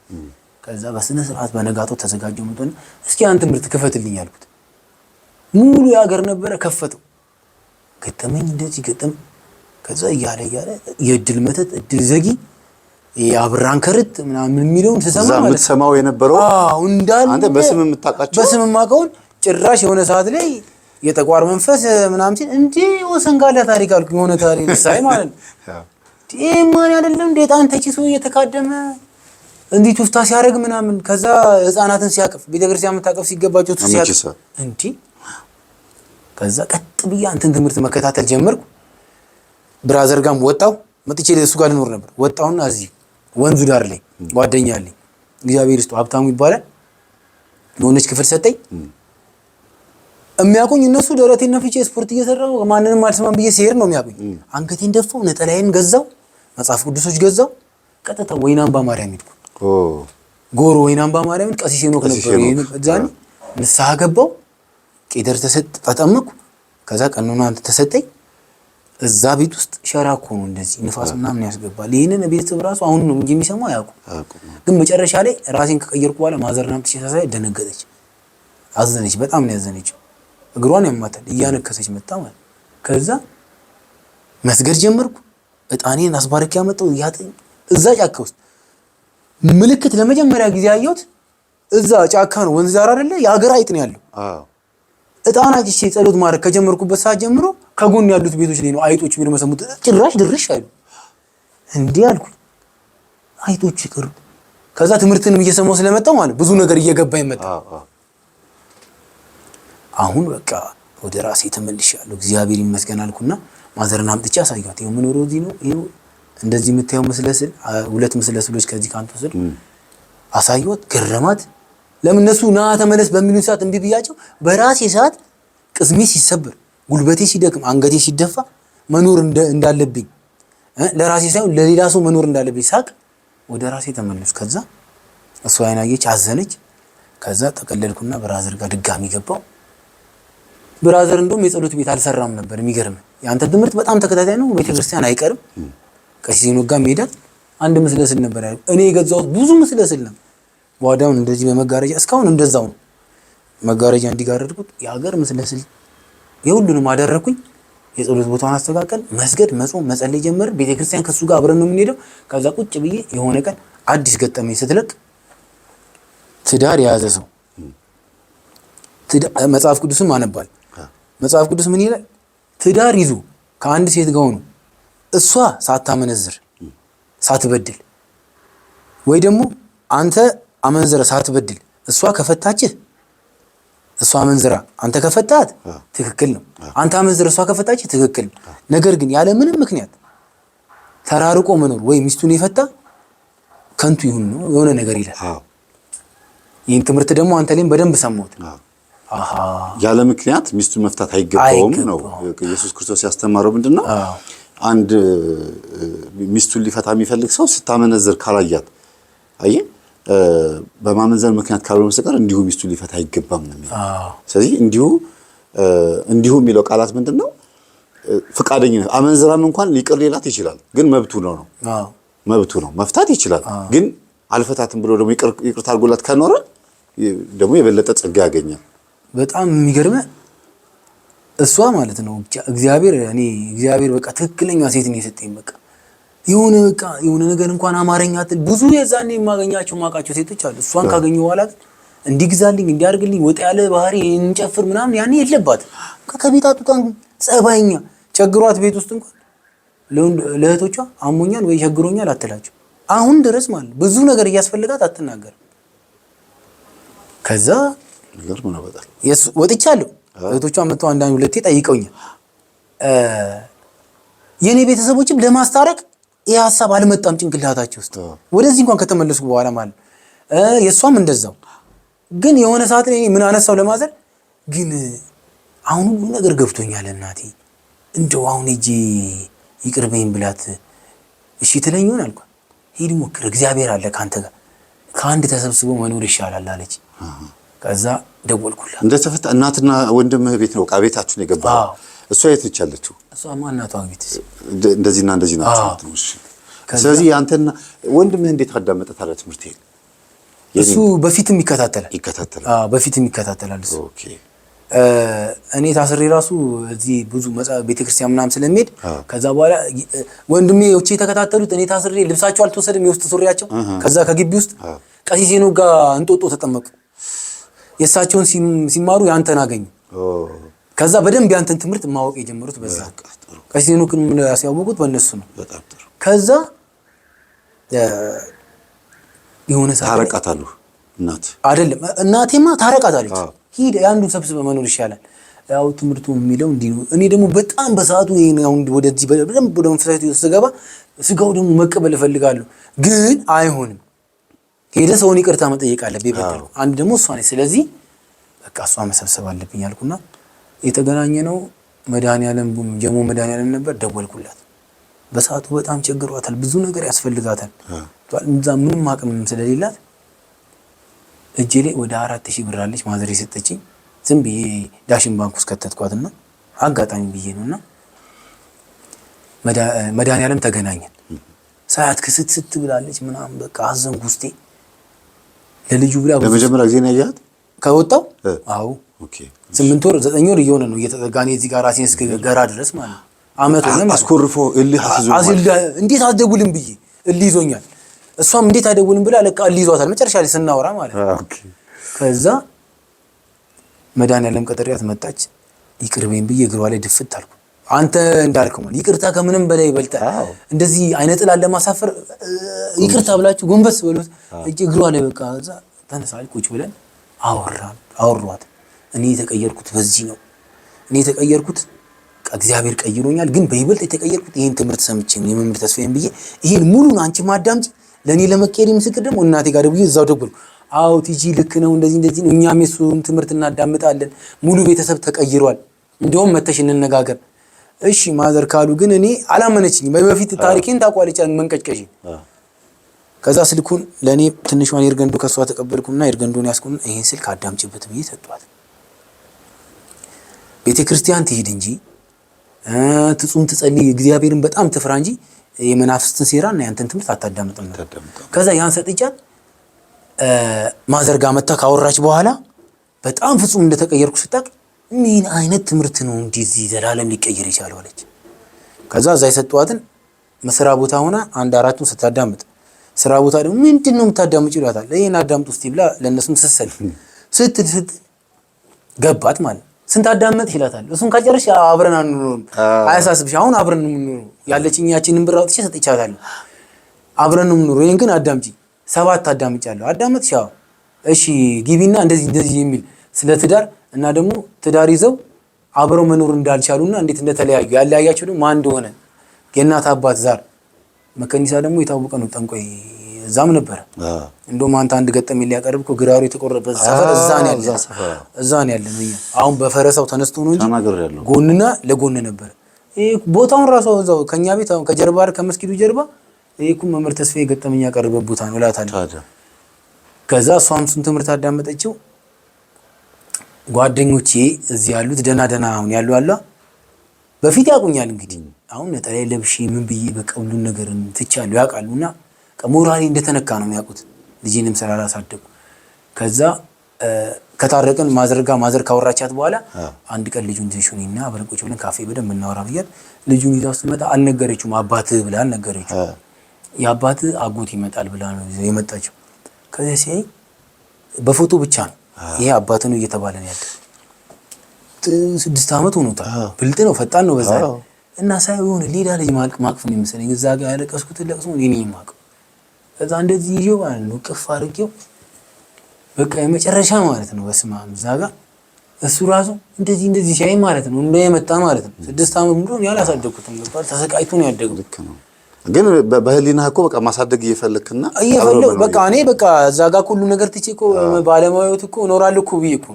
ከዛ በስነ ስርዓት በነጋታው ተዘጋጀው መጥቶና እስኪ አንተ ትምህርት ክፈትልኝ አልኩት። ሙሉ ያገር ነበረ ከፈተው ገጠመኝ እንደዚህ ገጠም። ከዛ እያለ የእድል መተት እድል ዘጊ የአብራን ከርት ምናምን የሚለውን ተሰማ ማለት የምትሰማው የነበረው እንዳለ አንተ በስም የምታውቃቸው በስም ማቀውን ጭራሽ የሆነ ሰዓት ላይ የጠቋር መንፈስ ምናምን ሲል እንዴ ወሰንጋላ ታሪክ አልኩ። የሆነ ታሪክ ሳይ ማለት ነው ማን አይደለም እንዴት አንተ ኪሱ እየተካደመ እንዴ ቱፍታ ሲያደርግ ምናምን ከዛ ህፃናትን ሲያቅፍ ቤተክርስቲያን መታቀፍ ሲገባቸው ሲያቅፍ እንዴ። ከዛ ቀጥ ብዬ አንተን ትምህርት መከታተል ጀመርኩ። ብራዘር ጋርም ወጣው መጥቼ እሱ ጋር ልኖር ነበር። ወጣውና እዚህ ወንዙ ዳር ላይ ጓደኛ አለኝ እግዚአብሔር ይስጠው ሀብታሙ ይባላል። የሆነች ክፍል ሰጠኝ። የሚያውቁኝ እነሱ ደረቴን ነፍቼ ስፖርት እየሰራው ማንንም አልሰማም ብዬ ሲሄድ ነው የሚያውቁኝ። አንገቴን ደፋው፣ ነጠላዬን ገዛው፣ መጽሐፍ ቅዱሶች ገዛው። ቀጥታ ወይናምባ ማርያም ሄድኩ። ጎሮ ወይናምባ ማርያም ቀሲስ ሄኖክ ነበር እዛን ንስሐ ገባው። ቄደር ተጠመቅኩ። ከዛ ቀኖና ተሰጠኝ። እዛ ቤት ውስጥ ሸራ እኮ ነው እንደዚህ ንፋስ ምናምን ያስገባል። ይሄንን ቤተሰብ ራሱ አሁን ነው እንጂ የሚሰማው አያውቁም። ግን መጨረሻ ላይ ራሴን ከቀየርኩ በኋላ ማዘርናም ተሳሳይ ደነገጠች፣ አዘነች። በጣም ነው ያዘነችው። እግሯን ያማታል እያነከሰች መጣ ማለት። ከዛ መስገድ ጀመርኩ። እጣኔን አስባርክ ያመጣው ያጠኝ እዛ ጫካ ውስጥ ምልክት ለመጀመሪያ ጊዜ ያየሁት እዛ ጫካ ነው። ወንዝ ዳር አይደለ የአገር አይጥ ነው ያለው። እጣና ጭቼ ጸሎት ማድረግ ከጀመርኩበት ሰዓት ጀምሮ ከጎን ያሉት ቤቶች ላይ ነው አይጦች የሚርመሰሙት። ጭራሽ ድርሽ አይሉ እንዴ አልኩ አይጦች ይቀሩ። ከዛ ትምህርትንም እየሰማው ስለመጣው ማለት ብዙ ነገር እየገባኝ መጣ። አሁን በቃ ወደ ራሴ ተመልሻለሁ እግዚአብሔር ይመስገን አልኩና ማዘርና አምጥቼ አሳየኋት። ይሄው ምን ወሮዚ ነው ይሄው እንደዚህ የምታየው መስለስል ሁለት መስለስሎች ከዚህ ካንተ ስል አሳየኋት። ገረማት። ለምን እነሱ ና ተመለስ በሚሉን ሰዓት እንቢ ብያቸው በራሴ ሰዓት ቅስሜ ሲሰበር ጉልበቴ ሲደክም አንገቴ ሲደፋ መኖር እንዳለብኝ ለራሴ ሳይሆን ለሌላ ሰው መኖር እንዳለብኝ ሳቅ ወደ ራሴ ተመለስ። ከዛ እሷ አይናየች አዘነች። ከዛ ተቀለልኩና ብራዘር ጋር ድጋሚ ገባው። ብራዘር እንደውም የጸሎት ቤት አልሰራም ነበር። የሚገርም ያንተ ትምህርት በጣም ተከታታይ ነው፣ ቤተክርስቲያን አይቀርም። ቀሲስ ሄኖክ ጋር ሄዳል። አንድ መስለስል ነበር ያለው። እኔ የገዛሁት ብዙ መስለስል ነው። ዋዳውን እንደዚህ በመጋረጃ እስካሁን እንደዛው ነው። መጋረጃ እንዲጋረድኩት የሀገር መስለስል የሁሉንም አደረኩኝ። የጸሎት ቦታውን አስተካከል፣ መስገድ፣ መጾም፣ መጸለይ ጀመር። ቤተክርስቲያን ከሱ ጋር አብረን ነው የምንሄደው። ከዛ ቁጭ ብዬ የሆነ ቀን አዲስ ገጠመኝ ስትለቅ ትዳር የያዘ ሰው መጽሐፍ ቅዱስም አነባል። መጽሐፍ ቅዱስ ምን ይላል? ትዳር ይዞ ከአንድ ሴት ጋር ሆኖ እሷ ሳታመነዝር ሳትበድል ወይ ደግሞ አንተ አመንዝረ ሳትበድል እሷ ከፈታችህ እሷ አመንዝራ አንተ ከፈታት ትክክል ነው። አንተ አመንዝረ እሷ ከፈታችህ ትክክል ነው። ነገር ግን ያለ ምንም ምክንያት ተራርቆ መኖር ወይ ሚስቱን የፈታ ከንቱ ይሁን ነው የሆነ ነገር ይላል። ይህን ትምህርት ደግሞ አንተ ላይም በደንብ ሰማሁት። ያለ ምክንያት ሚስቱን መፍታት አይገባውም ነው ኢየሱስ ክርስቶስ ያስተማረው። ምንድነው? አንድ ሚስቱን ሊፈታ የሚፈልግ ሰው ስታመነዝር ካላያት አየ በማመንዘር ምክንያት ካልሆነ በስተቀር እንዲሁ ሚስቱ ሊፈታ አይገባም ነው የሚለው። ስለዚህ እንዲሁ የሚለው ቃላት ምንድነው? ፍቃደኝነት። አመንዝራም እንኳን ሊቅር ሌላት ይችላል፣ ግን መብቱ ነው። መብቱ ነው መፍታት ይችላል። ግን አልፈታትም ብሎ ደግሞ ይቅርታ አድርጎላት ከኖረ ደግሞ የበለጠ ጸጋ ያገኛል። በጣም የሚገርመው እሷ ማለት ነው እግዚአብሔር በቃ ትክክለኛ ሴት ነው የሰጠኝ። በቃ የሆነ ነገር እንኳን አማርኛ ብዙ የዛኔ ማቃቸው ሴቶች አሉ። እሷን ካገኘ በኋላ እንዲግዛልኝ እንዲያርግልኝ ወጣ ያለ ባህሪ እንጨፍር ምናምን ያኔ የለባት። ከቤት አጥቷን ጸባይኛ ቸግሯት ቤት ውስጥ እንኳን ለእህቶቿ አሞኛል ወይ ቸግሮኛል አትላቸው። አሁን ድረስ ማለት ብዙ ነገር እያስፈልጋት አትናገር። ከዛ ነገር ምን አወጣል ወጥቻለሁ። እህቶቿ መጥተው አንዳንድ ሁለቴ ጠይቀውኛል። የኔ ቤተሰቦችም ለማስታረቅ ይሄ ሐሳብ አልመጣም ጭንቅላታቸው ውስጥ ወደዚህ እንኳን ከተመለስኩ በኋላ ማለት የሷም እንደዛው። ግን የሆነ ሰዓት ላይ ምን አነሳው ለማዘር ግን አሁን ሁሉ ነገር ገብቶኛል እናቴ እንደው አሁን እጂ ይቅርበኝ ብላት እሺ ትለኝ ይሆን አልኳት። ሂድ ሞክር፣ እግዚአብሔር አለ ካንተ ጋር፣ ከአንድ ተሰብስቦ መኖር ይሻላል አለች። ከዛ ደወልኩላት። እንደተፈታ እናትና ወንድም ቤት ነው ቤታችሁ ነው የገባው። እሷ የት ነች ያለችው? እሷማ እናቷ ቤት እንደዚህና እንደዚህ ናቸው። እሺ ስለዚህ አንተና ወንድምህ እንዴት አዳመጠ ታዲያ ትምህርት? እሱ በፊትም ይከታተላል። በፊትም ይከታተላል እሱ። ኦኬ እኔ ታስሬ ራሱ እዚህ ብዙ ቤተክርስቲያን ምናምን ስለሚሄድ ከዛ በኋላ ወንድሜ ወጪ ተከታተሉት። እኔ ታስሬ ልብሳቸው አልተወሰደም የውስጥ ሱሪያቸው። ከዛ ከግቢ ውስጥ ቀሲስ ሄኖክ ጋር እንጦጦ ተጠመቁ። የእሳቸውን ሲማሩ ያንተን አገኙ። ከዛ በደንብ ያንተን ትምህርት ማወቅ የጀመሩት በዛ ቀሲስ ሄኖክን ያስያወቁት በእነሱ ነው። ከዛ የሆነ ታረቃታለሁ እናት አይደለም እናቴማ ታረቃታለች። ሂድ ያንዱን ሰብስበ መኖር ይሻላል። ያው ትምህርቱ የሚለው እንዲህ ነው። እኔ ደግሞ በጣም በሰዓቱ ይሄን ወደዚህ በደንብ ወደ መንፈሳዊ ስገባ ስጋው ደግሞ መቀበል እፈልጋለሁ። ግን አይሆንም። ሄደ ሰውን ይቅርታ መጠየቅ አለብኝ በደል አንድ ደግሞ እሷ ነች። ስለዚህ በቃ እሷ መሰብሰብ አለብኝ አልኩና የተገናኘነው መድኃኒዓለም ጀሞ መድኃኒዓለም ነበር። ደወልኩላት። በሰዓቱ በጣም ቸግሯታል፣ ብዙ ነገር ያስፈልጋታል። እንዛ ምንም አቅም ስለሌላት እጄ ላይ ወደ 4000 ብር አለች ማዘር የሰጠችኝ። ዝም ብዬ ዳሽን ባንክ ውስጥ ከተትኳትና አጋጣሚ ብዬ ነውና መድኃኒዓለም ተገናኘን። ሰዓት ክስት ብላለች ምናምን በቃ አዘንኩ ውስጤ። ለልጁ ብላ ለመጀመሪያ ጊዜ ነው ያያት ከወጣው? አዎ ኦኬ 8 ወር 9 ወር እየሆነ ነው እየተጠጋኔ እዚህ ጋር ራሴን እስከገራ ድረስ ማለት ነው። አመት ሆነ ማለት አስኮርፎ እልህ እንዴት አትደውልም ብዬ እልህ ይዞኛል። እሷም እንዴት አይደውልም ብላ ለቃ እልህ ይዟታል። መጨረሻ ላይ ስናወራ ማለት ነው። ኦኬ ከዛ መድኃኒዓለም ቀጠሪያት መጣች። ይቅርበኝ ብዬ እግሯ ላይ ድፍት አልኩ። አንተ እንዳልከው ማለት ይቅርታ ከምንም በላይ ይበልጣል። እንደዚህ አይነት ጥላ ለማሳፈር ይቅርታ ብላችሁ ጎንበስ በሉት እጅ እግሯ ላይ በቃ እዛ ተነሳል። ቁጭ ብለን አወሯት። እኔ የተቀየርኩት በዚህ ነው። እኔ የተቀየርኩት እግዚአብሔር ቀይሮኛል። ግን በይበልጥ የተቀየርኩት ይሄን ትምህርት ሰምቼ ነው። የመምህር ተስፋዬን ብዬ ይሄን ሙሉን አንቺ ማዳምጪ ለኔ ለመቀየር ምስክር ደግሞ እናቴ ጋር ደውዬ እዛው ደወልኩ። አዎ ቲጂ ልክ ነው እንደዚህ ነው። እኛም የሱን ትምህርት እናዳምጣለን። ሙሉ ቤተሰብ ተቀይሯል። እንደውም መተሽ እንነጋገር። እሺ ማዘር ካሉ ግን እኔ አላመነችኝ። በፊት ታሪኬን ታቋለች መንቀጭቀሽ። ከዛ ስልኩን ለኔ ትንሿን ኤርገንዶ ከሷ ተቀበልኩና ኤርገንዶን ያስኩና ይሄን ስልክ አዳምጪበት ብዬ ሰጧት። ቤተክርስቲያን ትሄድ እንጂ ትጹም ትጸልይ እግዚአብሔርን በጣም ትፍራ እንጂ የመናፍስትን ሴራና ያንተን ትምህርት አታዳምጥም። ከዛ ያን ሰጥቻት ማዘርጋ መታ ካወራች በኋላ በጣም ፍጹም እንደተቀየርኩ ስታቅ ምን አይነት ትምህርት ነው እንደዚህ ዘላለም ሊቀየር ይችላል አለች። ከዛ እዛ የሰጧትን መስራ ቦታ ሆና አንድ አራቱን ስታዳምጥ ስራ ቦታ ደግሞ ምንድነው የምታዳምጪው ይላታል። ይሄን አዳምጡ እስቲ ብላ ለነሱም ስትል ገባት ማለት ስንት አዳመጥ ይላታል። እሱን ካጨረሽ አብረን አንኖርም አያሳስብሽ። አሁን አብረን ነው የምንኖረው ያለችኝ ያቺንን ብር አውጥቼ ሰጥቻታለሁ። አብረን ነው የምንኖረው። ይሄን ግን አዳምጪ 7 አዳምጫለሁ። አዳመጥሽ? አዎ እሺ ግቢና እንደዚህ የሚል ስለ ትዳር እና ደግሞ ትዳር ይዘው አብረው መኖር እንዳልቻሉና እንዴት እንደተለያዩ ያለያያቸው ደግሞ ማን እንደሆነ የእናት አባት ዛር መከኒሳ ደግሞ የታወቀ ነው። ጠንቆይ እዛም ነበር። እንደውም አንተ አንድ ገጠመኝ ሊያቀርብኩ ግራሩ የተቆረጠበት ሰፈር እዛ ነው ያለን። አሁን በፈረሳው ተነስቶ ነው እንጂ ጎንና ለጎን ነበር። ይሄ ቦታውን ራሱ እዛው ከኛ ቤት አሁን ከጀርባ ከመስጊዱ ጀርባ ይሄ መምህር ተስፋዬ ገጠመኝ ያቀርበበት ቦታ ነው እላታለሁ። ከዛ እሷም እሱን ትምህርት አዳመጠችው። ጓደኞቼ እዚህ ያሉት ደና አሁን ያሉ በፊት ያቁኛል እንግዲህ አሁን ነጠላ ለብሼ ምን ብዬ በቃ ሁሉን ነገር ትቻለሁ ያውቃሉና ሞራሌ እንደተነካ ነው የሚያውቁት ልጄንም ስላላሳደጉ። ከዛ ከታረቀን ማዘር ካወራቻት በኋላ አንድ ቀን ልጁን ትሹኒና አብረን ቁጭ ብለን ካፌ በደንብ እናወራ ብያት ልጁን ይዛው ስትመጣ አልነገረችውም። አባትህ ብላ አልነገረችው። የአባትህ አጎት ይመጣል ብላ ነው የመጣችው። ከዚያ ሲያይ በፎቶ ብቻ ነው ይሄ አባትህ ነው እየተባለ ነው ያለው። 6 ዓመት ሆኖታል። ብልጥ ነው፣ ፈጣን ነው በዛ እና ሳይሆን ሌላ ልጅ ማቅፍ ነው የሚመስለኝ። እዛ ጋር ያለቀስኩት ለቅሶ እኔ የማውቀው። ከዛ እንደዚህ ይዤው ማለት ነው ቅፍ አድርጌው በቃ የመጨረሻ ማለት ነው። በስመ አብ እዛ ጋር እሱ ራሱ እንደዚህ ሲያይ ማለት ነው እንደ የመጣ ማለት ነው። 6 ዓመት ሙሉ ነው ያላሳደግኩትም ነበር። ተሰቃይቶ ነው ያደገው። ልክ ነው። ግን በህሊናህ እኮ በቃ ማሳደግ እየፈለክና በቃ እኔ በቃ እዛ ጋር ሁሉ ነገር ትቼ እኮ ባለማየት እኮ እኖራለሁ እኮ ብዬ እኮ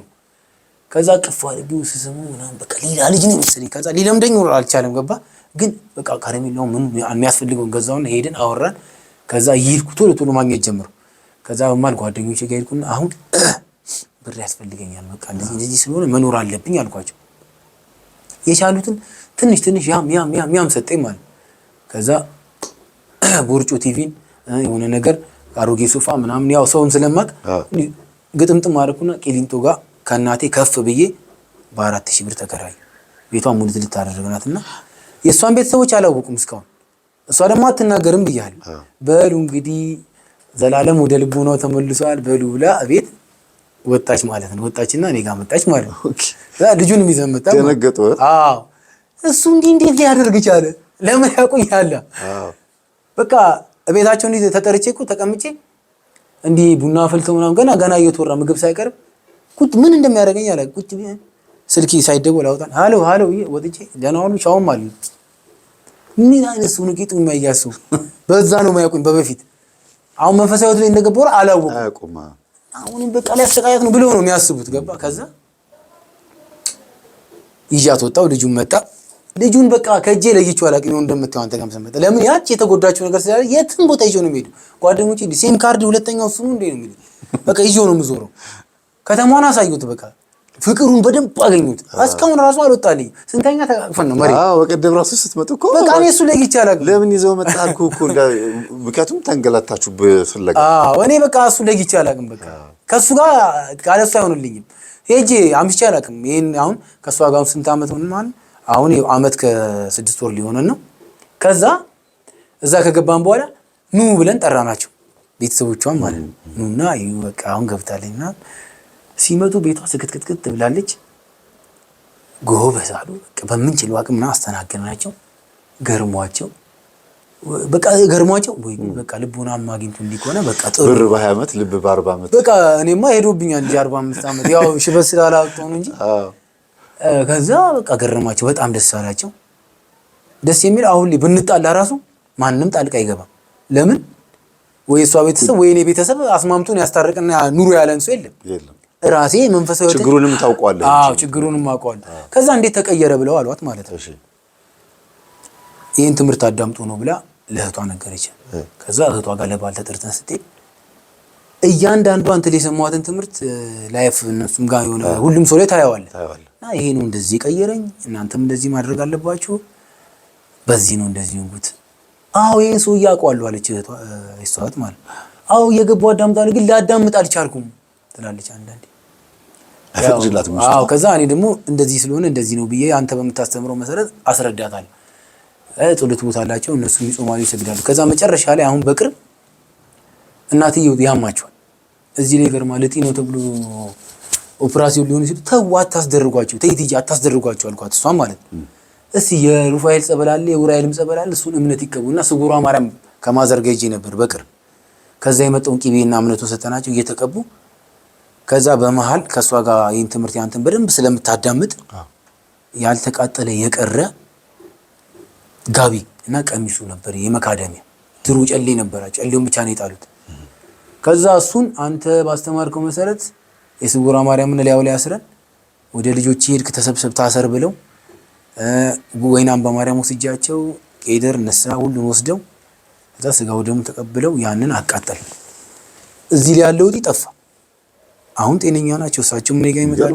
ከዛ ቅፍ አድርጌው ስስሙ ምናምን በቃ ሌላ ልጅ ነው መሰለኝ። ከዛ ሊለምደኝ አልቻለም። ገባ ግን በቃ ከረሜላው ምን የሚያስፈልገውን ገዛውና ሄድን አወራን። ከዛ ይልኩ ቶሎ ማግኘት ጀመሩ። ከዛ በማል ጓደኞቼ ጋር ሄድኩና አሁን ብር ያስፈልገኛል በቃ እንደዚህ ስለሆነ መኖር አለብኝ አልኳቸው። የቻሉትን ትንሽ ያም ሰጠኝ ማለት። ከዛ ቦርጮ ቲቪን የሆነ ነገር አሮጌ ሶፋ ምናምን ያው ሰውን ስለማቅ ግጥምጥም አደረኩና ቂሊንጦ ጋር ከእናቴ ከፍ ብዬ በ4000 ብር ተከራዩ። ቤቷን ሙሉ ልታደርገናትና የእሷን ቤተሰቦች አላወቁም እስካሁን። እሷ ደግሞ አትናገርም ብያለሁ። በሉ እንግዲህ ዘላለም ወደ ልቡ ነው ተመልሷል በሉ ብላ ቤት ወጣች ማለት ነው። ወጣችና እኔ ጋር መጣች ማለት ነው። ልጁን ይዘን መጣ። ተነገጠ። አዎ እሱ እንዴት ሊያደርግ ቻለ? ለምን ያቆያል? በቃ ቤታቸው እንዴ ተጠርቼ እኮ ተቀምጬ እንዲህ ቡና ፈልተው ምናምን ገና እየተወራ ምግብ ሳይቀርብ ቁጭ ምን እንደሚያደርገኝ አለ። ቁጭ ስልኪ ሳይደወል አውጣን ሃሎ ወጥቼ ደህና ሁሉ ሻውም አለ። ምን አይነት ሰው ነው ቂጡ የማይያሱ? በዛ ነው የማያውቁኝ በበፊት። አሁን መንፈሳዊ ህይወት ላይ እንደገባው አላወቁም። አሁንም በቃ ሊያሰቃያት ነው ብለው ነው የሚያስቡት። ገባ ከዛ ይዣት ወጣው። ልጁን መጣ። ልጁን በቃ ከእጄ ለይቼው አላውቅም። ነው እንደምታየው አንተ ጋርም ሰመጣ። ለምን ያቺ የተጎዳችው ነገር ስላለ የትም ቦታ ይዤው ነው የሚሄደው። ጓደኞቼ ሲም ካርድ ሁለተኛው እሱ ነው እንዴ ነው የሚለው። በቃ ይዤው ነው የምዞረው። ከተማውን አሳዩት። በቃ ፍቅሩን በደንብ አገኙት። እስካሁን ራሱ አልወጣልኝ። ስንተኛ ተቃቅፈን ነው መሬት። በቀደም ራሱ ስትመጡ እኮ በቃ እኔ እሱ ለይቼ አላውቅም። ለምን ይዘው መጣልኩ እኮ ምክንያቱም ተንገላታችሁ በፍለጋ። እኔ በቃ እሱ ለይቼ አላውቅም። በቃ ከሱ ጋር ካለሱ አይሆንልኝም። ሄጄ አምሽቼ አላውቅም። ይሄን አሁን ከሷ ጋር ስንት ዓመት ሆነ ማለት አሁን ዓመት ከ6 ወር ሊሆነን ነው። ከዛ እዛ ከገባን በኋላ ኑ ብለን ጠራናቸው ቤተሰቦቿን ማለት ነው። ኑና በቃ አሁን ገብታለኝና ሲመጡ ቤቷ ስክትክት ብላለች። ጎበዝ አሉ። በቃ በምንችለው አቅምና አስተናገርናቸው። ገርሟቸው ወይ በቃ ልቦና ማግኘቱ እንዲኮነ በቃ ጥሩ ብር በ20 ዓመት ልብ በ40 ዓመት በቃ እኔማ ሄዶብኛል እንጂ 45 ዓመት ያው ሽበት ስላላወጣሁ ነው እንጂ። ከዛ በቃ ገርሟቸው በጣም ደስ አላቸው። ደስ የሚል አሁን ላይ ብንጣላ ራሱ ማንንም ጣልቃ አይገባም። ለምን ወይ እሷ ቤተሰብ ወይ እኔ ቤተሰብ አስማምቶን ያስታርቅና ኑሮ ያለን ሰው የለም። ራሴ መንፈሳዊ ችግሩንም ታውቀዋለህ። ችግሩንም አውቀዋለሁ። ከዛ እንዴት ተቀየረ ብለው አሏት ማለት ነው። ይሄን ትምህርት አዳምጡ ነው ብላ ለእህቷ ነገረች። ከዛ እህቷ ጋር ለባል ተጠርተን ስትሄድ እያንዳንዱ አንተ የሰማዋትን ትምህርት ላይፍ እነሱም ጋር የሆነ ሁሉም ሰው ላይ ታያዋለህ። እና ይሄ ነው እንደዚህ ቀየረኝ፣ እናንተም እንደዚህ ማድረግ አለባችሁ፣ በዚህ ነው እንደዚህ እንጉት። ይሄን ሰው ያውቀዋለሁ አለች እህቷ እሷት ማለት ነው። የገባው አዳምጣለሁ ግን ላዳምጥ አልቻልኩም ትላለች አንዳንዴ። ከዛ እኔ ደግሞ እንደዚህ ስለሆነ እንደዚህ ነው ብዬ አንተ በምታስተምረው መሰረት አስረዳታለሁ። ጸሎት ቦታ አላቸው እነሱ ይጾማሉ፣ ይሰግዳሉ። ከዛ መጨረሻ ላይ አሁን በቅርብ እናትየው ያማቸዋል። እዚህ ላይ ገርማ ለጤ ነው ተብሎ ኦፕራሲዮን ሊሆን ሲሉ ተው አታስደርጓቸው፣ ተይትጂ አታስደርጓቸው አልኳት። እሷ ማለት እስቲ የሩፋኤል ጸበል አለ የኡራኤልም ጸበል አለ እሱን እምነት ይቀቡና ስጉሯ ማርያም ከማዘርገጂ ነበር በቅርብ። ከዛ የመጣውን ቂቤና እምነቱ ሰጠናቸው እየተቀቡ። ከዛ በመሃል ከሷ ጋር ይሄን ትምህርት ያንተን በደንብ ስለምታዳምጥ ያልተቃጠለ የቀረ ጋቢ እና ቀሚሱ ነበር የመካደሚያ ድሮ ጨሌ ነበራቸው። ጨሌውን ብቻ ነው የጣሉት። ከዛ እሱን አንተ ባስተማርከው መሰረት የስጉራ ማርያምን ሊያው ላይ አስረን ወደ ልጆች ሄድክ ተሰብሰብ ታሰር ብለው ወይናም በማርያም ወስጃቸው ቄደር ነሳ ሁሉን ወስደው ከዛ ስጋው ደሙ ተቀብለው ያንን አቃጠል። እዚህ ላይ ያለው ጠፋ። አሁን ጤነኛ ናቸው እሳቸው ምን ጋር ይመጣሉ።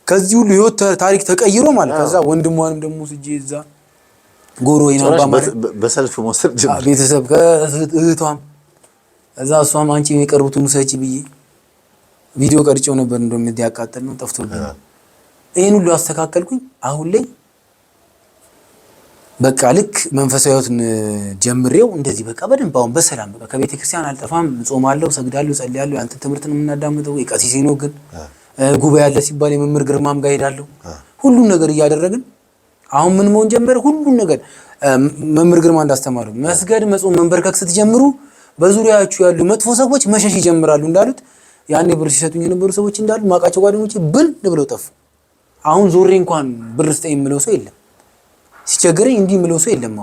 ከዚህ ሁሉ ህይወት ታሪክ ተቀይሮ ማለት ከዛ ወንድሟንም ደግሞ ስጄ እዛ ጎሮ ይናባ ማለት በሰልፍ መውሰድ ጀመረ ቤተሰብ ከእህቷም እዛ እሷም አንቺ የቀርቡትን ሰጪ ብዬ ቪዲዮ ቀርጬው ነበር እንደውም እንዲያቃጥል ነው ጠፍቶብኝ ይሄን ሁሉ አስተካከልኩኝ። አሁን ላይ በቃ ልክ መንፈሳዊ ህይወትን ጀምሬው እንደዚህ በቃ በደንብ አሁን በሰላም በቃ ከቤተ ክርስቲያን አልጠፋም፣ ጾማለሁ፣ ሰግዳለሁ፣ ጸልያለሁ። አንተ ትምህርት ነው የምናዳምጠው የቀሲስ ነው ግን ጉባኤ ያለ ሲባል የመምህር ግርማም ጋር ሄዳለሁ። ሁሉን ነገር እያደረግን አሁን ምን መሆን ጀመረ? ሁሉን ነገር መምህር ግርማ እንዳስተማረው መስገድ፣ መጾም፣ መንበርከክ ስትጀምሩ በዙሪያችሁ ያሉ መጥፎ ሰዎች መሸሽ ይጀምራሉ እንዳሉት ያኔ ብር ሲሰጡኝ የነበሩ ሰዎች እንዳሉ ማቃቸው ጓደኞቼ ብል ብለው ጠፉ። አሁን ዞሬ እንኳን ብር ስጠኝ የምለው ሰው የለም። ሲቸገረኝ እንዲህ የምለው ሰው የለም።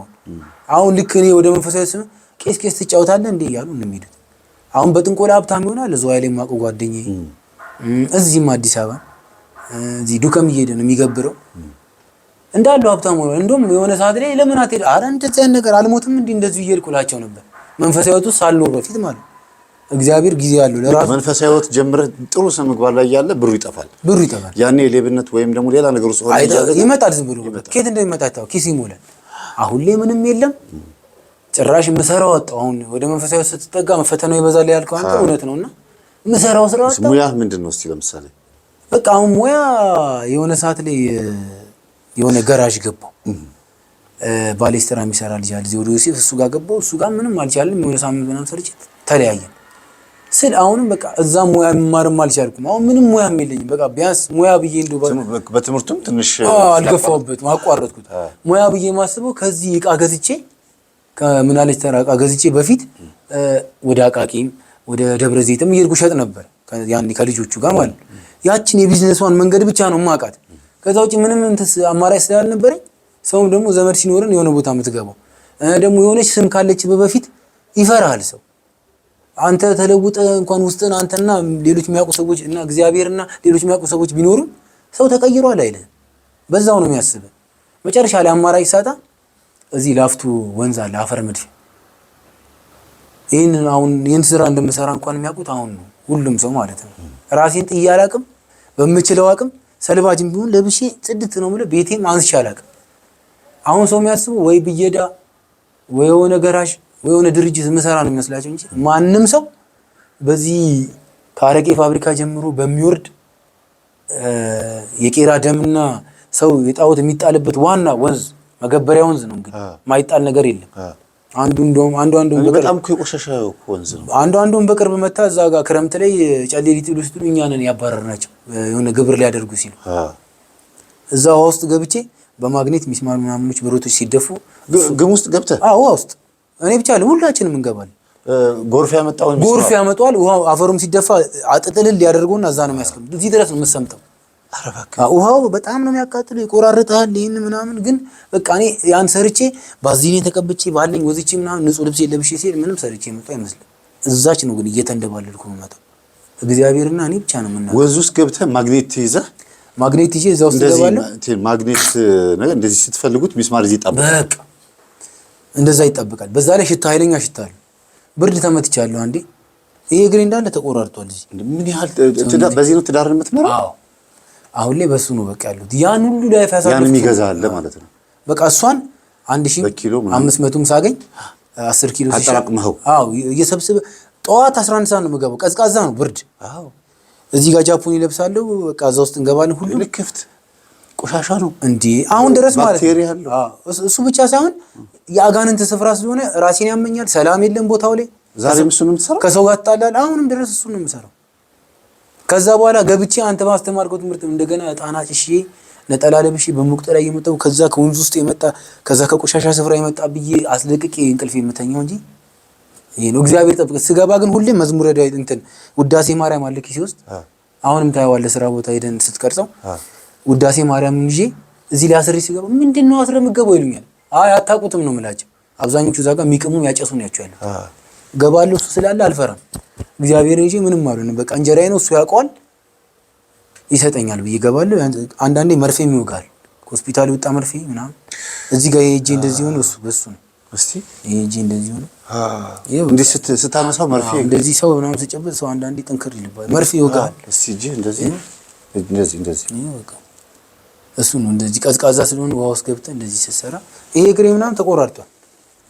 አሁን ልክ እኔ ወደ መንፈሳዊ ስም ቄስ ትጫወታለህ እንዴ እያሉ ነው የሚሄዱት። አሁን በጥንቆላ ሀብታም ይሆናል። እዛው ላይ ማቆ ጓደኛዬ እዚህም አዲስ አበባ እዚህ ዱከም እየሄደ ነው የሚገብረው እንዳሉ ሀብታም ሆኖ እንደውም የሆነ ሰዓት ላይ ለምን አትሄድ? ኧረ እንደዚህ አይነት ነገር አልሞትም እንዴ እንደዚህ እየሄድኩላቸው ነበር። መንፈሳዊ ህይወት ሳልኖር በፊት ማለት እግዚአብሔር ጊዜ ያለው ለራሱ መንፈሳዊ ህይወት ጀምረህ ጥሩ ስም ምግባር ላይ ያለ ብሩ ይጠፋል። ያኔ ሌብነት ወይም ደግሞ ሌላ ነገር ውስጥ ሆነ ይመጣል። ዝም ብሎ ከየት እንደሚመጣ ታው ኪስ ይሞላል። አሁን ላይ ምንም የለም ጭራሽ መሰራው ወጣው። አሁን ወደ መንፈሳዊ ስትጠጋ መፈተናው ይበዛል ያልከው አንተ እውነት ነውና መሰራው ስራ ወጣው። ሙያ ምንድነው እስቲ ለምሳሌ በቃ አሁን ሙያ የሆነ ሰዓት ላይ የሆነ ገራዥ ገባው ባሌስትራ የሚሰራ ልጅ አለ ወደ ዮሴፍ እሱ ጋር ገባው። እሱ ጋር ምንም አልቻለም። የሆነ ሳምንት ምናምን ሰርቼ ተለያየን ስል አሁንም በቃ እዛ ሙያ መማርም አልቻልኩም። አሁን ምንም ሙያም የለኝም። በቃ ቢያንስ ሙያ ብዬ እንደው በትምህርቱም ትንሽ አልገፋውበትም አቋረጥኩት። ሙያ ብዬ ማስበው ከዚህ ዕቃ ገዝቼ ከምናለች ተራ ዕቃ ገዝቼ በፊት ወደ አቃቂም ወደ ደብረ ዘይትም እየሄድኩ ሸጥ ነበር ያኔ ከልጆቹ ጋር ማለት ያችን የቢዝነሷን መንገድ ብቻ ነው ማቃት። ከዛ ውጪ ምንም አማራጭ ስላልነበረኝ ሰውም ደግሞ ዘመድ ሲኖርን የሆነ ቦታ የምትገባው ደግሞ የሆነች ስም ካለች በፊት ይፈራል ሰው። አንተ ተለውጠ እንኳን ውስጥን አንተና ሌሎች የሚያውቁ ሰዎች እና እግዚአብሔርና ሌሎች የሚያውቁ ሰዎች ቢኖሩ ሰው ተቀይሯል አይደል? በዛው ነው የሚያስብ። መጨረሻ ላይ አማራጭ ሳጣ እዚህ ላፍቱ ወንዝ አለ አፈር ምድር ይህን ስራ እንደምሰራ እንኳን የሚያውቁት አሁን ነው ሁሉም ሰው ማለት ነው። ራሴን ጥዬ አላቅም። በምችለው አቅም ሰልባጅም ቢሆን ለብሼ ጽድት ነው የምለው ቤቴም አንስቼ አላቅም። አሁን ሰው የሚያስበው ወይ ብየዳ ወይ የሆነ ገራዥ ወይ የሆነ ድርጅት ምሰራ ነው የሚመስላቸው እንጂ ማንም ሰው በዚህ ከአረቄ ፋብሪካ ጀምሮ በሚወርድ የቄራ ደምና ሰው የጣውት የሚጣልበት ዋና ወንዝ መገበሪያ ወንዝ ነው። እንግዲህ ማይጣል ነገር የለም። አንዱ በጣም ቆሻሻ ወንዝ ነው። አንዱ በቅርብ መታ እዛ ጋር ክረምት ላይ ጨሌ ሊጥሉ ሲሉ እኛ ነን ያባረርናቸው የሆነ ግብር ሊያደርጉ ሲሉ እዛ ውስጥ ገብቼ በማግኔት ሚስማር ምናምኖች ብሮቶች ሲደፉ ግም ውስጥ ገብተህ ውስጥ እኔ ብቻ ሁላችንም እንገባለን። ጎርፍ ያመጣዋል። ውሃው አፈሩም ሲደፋ አጥጥልል ሊያደርጉና እዛ ነው የሚያስቀምጡት። እዚህ ድረስ ነው የምሰምጠው። ውሃው በጣም ነው የሚያቃጥለው፣ ይቆራርጣል። ይሄን ምናምን ግን በቃ እኔ ያን ሰርቼ ባዚኔ ተቀብጬ ባለኝ ወዝቼ ምናምን ንጹህ ልብስ ለብሼ ሲል ምንም ሰርቼ መጣ አይመስልም። እዛች ነው ግን እየተንደባለልኩ ነው መጣው። እግዚአብሔርና እኔ ብቻ ነው የምናገረው። ወንዝ ውስጥ ገብተህ ማግኔት ይዘህ እዛ ውስጥ ገባለሁ። ማግኔት ነገር እንደዚህ ስትፈልጉት ሚስማር እዚህ ይጣበቃል። በቃ እንደዛ ይጣበቃል። በዛ ላይ ሽታ ኃይለኛ ሽታ አለ። ብርድ ተመትቻለሁ አንዴ። ይሄ እግሬ እንዳለ ተቆራርጧል። እዚህ ምን ያህል በዚህ ነው ትዳርን የምትመራው? አዎ አሁን ላይ በሱ ነው በቃ ያሉት። ያን ሁሉ ላይ ያሳሰብ ያን የሚገዛል ማለት ነው። በቃ እሷን 1500ም ሳገኝ 10 ኪሎ አጠራቅመው እየሰብስበ ጠዋት 11 ሰዓት ነው የምገባው። ቀዝቃዛ ነው ብርድ። እዚህ ጋር ጃፖኒ ለብሳለሁ። በቃ እዛ ውስጥ እንገባለን። ሁሉ ልክፍት ቆሻሻ ነው እንዴ አሁን ድረስ ማለት ነው። እሱ ብቻ ሳይሆን የአጋንንት ስፍራ ስለሆነ ራሴን ያመኛል። ሰላም የለም ቦታው ላይ። ዛሬም እሱ ነው የምትሰራው። ከሰው ጋር ተጣላል። አሁንም ድረስ እሱ ነው የምሰራው። ከዛ በኋላ ገብቼ አንተ ማስተማርከው ትምህርት እንደገና ጣና ጭሼ ነጠላ ለብሼ በሙቅጠላ እየመጣሁ ከዛ ከወንዝ ውስጥ የመጣ ከዛ ከቆሻሻ ስፍራ የመጣ ብዬ አስለቅቄ እንቅልፍ የምተኛው እንጂ ይሄ ነው። እግዚአብሔር ጠብቅ። ስገባ ግን ሁሌ መዝሙረ ዳዊት ውዳሴ ማርያም አለ ኪሴ ውስጥ። አሁንም ታየዋለህ ስራ ቦታ ሄደን ስትቀርጸው ውዳሴ ማርያም ይዤ እዚህ ላይ አስሬ ሲገባ ምንድነው አስረምገበው ይሉኛል። አታውቁትም ነው የምላቸው። አብዛኞቹ እዛ ጋር የሚቅሙ ያጨሱ ነው ያቸው ያለው። ገባለሁ እሱ ስላለ አልፈራም። እግዚአብሔር እንጂ ምንም አልሆንም። በቃ እንጀራዬ ነው እሱ ያውቀዋል ይሰጠኛል ብዬ ገባለሁ። አንዳንዴ መርፌም ይወጋል። ሆስፒታል የወጣ መርፌ ምናምን እዚህ ጋር ሄጄ እንደዚህ ሆነ እሱ በሱ ነው እስቲ ይሄ እንደዚህ ሆነ። እንዴ ስታነሳው መርፌ እንደዚህ ሰው ምናምን ሲጨበጥ ሰው አንዳንዴ ጠንከር ይልባል። መርፌ ይወጋል። እስቲ እጂ እንደዚህ ይወጋ። እሱ ነው እንደዚህ ቀዝቃዛ ስለሆነ ውሃ ውስጥ ገብተህ እንደዚህ ስትሰራ ይሄ እግሬ ምናምን ተቆራርጧል።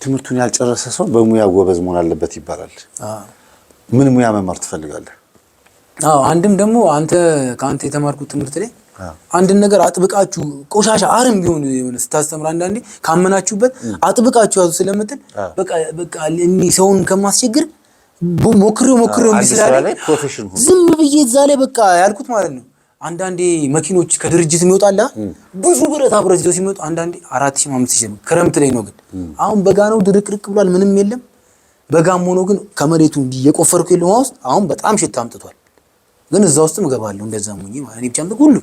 ትምህርቱን ያልጨረሰ ሰው በሙያ ጎበዝ መሆን አለበት ይባላል። ምን ሙያ መማር ትፈልጋለህ? አንድም ደግሞ ከአንተ የተማርኩት ትምህርት ላይ አንድን ነገር አጥብቃችሁ ቆሻሻ አረም ቢሆን የሆነ ስታስተምር አንዳንዴ ካመናችሁበት አጥብቃችሁ ያዙ ስለምትል በቃ ሰውን ከማስቸግር ሞክሬው እንዲስላለኝ ዝም ብዬ እዛ ላይ በቃ ያልኩት ማለት ነው። አንዳንዴ መኪኖች ከድርጅት የሚወጣላ ብዙ ብረት አብረት ይዘው ሲመጡ አንዳንዴ 4000 5000 ክረምት ላይ ነው። ግን አሁን በጋ ነው ድርቅርቅ ብሏል፣ ምንም የለም። በጋም ሆኖ ግን ከመሬቱ እየቆፈርኩ የለም ውስጥ አሁን በጣም ሽታ አምጥቷል። ግን እዛ ውስጥም እገባለሁ እንደዛም ሆኜ ማለት እኔ ብቻም ሁሉ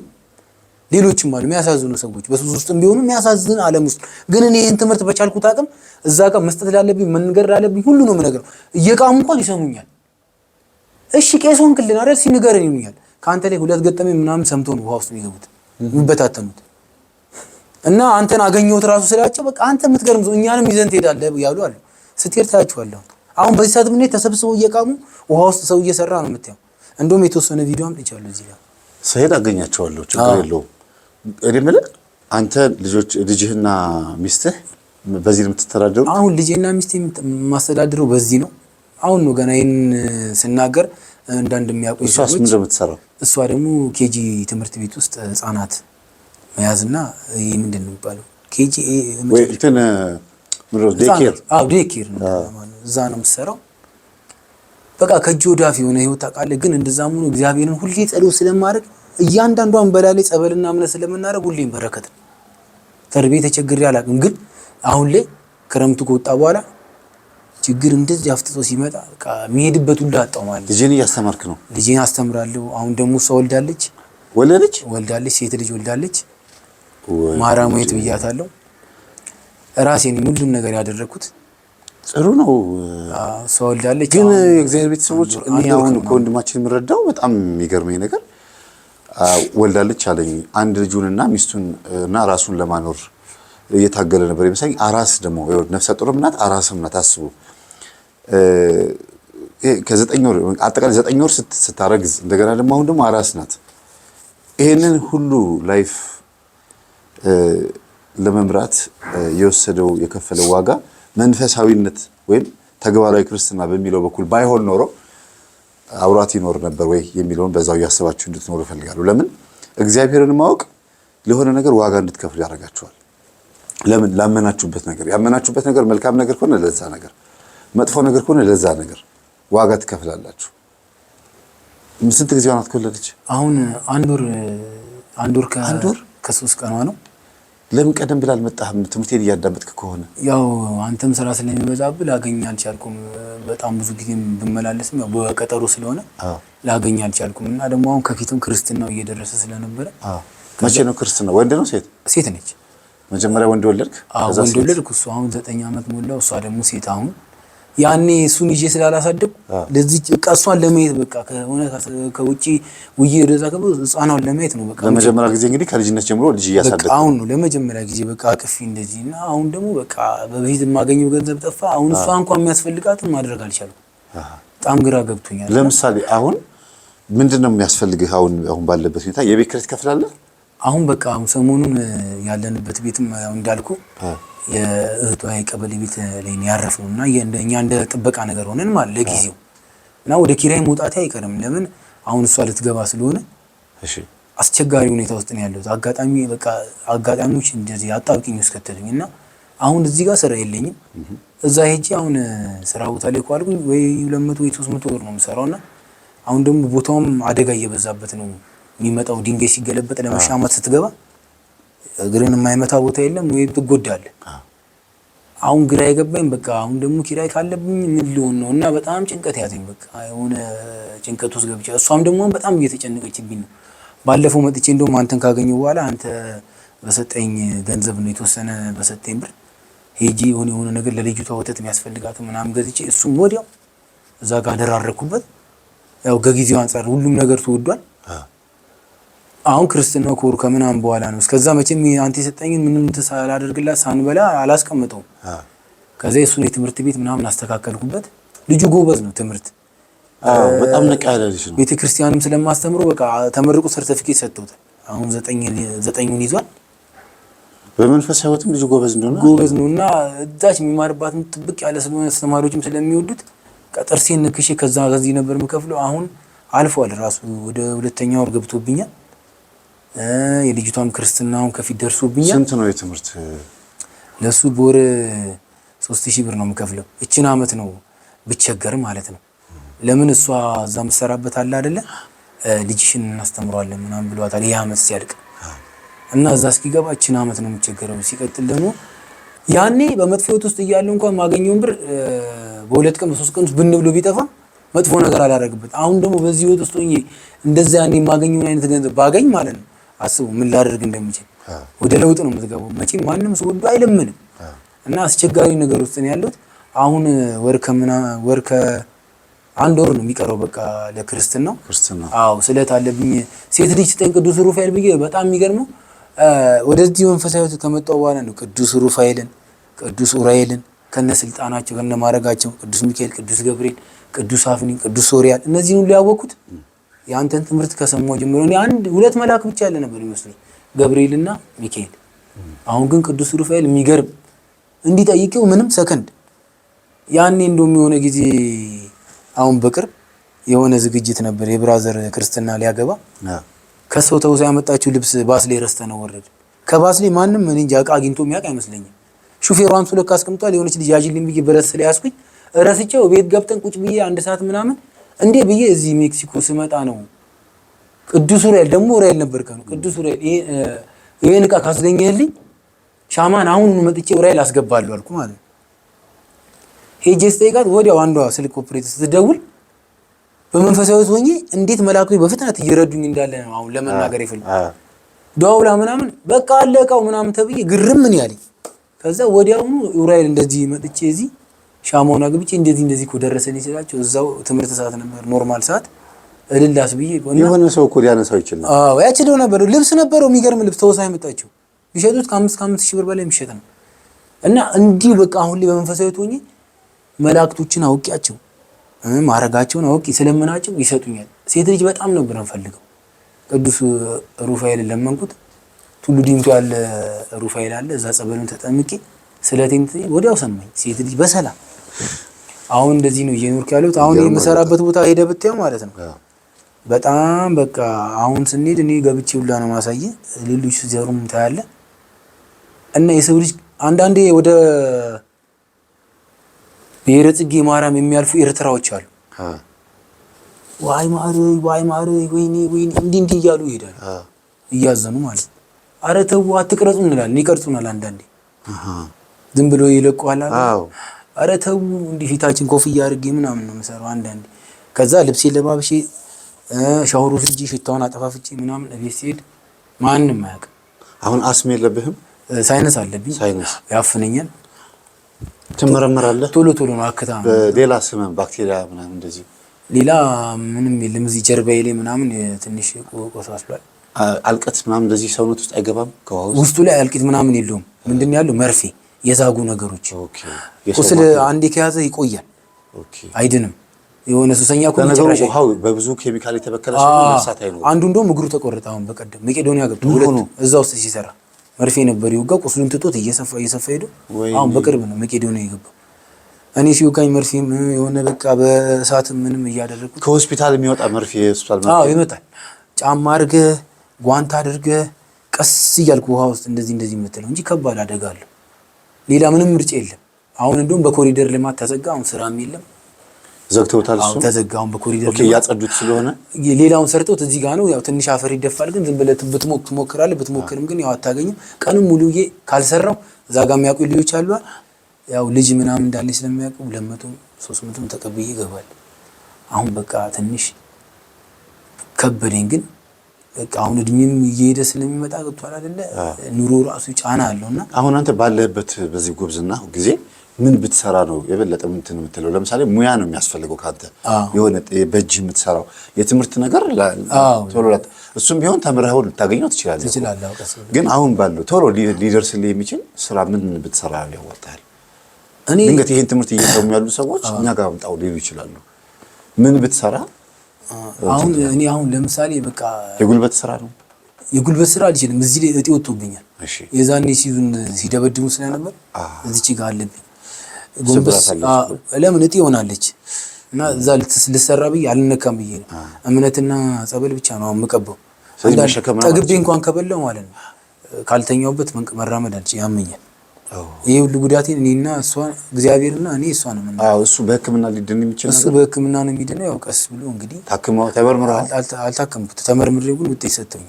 ሌሎችም አሉ የሚያሳዝኑ ሰዎች በሱስ ውስጥም ቢሆኑ የሚያሳዝን ዓለም ውስጥ ግን እኔ ይሄን ትምህርት በቻልኩት አቅም እዛ ጋር መስጠት ላለብኝ መንገር ላለብኝ ሁሉ ነው የምነግረው። እየቃሙ እንኳን ይሰሙኛል። እሺ ቄሶን ክልን አይደል ሲነገረኝ ይሉኛል። ካንተ ላይ ሁለት ገጠመኝ ምናምን ሰምተው ነው ውሃ ውስጥ የሚገቡት የሚበታተኑት። እና አንተን አገኘሁት ራሱ ስላቸው በቃ አንተ የምትገርም ሰው እኛንም ይዘን ትሄዳለህ ያሉ አሉ። ስትሄድ ታያቸዋለሁ። አሁን በዚህ ሰዓት ምን ተሰብስበው እየቃሙ ውሃ ውስጥ ሰው እየሰራ ነው የምታየው። እንደውም የተወሰነ ቪዲዮ አምጥቻለሁ እዚህ ጋር ሰይድ አገኛቸዋለሁ። ችግር የለውም። እኔ የምልህ አንተ ልጅህና ሚስትህ በዚህ ነው የምትተዳደሩ? አሁን ልጄና ሚስቴ የማስተዳድረው በዚህ ነው። አሁን ነው ገና ይሄን ስናገር እንዳንድ የሚያውቁ ሰዎች እሷስ ምን እንደምትሰራው? እሷ ደግሞ ኬጂ ትምህርት ቤት ውስጥ ህፃናት መያዝና ይሄ ምንድን ነው የሚባለው ኬጂ ወይ እንትን ምንድነው ዴኬር? ዴኬር ነው እዛ ነው የምትሰራው። በቃ ከእጅ ወዳፍ የሆነ ህይወት ታውቃለህ። ግን እንደዛም ሆኖ እግዚአብሔርን ሁሌ ጸሎት ስለማድረግ እያንዳንዷን በላሌ ጸበልና እምነት ስለምናደርግ ሁሌም በረከት ነው። ተርቤ ተቸግሬ አላውቅም። ግን አሁን ላይ ክረምቱ ከወጣ በኋላ ችግር እንደዚህ አፍጥጦ ሲመጣ በቃ የሚሄድበት ሁሉ አጣው ማለት ነው። ልጄን እያስተማርክ ነው? ልጄን አስተምራለሁ። አሁን ደግሞ እሷ ወልዳለች፣ ሴት ልጅ ወልዳለች። ማራሙየት ብያታለሁ። ራሴን ሁሉን ነገር ያደረኩት ጥሩ ነው። እሷ ወልዳለች። ግን የእግዚአብሔር ቤተሰቦች እኔ አሁን ከወንድማችን የምረዳው በጣም የሚገርመኝ ነገር ወልዳለች አለኝ። አንድ ልጁንና ሚስቱን እና ራሱን ለማኖር እየታገለ ነበር ይመስለኝ። አራስ ደግሞ ነፍሰ ጡርም ናት አራስም ናት። አስቡ ከ9 ወር አጠቃላይ 9 ወር ስታረግዝ እንደገና ደግሞ አሁን ደግሞ አራስ ናት። ይሄንን ሁሉ ላይፍ ለመምራት የወሰደው የከፈለው ዋጋ መንፈሳዊነት ወይም ተግባራዊ ክርስትና በሚለው በኩል ባይሆን ኖሮ አብሯት ይኖር ነበር ወይ የሚለውን በዛው ያሰባችሁ እንድትኖሩ እፈልጋለሁ። ለምን እግዚአብሔርን ማወቅ ለሆነ ነገር ዋጋ እንድትከፍሉ ያደርጋችኋል። ለምን ላመናችሁበት ነገር ያመናችሁበት ነገር መልካም ነገር ከሆነ ለዛ ነገር፣ መጥፎ ነገር ከሆነ ለዛ ነገር ዋጋ ትከፍላላችሁ። ስንት ጊዜ ሆናት ከወለደች? አሁን አንድ ወር ከ3 ቀኗ ነው። ለምን ቀደም ብላ አልመጣህም? ትምህርቴን እያዳመጥክ ከሆነ ያው አንተም ስራ ስለሚበዛብህ ላገኝ አልቻልኩም። በጣም ብዙ ጊዜም ብመላለስም ያው በቀጠሮ ስለሆነ ላገኝ አልቻልኩም። እና ደግሞ አሁን ከፊትም ክርስትናው እየደረሰ ስለነበረ መቼ ነው ክርስትናው? ወንድ ነው ሴት? ሴት ነች። መጀመሪያ ወንድ ወለድክ? ወንድ ወለድኩ። እሱ አሁን 9 ዓመት ሞላው። እሷ ደግሞ ሴት። አሁን ያኔ እሱን ይዤ ስላላሳደኩ ለዚህ በቃ እሷን ለማየት በቃ ከውጪ ውዬ ወደዛ ህፃኗን ለማየት ነው በቃ ለመጀመሪያ ጊዜ እንግዲህ ከልጅነት ጀምሮ ልጅ እያሳደግኩ አሁን ነው ለመጀመሪያ ጊዜ በቃ አቅፊ እንደዚህ። እና አሁን ደግሞ በቃ በፊት የማገኘው ገንዘብ ጠፋ። አሁን እሷ እንኳን የሚያስፈልጋትን ማድረግ አልቻልኩም። በጣም ግራ ገብቶኛል። ለምሳሌ አሁን ምንድነው የሚያስፈልግህ? አሁን ባለበት ሁኔታ የቤት ኪራይ ትከፍላለህ? አሁን በቃ ሰሞኑን ያለንበት ቤትም እንዳልኩ የእህቷ የቀበሌ ቤት ላይ ያረፈው እና እኛ እንደ ጥበቃ ነገር ሆነን ማለት ለጊዜው እና ወደ ኪራይ መውጣት አይቀርም። ለምን አሁን እሷ ልትገባ ስለሆነ አስቸጋሪ ሁኔታ ውስጥ ነው ያለው። አጋጣሚዎች እንደዚህ አጣብቂኝ ውስጥ ከተሉኝ እና አሁን እዚህ ጋር ስራ የለኝም። እዛ ሄጄ አሁን ስራ ቦታ ላይ ቋልኩኝ ወይ 200 ወይ 300 ብር ነው የምሰራውና አሁን ደግሞ ቦታውም አደጋ እየበዛበት ነው የሚመጣው። ድንጋይ ሲገለበጥ ለመሻማት ስትገባ እግርን የማይመታ ቦታ የለም ወይ ትጎዳለህ። አሁን ግራ የገባኝ በቃ አሁን ደግሞ ኪራይ ካለብኝ ምን ሊሆን ነው? እና በጣም ጭንቀት ያዘኝ። በቃ የሆነ ጭንቀት ውስጥ ገብቼ እሷም ደግሞ በጣም እየተጨነቀችብኝ ነው። ባለፈው መጥቼ እንደውም አንተን ካገኘሁ በኋላ አንተ በሰጠኝ ገንዘብ ነው የተወሰነ በሰጠኝ ብር ሄጂ የሆነ ነገር ለልጅቷ ወተት የሚያስፈልጋት ምናምን ገዝቼ እሱም ወዲያው እዛ ጋር ደራረኩበት። ያው ከጊዜው አንፃር ሁሉም ነገር ተወዷል። አሁን ክርስትናው ኮር ከምናምን በኋላ ነው። እስከዛ መቼም አንተ የሰጠኝን ምንም ተሳላደርግላት ሳንበላ አላስቀምጠውም። ከዛ የሱን የትምህርት ቤት ምናምን አስተካከልኩበት። ልጁ ጎበዝ ነው ትምህርት በጣም ነቃ ያለ ልጅ ነው። ቤተክርስቲያንም ስለማስተምረው በቃ ተመርቆ ሰርቲፊኬት ሰጥቶታል። አሁን ዘጠኙን ይዟል። በመንፈሳዊ ህይወትም ልጅ ጎበዝ ነውና እዛች የሚማርባትን ጥብቅ ያለ ስለሆነ አስተማሪዎችም ስለሚወዱት ጥርሴን ንክሼ ከዚህ ነበር የምከፍለው። አሁን አልፏል ራሱ ወደ 2ኛ ወር ገብቶብኛል። የልጅቷም ክርስትናውን ከፊት ደርሶብኛል። ስንት ነው የትምህርት? ለሱ በወር 3000 ብር ነው የምከፍለው። እቺን አመት ነው ብቸገር ማለት ነው። ለምን እሷ እዛ መሰራበት አለ አይደለ ልጅሽን እናስተምሯለን ምናምን ብሏታል። ይሄ አመት ሲያልቅ እና እዛ እስኪገባ እቺን አመት ነው የምቸገረው። ሲቀጥል ደግሞ ያኔ በመጥፎ ህይወት ውስጥ እያለሁ እንኳን ማገኘውን ብር በ2 ቀን በ3 ቀን ውስጥ ብን ብሎ ቢጠፋ መጥፎ ነገር አላደርግበት። አሁን ደግሞ በዚህ ህይወት ውስጥ ሆኜ እንደዛ ያኔ ማገኘውን አይነት ገንዘብ ባገኝ ማለት ነው አስቡ ምን ላደርግ እንደምችል። ወደ ለውጥ ነው የምትገባው። መቼም ማንም ሰው ወዶ አይለምንም እና አስቸጋሪ ነገር ውስጥ ነው ያለሁት። አሁን ወር ከአንድ ወር ነው የሚቀረው በቃ ለክርስትናው። አዎ ስለት አለብኝ። ሴት ልጅ ስጠኝ ቅዱስ ሩፋኤል ብዬ በጣም የሚገርመው ወደዚህ መንፈሳዊ ህይወት ከመጣሁ በኋላ ነው ቅዱስ ሩፋኤልን፣ ቅዱስ ኡራኤልን ከነስልጣናቸው ከነማረጋቸው፣ ቅዱስ ሚካኤል፣ ቅዱስ ገብርኤል፣ ቅዱስ አፍኒን፣ ቅዱስ ሶሪያል እነዚህን ሁሉ ያወቅኩት ያንተን ትምህርት ከሰማሁ ጀምሮ። እኔ 2 መልአክ ብቻ ያለ ነበር ይመስል ገብርኤልና ሚካኤል። አሁን ግን ቅዱስ ሩፋኤል የሚገርም እንዲጠይቀው ምንም ሰከንድ ያኔ እንደውም የሆነ ጊዜ አሁን በቅርብ የሆነ ዝግጅት ነበር የብራዘር ክርስትና ሊያገባ ከሰው ተውሳ ያመጣችው ልብስ ባስሌ ረስተነው ወረደ። ከባስሌ ማንም እኔ እንጃ ዕቃ አግኝቶ የሚያውቅ አይመስለኝም። ሹፌሩ አንሱ ለካ አስቀምጧል። የሆነች ልጅ ያጅልኝ ብዬ በረስ ላይ ያስኩኝ ረስቼው ቤት ገብተን ቁጭ ብዬ 1 ሰዓት ምናምን እንዴ ብዬ እዚህ ሜክሲኮ ስመጣ ነው ቅዱስ ኡራኤል ደግሞ ኡራኤል ነበር ከኑ ቅዱስ ኡራኤል ይሄን ዕቃ ካስገኘህልኝ ሻማን አሁን መጥቼ ኡራኤል አስገባለሁ አልኩ ማለት ነው። ሄጄ ስጠይቃት ወዲያው አንዷ ስልክ ኦፕሬተር ስትደውል በመንፈሳዊ ሆኜ እንዴት መላእክቶች በፍጥነት እየረዱኝ እንዳለ ነው አሁን ለመናገር ይፈልግ ደውላ ምናምን በቃ አለቀው ምናምን ተብዬ ግርም ምን ያለኝ። ከዛ ወዲያውኑ ኡራኤል እንደዚህ መጥቼ እዚህ ሻማውን አግብቼ እንደዚህ እኮ ደረሰልኝ ስላቸው እዛው ትምህርት ሰዓት ነበር ኖርማል ሰዓት እልላስ ብዬ የሆነ ሰው እኮ ሊያነሳው ይችላል። ያችለው ነበር ልብስ ነበረው የሚገርም ልብስ ተወሳ ያመጣቸው ቢሸጡት ከ5 ሺህ ብር በላይ የሚሸጥ ነው። እና እንዲሁ በቃ አሁን ላይ በመንፈሳዊ ሆኜ መላእክቶችን አውቂያቸው ማረጋቸውን አውቂ ስለምናቸው ይሰጡኛል። ሴት ልጅ በጣም ነበር እንፈልገው። ቅዱስ ሩፋኤል ለመንኩት። ቱሉ ዲምቱ ያለ ሩፋኤል አለ እዛ ጸበሉን ተጠምቄ ስለቴን ወዲያው ሰማኝ ሴት ልጅ በሰላም። አሁን እንደዚህ ነው እየኖርኩ ያለሁት። አሁን የምሰራበት ቦታ ሄደ ብታየው ማለት ነው በጣም በቃ አሁን ስንሄድ እኔ ገብቼ ሁላ ነው ማሳየ ሌሎች ሲዘሩም ታያለ። እና የሰው ልጅ አንዳንዴ ወደ ብሔረ ጽጌ ማርያም የሚያልፉ ኤርትራዎች አሉ። ዋይ ማር ወይኔ እንዲህ እያሉ ይሄዳሉ እያዘኑ ማለት ነው። አረ ተው አትቅረጹ እንላለን። ይቀርጹናል አንዳንዴ ዝም ብሎ ይለቁዋል። አረ ተው እንዲህ ፊታችን ኮፍያ አድርጌ ምናምን ነው የምሰራው አንዳንዴ። ከዛ ልብሴ ለባብሼ ሻወር ወስጄ ሽታውን አጠፋፍቼ ምናምን እቤት ሲሄድ ማንንም አያውቅም። አሁን አስም የለብህም? ሳይነስ አለብኝ። ያፍነኛል። ትመረመራለህ? ቶሎ ነው አክታ። በሌላ ስም ባክቴሪያ ምናምን እንደዚህ ሌላ ምንም የለም። እዚህ ጀርባዬ ላይ ምናምን ትንሽ ቆሳስሏል። አልቀት ምናምን እንደዚህ ሰውነት ውስጥ አይገባም? ውስጡ ላይ አልቂት ምናምን የለውም። ምንድን ያለው መርፌ የዛጉ ነገሮች። ቁስል አንዴ ከያዘ ይቆያል፣ አይድንም። የሆነ ሱሰኛ እኮ ነው። ውሃው በብዙ ኬሚካል የተበከለ ስለሆነ ነፍሳት አይኖርም። አንዱ እንደውም እግሩ ተቆረጠ። አሁን በቀደም መቄዶንያ ገብቶ እዛ ውስጥ ሲሰራ መርፌ ነበር ይወጋው። ቁስሉን ትቶት እየሰፋ ሄዶ አሁን በቅርብ ነው መቄዶንያ የገባው። እኔ ሲወጋኝ መርፌም የሆነ በቃ በእሳት ምንም እያደረኩት ከሆስፒታል የሚወጣ መርፌ ሆስፒታል መርፌ ይመጣል። ጫማ አድርገህ ጓንት አድርገህ ቀስ እያልኩ ውሃ ውስጥ እንደዚህ የምትለው እንጂ ከባድ አደጋ አለው። ሌላ ምንም ምርጫ የለም። አሁን እንደውም በኮሪደር ልማት ተዘጋ። አሁን ስራም የለም፣ ዘግተውታል። እሱ ተዘጋ። አሁን በኮሪደር እያጸዱት ስለሆነ ሌላውን ሰርተውት እዚህ ጋር ነው። ያው ትንሽ አፈር ይደፋል፣ ግን ዝም ብለህ ትሞክራለህ። ብትሞክርም ግን ያው አታገኝም። ቀኑን ሙሉ ካልሰራው እዛ ጋር የሚያውቁ ልጆች አሉ። ያው ልጅ ምናምን እንዳለኝ ስለሚያውቁ 200 300 ተቀብዬ ይገባል። አሁን በቃ ትንሽ ከበደኝ። ግን በቃ አሁን እድሜም እየሄደ ስለሚመጣ ገብቷል አይደለ? ኑሮ ራሱ ጫና አለውና አሁን አንተ ባለህበት በዚህ ጉብዝና ጊዜ ምን ብትሰራ ነው የበለጠ እንትን የምትለው? ለምሳሌ ሙያ ነው የሚያስፈልገው ካንተ የሆነ በእጅ የምትሰራው የትምህርት ነገር ቶሎ እሱም ቢሆን ተምረኸው ልታገኘው ትችላለህ። ግን አሁን ባለው ቶሎ ሊደርስልህ የሚችል ስራ ምን ብትሰራ ያወጣል? ድንገት ይሄን ትምህርት እየሰሙ ያሉ ሰዎች እኛ ጋር አምጣው ሊሉ ይችላሉ። ምን ብትሰራ አሁን ለምሳሌ በቃ የጉልበት ስራ ነው። የጉልበት ስራ አልችልም። እዚህ ላይ እጢ ወጥቶብኛል። የዛኔ ሲዙን ሲደበድሙ ስለነበር እዚች ጋር አለብኝ ጎንበስ ለምን እጢ ሆናለች እና እዛ ልትሰራ ብዬ አልነካም ብዬ ነው። እምነትና ጸበል ብቻ ነው የምቀበው። ጠግቤ እንኳን ከበላው ማለት ነው ካልተኛውበት መራመድ አልችልም፣ ያመኛል። ይሄ ሁሉ ጉዳቴን እኔና እሷ እግዚአብሔርና እኔ እሷ ነው ምን እሱ በሕክምና ሊድን የሚችል እሱ በሕክምና ነው የሚድነው። ያው ቀስ ብሎ እንግዲህ ታክመው ተመርምረዋል። አልታከምኩት። ተመርምሬ ግን ውጤት ሰጠኝ።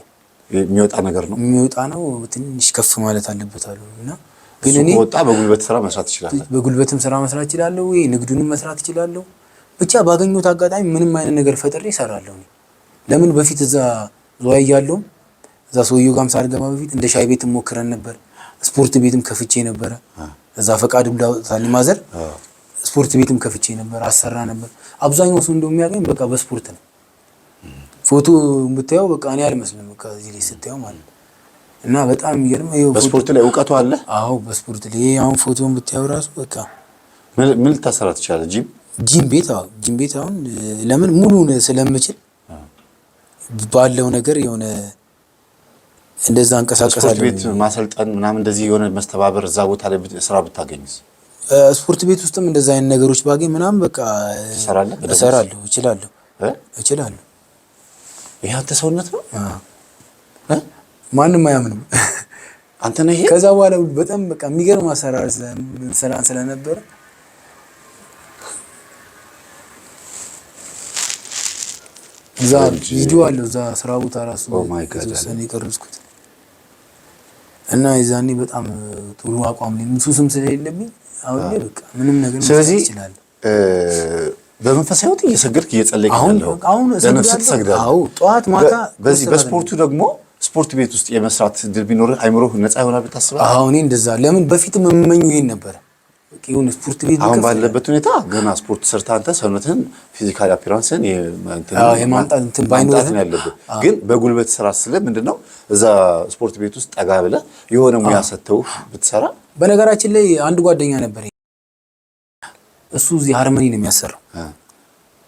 የሚወጣ ነገር ነው የሚወጣ ነው። ትንሽ ከፍ ማለት አለበት አሉ እና ግን እኔ ወጣ በጉልበት ስራ መስራት ይችላል። በጉልበትም ስራ መስራት ይችላል። ወይ ንግዱንም መስራት ይችላል። ብቻ ባገኘሁት አጋጣሚ ምንም አይነት ነገር ፈጥሬ እሰራለሁ። ለምን በፊት እዛ ዙዋይ ያለው እዛ ሰውየው ጋርም ሳልገባ በፊት እንደ ሻይ ቤት ሞክረን ነበር። ስፖርት ቤትም ከፍቼ ነበር። እዛ ፈቃድ ብላውታል ማዘር ስፖርት ቤትም ከፍቼ ነበር፣ አሰራ ነበር። አብዛኛው ሰው እንደው የሚያገኝ በቃ በስፖርት ነው። ፎቶ የምታየው በቃ እኔ አልመስልም ከዚህ ላይ ስታየው ማለት ነው። እና በጣም የሚገርም ይሄው በስፖርት ላይ እውቀቱ አለ። አዎ በስፖርት ላይ አሁን ፎቶውን ብታየው ራሱ በቃ ምን ልታሰራ ትችላለህ? ጂም ቤት አሁን ለምን ሙሉውን ስለምችል ባለው ነገር የሆነ እንደዛ እንቀሳቀሳለሁ። ስፖርት ቤት ማሰልጠን ምናምን እንደዚህ የሆነ መስተባበር እዛ ቦታ ላይ ስራ ብታገኝስ? ስፖርት ቤት ውስጥም እንደዛ አይነት ነገሮች ባገኝ ምናምን በቃ እሰራለሁ፣ እችላለሁ። ይሄ አንተ ሰውነት ነው። ማንም አያምንም። አንተ ነህ ይሄ። ከዛ በኋላ በጣም በቃ የሚገርም አሰራር ስለነበረ እዛ ቪዲዮ አለው እዛ ስራ ቦታ ራሱ ነው የቀረጽኩት እና የዛኔ በጣም ጥሩ አቋም ላይ ሱስም ስለሌለብኝ አሁን ላይ በቃ ምንም ነገር መስራት ይችላል። በመንፈሳዊ ህይወት እየሰገድክ እየጸለይክ ያለው አሁን እሰግዳለሁ። አዎ ጠዋት ማታ። በዚህ በስፖርቱ ደግሞ ስፖርት ቤት ውስጥ የመስራት ድል ቢኖር አይምሮህ ነፃ ይሆናል ብታስባለህ? አዎ እኔ እንደዛ ለምን በፊትም የምመኘው ይሄን ነበር። ይሁን ስፖርት ቤት አሁን ባለበት ሁኔታ ገና ስፖርት ሰርተህ አንተ ሰውነትህን ፊዚካል አፒራንስን የማንጣት እንትን ባይኖር ነው ያለብህ። ግን በጉልበት ስራ ስለ ምንድነው እዛ ስፖርት ቤት ውስጥ ጠጋ ብለህ የሆነ ሙያ ሰጥተው ብትሰራ። በነገራችን ላይ አንድ ጓደኛ ነበር፣ እሱ እዚህ ሃርመኒ ነው የሚያሰራው።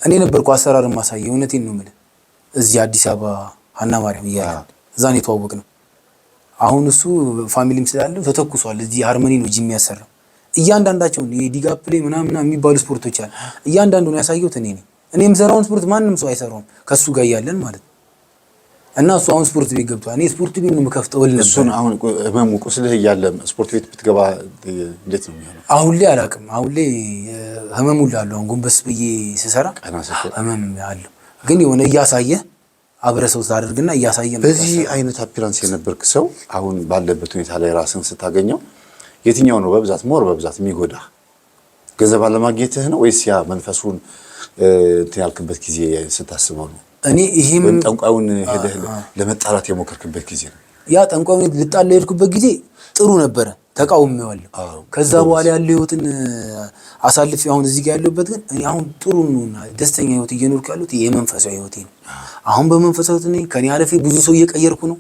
እኔ ነበርኩ አሰራር ማሳየው። እውነቴን ነው የምልህ። እዚህ አዲስ አበባ ሀና ማርያም እያለ እዛ ነው የተዋወቅነው። አሁን እሱ ፋሚሊም ስላለው ተተኩሷል። እዚህ ሃርመኒ ነው ጂም የሚያሰራው። እያንዳንዳቸው ዲጋፕ ላይ ምናምን የሚባሉ ስፖርቶች አሉ። እያንዳንዱን ያሳየሁት እኔ ነኝ። እኔ የምሰራውን ስፖርት ማንም ሰው አይሰራውም ከሱ ጋር እያለን ማለት ነው። እና እሱ አሁን ስፖርት ቤት ገብቷል። እኔ ስፖርት ቤት ነው የምከፍተው ነበር። እሱን አሁን ህመሙ ቁስልህ እያለ ስፖርት ቤት ብትገባ እንዴት ነው የሚሆነው? አሁን ላይ አላውቅም። አሁን ላይ ህመሙ አለው። አሁን ጎንበስ ብዬ ስሰራ ህመም አለው። ግን የሆነ እያሳየ አብረህ ሰው ታደርግና እያሳየ ነው። በዚህ አይነት አፒራንስ የነበርክ ሰው አሁን ባለበት ሁኔታ ላይ ራስን ስታገኘው የትኛው ነው በብዛት የሚጎዳ? ገንዘብ አለማግኘትህ ነው ወይስ ያ መንፈሱን እንትን ያልክበት ጊዜ ስታስበው ነው? እኔ ይሄም ጠንቋዩን ሄደህ ለመጣላት የሞከርክበት ጊዜ ነው? ያ ጠንቋዩን ልጣላ የሄድኩበት ጊዜ ጥሩ ነበረ፣ ተቃውሜዋለሁ። ከዛ በኋላ ያለው ህይወትን አሳልፌ አሁን እዚህ ጋር ያለሁበት ግን እኔ አሁን ጥሩና ደስተኛ ህይወት እየኖርኩ ያለሁት የመንፈሳዊ ህይወቴ ነው። አሁን በመንፈሳዊ ህይወት ነኝ። ከኔ አለፌ ብዙ ሰው እየቀየርኩ ነው።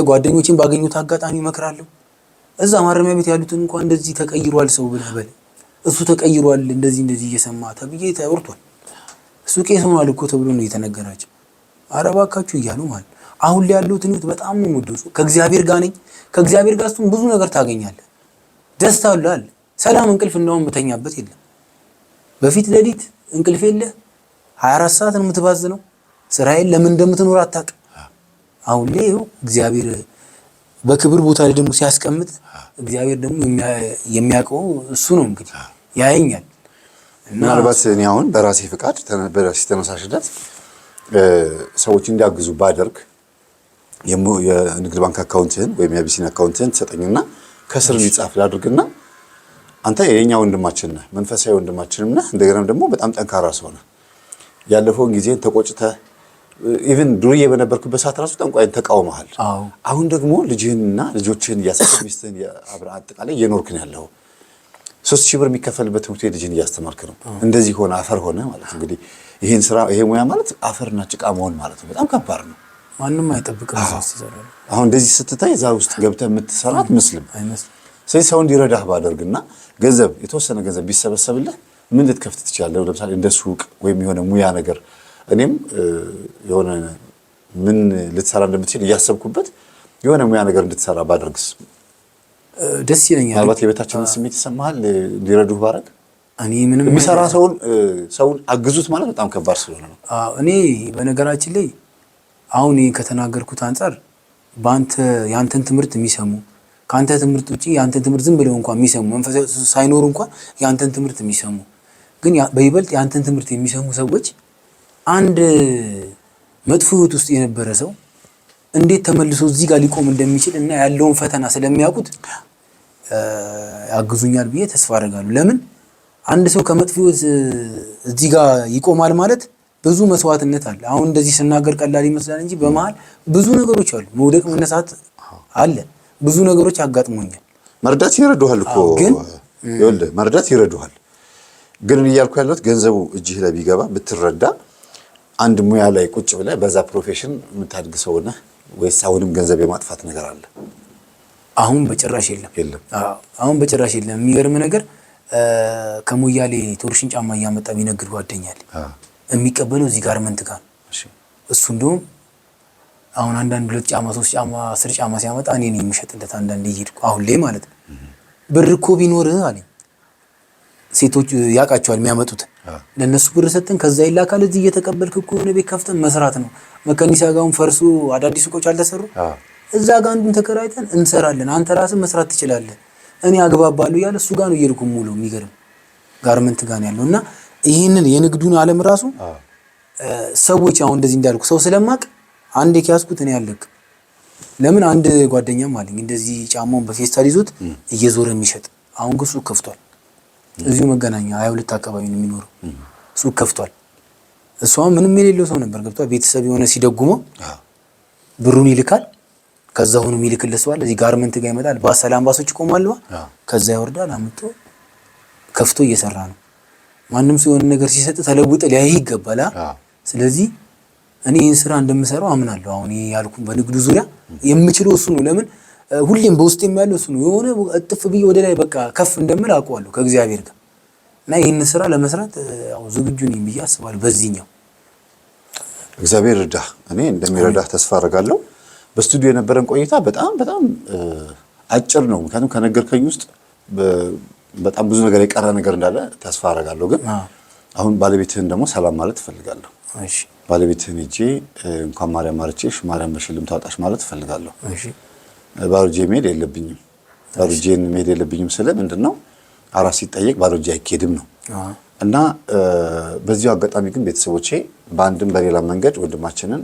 ጓደኞቼን ባገኙት አጋጣሚ እመክራለሁ። እዛ ማረሚያ ቤት ያሉትን እንኳን እንደዚህ ተቀይሯል ሰው ብለህ በል፣ እሱ ተቀይሯል እንደዚህ እየሰማ ተብዬ ተወርቷል። እሱ ቄስ ሆኗል እኮ ተብሎ ነው የተነገራቸው። ኧረ እባካችሁ እያሉ ማለት አሁን ላይ ያለሁት ህይወት በጣም ነው የምወደው። ከእግዚአብሔር ጋር ነኝ። ከእግዚአብሔር ጋር ስትሆን ብዙ ነገር ታገኛለህ። ደስታ አለ፣ ሰላም፣ እንቅልፍ እንደውም የምተኛበት የለም። በፊት ሌሊት እንቅልፍ የለ 24 ሰዓት ነው የምትባዝነው። ስራዬን ለምን እንደምትኖር አታውቅም። አሁን ላይ እግዚአብሔር በክብር ቦታ ላይ ደግሞ ሲያስቀምጥ እግዚአብሔር ደግሞ የሚያውቀው እሱ ነው። እንግዲህ ያየኛል። ምናልባት እኔ አሁን በራሴ ፍቃድ በራሴ ተነሳሽነት ሰዎች እንዲያግዙ ባደርግ የንግድ ባንክ አካውንትህን ወይም የአቢሲኒያ አካውንትህን ትሰጠኝና ከስር እንዲጻፍ ላድርግና አንተ የኛ ወንድማችን ነህ፣ መንፈሳዊ ወንድማችንም ነህ፣ እንደገና ደግሞ በጣም ጠንካራ ሰው ነህ። ያለፈውን ጊዜን ተቆጭተህ ኢቭን ዱርዬ በነበርክበት ሰዓት ራሱ ጠንቋይን ተቃውመሃል። አሁን ደግሞ ልጅህንና ልጆችህን እያሳደግህ ሚስትህን አብረህ አጠቃላይ እየኖርክ ነው ያለው። 3000 ብር የሚከፈልበት ትምህርት ቤት ልጅህን እያስተማርክ ነው። እንደዚህ ሆነ አፈር ሆነ ማለት እንግዲህ ይሄን ስራ ይሄ ሙያ ማለት አፈርና ጭቃ መሆን ማለት ነው። በጣም ከባድ ነው። ማንም አይጠብቅም። አሁን እንደዚህ ስትታይ እዛ ውስጥ ገብተህ የምትሰራት መስልም ስለዚህ ሰው እንዲረዳህ ባደርግና ገንዘብ የተወሰነ ገንዘብ ቢሰበሰብልህ ምን ልትከፍት ትችላለህ? ለምሳሌ እንደ ሱቅ ወይም የሆነ ሙያ ነገር እኔም የሆነ ምን ልትሰራ እንደምትችል እያሰብኩበት የሆነ ሙያ ነገር እንድትሰራ ባደርግስ ደስ ይለኛል። ምናልባት የቤታችንን ስሜት ይሰማሃል እንዲረዱህ ባረግ? እኔ ምንም የሚሰራ ሰውን አግዙት ማለት በጣም ከባድ ስለሆነ ነው። እኔ በነገራችን ላይ አሁን ከተናገርኩት አንፃር ያንተን ትምህርት የሚሰሙ ከአንተ ትምህርት ውጪ ያንተን ትምህርት ዝም ብለው እንኳን የሚሰሙ መንፈሳዊ ሳይኖሩ እንኳን ያንተን ትምህርት የሚሰሙ ግን በይበልጥ ያንተን ትምህርት የሚሰሙ ሰዎች አንድ መጥፎ ህይወት ውስጥ የነበረ ሰው እንዴት ተመልሶ እዚህ ጋር ሊቆም እንደሚችል እና ያለውን ፈተና ስለሚያውቁት ያግዙኛል ብዬ ተስፋ አደርጋለሁ። ለምን አንድ ሰው ከመጥፎ ህይወት እዚህ ጋር ይቆማል ማለት ብዙ መስዋዕትነት አለ። አሁን እንደዚህ ስናገር ቀላል ይመስላል እንጂ በመሃል ብዙ ነገሮች አሉ። መውደቅ መነሳት አለ። ብዙ ነገሮች አጋጥሞኛል። መርዳት ይረዱሃል እኮ ግን ይኸውልህ መርዳት ይረዱሃል። ግን እያልኩ ያለሁት ገንዘቡ እጅህ ላይ ቢገባ ብትረዳ አንድ ሙያ ላይ ቁጭ ብለህ በዛ ፕሮፌሽን የምታድግ ሰው ነህ ወይስ አሁንም ገንዘብ የማጥፋት ነገር አለ? አሁን በጭራሽ የለም። አሁን በጭራሽ የለም። የሚገርም ነገር ከሞያሌ ቶርሽን ጫማ እያመጣ ቢነግድ ጓደኛል የሚቀበለው እዚህ ጋርመንት ጋር እሱ እንደውም አሁን አንዳንድ 2 ጫማ 3 ጫማ 10 ጫማ ሲያመጣ እኔ ነኝ የምሸጥለት። አንዳንድ እየሄድኩ አሁን ላይ ማለት ነው ብር እኮ ቢኖርህ አለኝ ሴቶች ያውቃቸዋል የሚያመጡት ለነሱ ብር ሰጥተን ከዛ ይላካል። እዚህ እየተቀበልክ እኮ የሆነ ቤት ከፍተን መስራት ነው። መከኒሳ ጋውን ፈርሶ አዳዲስ ሱቆች አልተሰሩ እዛ ጋር አንዱን ተከራይተን እንሰራለን። አንተ ራስህ መስራት ትችላለህ። እኔ አግባባለሁ ያለ እሱ ጋር ነው እየሄድኩ ሙሉ የሚገርም ጋርመንት ጋር ነው ያለውና ይሄንን የንግዱን ዓለም ራሱ ሰዎች አሁን እንደዚህ እንዳልኩ ሰው ስለማቅ አንዴ ከያዝኩት እኔ ያለቅ ለምን አንድ ጓደኛም አለኝ እንደዚህ ጫማውን በፌስታል ይዞት እየዞረ የሚሸጥ አሁን ግን ሱቅ ከፍቷል። እዚሁ መገናኛ 22 አካባቢ ነው የሚኖረው። ሱቅ ከፍቷል። እሷም ምንም የሌለው ሰው ነበር ገብቷል። ቤተሰብ የሆነ ሲደጉመው ብሩን ይልካል። ከዛ ሆኖ የሚልክልህ ሰው አለ። እዚህ ጋርመንት ጋር ይመጣል። በሰላም ባሶች ይቆማሉ። ከዛ ይወርዳል። አምጥቶ ከፍቶ እየሰራ ነው። ማንም ሰው የሆነ ነገር ሲሰጥ ተለውጠ ሊያይ ይገባል። ስለዚህ እኔ ይህን ስራ እንደምሰራው አምናለሁ። አሁን ያልኩ በንግዱ ዙሪያ የምችለው እሱ ነው። ለምን ሁሌም በውስጥ የሚያለው እሱ ነው። የሆነ እጥፍ ብዬ ወደ ላይ በቃ ከፍ እንደምል አውቀዋለሁ ከእግዚአብሔር ጋር እና ይህን ስራ ለመስራት ዝግጁ ነኝ ብዬ አስባለሁ። በዚህኛው እግዚአብሔር እርዳህ። እኔ እንደሚረዳህ ተስፋ አደርጋለሁ። በስቱዲዮ የነበረን ቆይታ በጣም አጭር ነው። ምክንያቱም ከነገርከኝ ውስጥ በጣም ብዙ ነገር የቀረ ነገር እንዳለ ተስፋ አደርጋለሁ። ግን አሁን ባለቤትህን ደግሞ ሰላም ማለት እፈልጋለሁ። እሺ ባለቤትህን ሂጄ እንኳን ማርያም ማርቼሽ ማርያም በሽልም ታውጣሽ ማለት እፈልጋለሁ። እሺ ባሮጄ መሄድ የለብኝም። ባሮጄን መሄድ የለብኝም ስለ ምንድነው አራስ ሲጠየቅ ባሮጄ አይኬድም ነው። እና በዚሁ አጋጣሚ ግን ቤተሰቦቼ በአንድም በሌላ መንገድ ወንድማችንን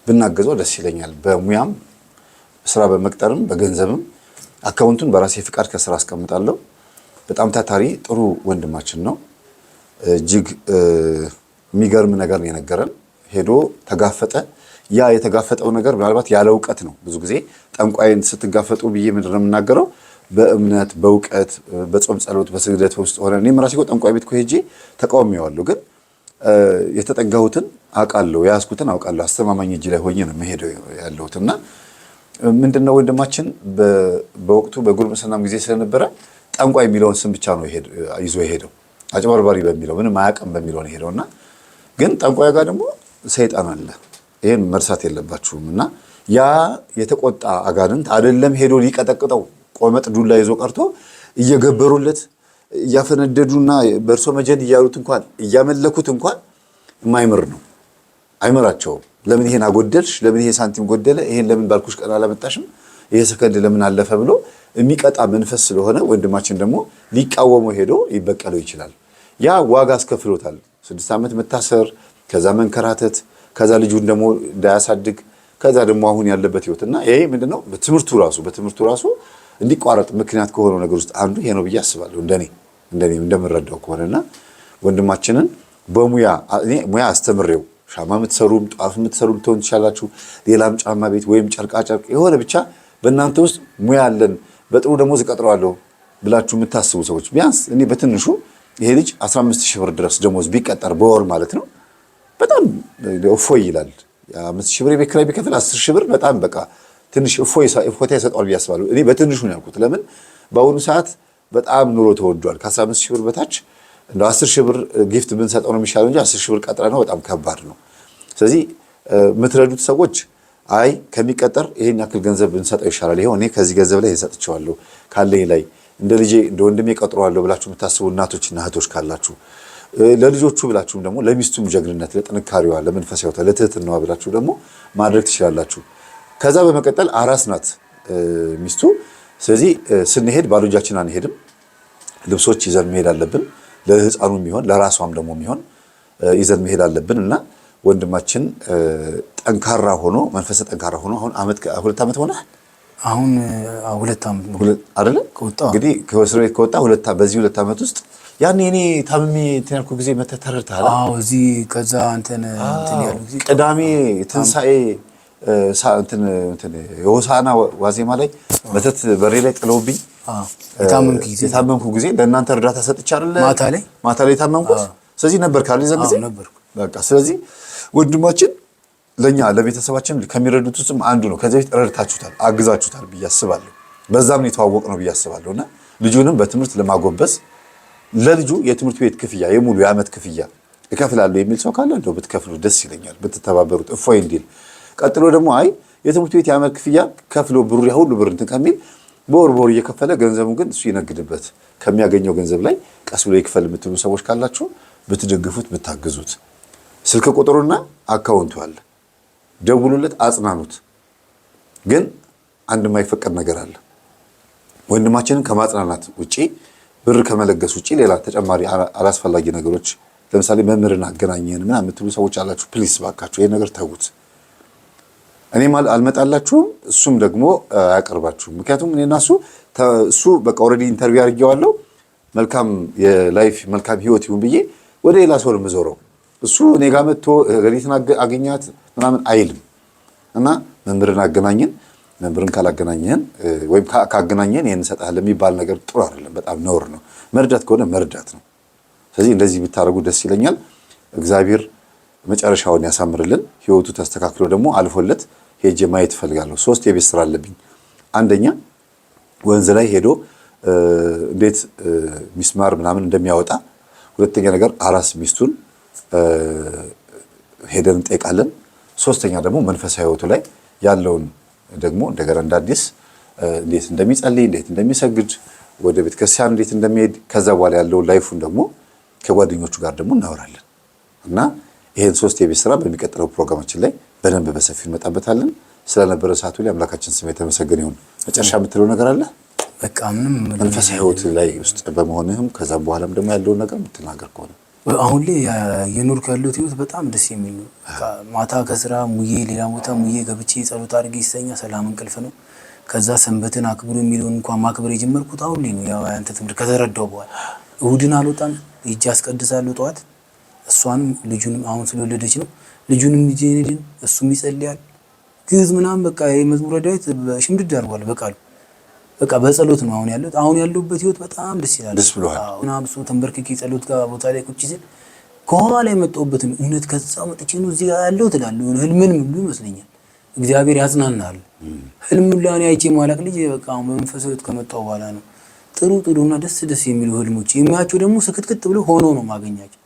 ብናገዘው ደስ ይለኛል። በሙያም ስራ በመቅጠርም በገንዘብም አካውንቱን በራሴ ፍቃድ ከስራ አስቀምጣለሁ። በጣም ታታሪ ጥሩ ወንድማችን ነው። እጅግ የሚገርም ነገር ነው የነገረን። ሄዶ ተጋፈጠ። ያ የተጋፈጠው ነገር ምናልባት ያለ እውቀት ነው። ብዙ ጊዜ ጠንቋይን ስትጋፈጡ ብዬ ምንድን ነው የምናገረው? በእምነት በእውቀት በጾም ጸሎት በስግደት ውስጥ ሆነ እኔም ራሴ ጠንቋይ ቤት ሄጄ ተቃውሜዋለሁ። ግን የተጠጋሁትን አውቃለሁ፣ የያዝኩትን አውቃለሁ። አስተማማኝ እጅ ላይ ሆኜ ነው የምሄደው ያለሁት እና ምንድነው ወንድማችን በወቅቱ በጉርምስናም ጊዜ ስለነበረ ጠንቋይ የሚለውን ስም ብቻ ነው ይዞ የሄደው። አጭበርባሪ በሚለው ምንም አያውቅም በሚለው ነው የሄደውና ግን ጠንቋይ ጋር ደግሞ ሰይጣን አለ። ይሄን መርሳት የለባችሁም። እና ያ የተቆጣ አጋንንት አይደለም ሄዶ ሊቀጠቅጠው ቆመጥ ዱላ ይዞ ቀርቶ እየገበሩለት እያፈነደዱና በእርሶ መጀን እያሉት እንኳን እያመለኩት እንኳን የማይምር ነው። አይምራቸውም። ለምን ይሄን አጎደልሽ? ለምን ይሄ ሳንቲም ጎደለ? ይሄን ለምን ባልኩሽ ቀን አላመጣሽም? ይሄ ሰከንድ ለምን አለፈ ብሎ የሚቀጣ መንፈስ ስለሆነ ወንድማችን ደግሞ ሊቃወመው ሄዶ ሊበቀለው ይችላል። ያ ዋጋ አስከፍሎታል። 6 ዓመት መታሰር፣ ከዛ መንከራተት፣ ከዛ ልጁን ደግሞ እንዳያሳድግ፣ ከዛ ደግሞ አሁን ያለበት ህይወትና ይሄ ምንድነው በትምህርቱ ራሱ እንዲቋረጥ ምክንያት ከሆነው ነገር ውስጥ አንዱ ይሄ ነው ብዬ አስባለሁ። እንደኔ እንደምረዳው ከሆነና ወንድማችንን በሙያ አስተምሬው ሻማ የምትሰሩም ጧፍ የምትሰሩም ትሆን ትችላላችሁ። ሌላም ጫማ ቤት ወይም ጨርቃ ጨርቅ የሆነ ብቻ በእናንተ ውስጥ ሙያ አለን በጥሩ ደሞዝ እቀጥረዋለሁ ብላችሁ የምታስቡ ሰዎች ቢያንስ እኔ በትንሹ ይሄ ልጅ 15000 ብር ድረስ ደሞዝ ቢቀጠር በወር ማለት ነው በጣም እፎይ ይላል። 5000 ብር የቤት ኪራይ ቢከፍል 10000 ብር በጣም በቃ ትንሽ እፎይታ ይሰጣል ብዬ አስባለሁ። እኔ በትንሹ ነው ያልኩት። ለምን በአሁኑ ሰዓት በጣም ኑሮ ተወዷል። ከ15,000 ብር በታች እንደ 10,000 ብር ጊፍት ብንሰጠው ነው የሚሻለው እንጂ 10,000 ብር ቀጥረ ነው በጣም ከባድ ነው። ስለዚህ የምትረዱት ሰዎች አይ ከሚቀጠር ይሄን ያክል ገንዘብ ብንሰጠው ይሻላል፣ ይሄው እኔ ከዚህ ገንዘብ ላይ ሰጥቼዋለሁ ካለኝ ላይ እንደ ልጄ እንደ ወንድሜ ቀጥሯለሁ ብላችሁ የምታስቡ እናቶችና እህቶች ካላችሁ ለልጆቹ ብላችሁም ደግሞ ለሚስቱም ጀግንነት ለጥንካሬዋ ለመንፈሳዊቷ ለትህትናዋ ብላችሁ ደግሞ ማድረግ ትችላላችሁ። ከዛ በመቀጠል አራስ ናት ሚስቱ። ስለዚህ ስንሄድ ባዶ እጃችን አንሄድም። ልብሶች ይዘን መሄድ አለብን። ለህፃኑ የሚሆን ለራሷም ደግሞ የሚሆን ይዘን መሄድ አለብን እና ወንድማችን ጠንካራ ሆኖ መንፈሰ ጠንካራ ሆኖ አሁን 2 ዓመት ሆነ። አሁን 2 ዓመት ነው አይደለ? እንግዲህ ከወስሮ ከወጣ በዚህ 2 ዓመት ውስጥ ያኔ እኔ ታምሜ እንትን ያልኩ ጊዜ መተህ ተረድተሃል? አዎ እዚህ ከዛ እንትን ያሉ ጊዜ ቅዳሜ ትንሳኤ እንትን የሆሳና ዋዜማ ላይ መተት በሬ ላይ ጥለውብኝ የታመምኩ ጊዜ ለእናንተ እርዳታ ሰጥቼ አይደለ? ማታ ላይ የታመምኩት። ስለዚህ ነበር ካለ ይዘን ጊዜ በቃ ስለዚህ ወንድማችን ለኛ ለቤተሰባችን ከሚረዱት ውስጥም አንዱ ነው። ከዚህ በፊት ረድታችሁታል፣ አግዛችሁታል ብዬ አስባለሁ። በዛም ነው የተዋወቅነው ብዬ አስባለሁና ልጁንም በትምህርት ለማጎበዝ ለልጁ የትምህርት ቤት ክፍያ የሙሉ የዓመት ክፍያ እከፍላለሁ የሚል ሰው ካለ እንደው ብትከፍሉ ደስ ይለኛል፣ ብትተባበሩት እፎይ እንዲል። ቀጥሎ ደግሞ አይ የትምህርት ቤት የዓመት ክፍያ ከፍሎ ብሩ ሁሉ ብር እንትን ከሚል በወር እየከፈለ ገንዘቡን ግን እሱ ይነግድበት ከሚያገኘው ገንዘብ ላይ ቀስ ብሎ ይክፈል የምትሉ ሰዎች ካላችሁ ብትደግፉት ብታግዙት። ስልክ ቁጥሩና አካውንቱ አለ፣ ደውሉለት፣ አጽናኑት። ግን አንድ የማይፈቀድ ነገር አለ። ወንድማችንን ከማጽናናት ውጪ ብር ከመለገስ ውጪ ሌላ ተጨማሪ አላስፈላጊ ነገሮች ለምሳሌ መምህርን አገናኘን ምናምን የምትሉ ሰዎች አላችሁ። ፕሊስ ባካችሁ ይሄን ነገር ተውት። እኔም አልመጣላችሁም፣ እሱም ደግሞ አያቀርባችሁም። ምክንያቱም እኔና እሱ በቃ ኦልሬዲ ኢንተርቪው አድርጌዋለሁ። መልካም የላይፍ መልካም ህይወት ይሁን ብዬ ወደ ሌላ ሰው ነው የምዞረው። እሱ እኔ ጋር መጥቶ ገሊትን አገኛት ምናምን አይልም እና መምህርን አገናኘን። መምህርን ካላገናኘን ወይም ካገናኘን ይሄን እንሰጣለን የሚባል ነገር ጥሩ አይደለም፣ በጣም ነውር ነው። መርዳት ከሆነ መርዳት ነው። ስለዚህ እንደዚህ ብታደርጉ ደስ ይለኛል። እግዚአብሔር መጨረሻውን ያሳምርልን። ህይወቱ ተስተካክሎ ደግሞ አልፎለት ሄጄ ማየት እፈልጋለሁ። 3 የቤት ስራ አለብኝ። አንደኛ ወንዝ ላይ ሄዶ እንዴት ሚስማር ምናምን እንደሚያወጣ፣ ሁለተኛ ነገር አራስ ሚስቱን ሄደን እንጠይቃለን። ሶስተኛ ደግሞ መንፈሳዊ ህይወቱ ላይ ያለውን ደግሞ እንደገና እንዳዲስ እንዴት እንደሚጸልይ እንዴት እንደሚሰግድ ወደ ቤተ ክርስቲያን እንዴት እንደሚሄድ ከዛ በኋላ ያለውን ላይፉን ደግሞ ከጓደኞቹ ጋር ደግሞ እናወራለን እና ይሄን 3 የቤት ስራ በሚቀጥለው ፕሮግራማችን ላይ በደንብ በሰፊው እንመጣበታለን። ስለነበረ ሰዓቱ ላይ አምላካችን ስም የተመሰገነ ይሁን። መጨረሻ የምትለው ነገር አለ? በቃ ምንም መንፈሳዊ ህይወት ላይ ውስጥ በመሆንህም ከዛም በኋላም ደግሞ ያለውን ነገር የምትናገር ከሆነ አሁን ላይ የኖርኩ ያለሁት ህይወት በጣም ደስ የሚል ነው። ማታ ከስራ ሙዬ ሌላ ቦታ ሙዬ ገብቼ ጸሎት አድርጌ ሲተኛ ሰላም እንቅልፍ ነው። ከዛ ሰንበትን አክብሩ የሚለውን እንኳን ማክበር የጀመርኩት አሁን ላይ ነው። ያው አንተ ትምህርት ከተረዳው በኋላ እሁድን አልወጣም፣ ሂጅ አስቀድሳለሁ ጠዋት። እሷንም ልጁንም አሁን ስለወለደች ነው ልጁንም ይሄድን እሱም ይጸልያል ግዝ ምናምን በቃ የመዝሙረ ዳዊት ሽምድድ አድርጓል በቃሉ። በቃ በጸሎት ነው አሁን ያለሁበት ህይወት በጣም ደስ ይላል። ደስ ብሎሃል? አሁን አብሶ ተንበርክኬ ጸሎት ጋር ቦታ ላይ ቁጭ ሲል ከኋላ የመጣሁበትን እውነት ከዛው መጥቼ ነው እዚህ ጋር ያለሁት እላለሁ። ህልምን ሁሉ ይመስለኛል። እግዚአብሔር ያጽናናል። ህልምን ላይ አይቼ ማላቅ ልጅ በቃ አሁን በመንፈሳዊ ህይወት ከመጣሁ በኋላ ነው ጥሩና ደስ የሚሉ ህልሞች የሚያቸው ደግሞ ስክትክት ብሎ ሆኖ ነው ማገኛቸው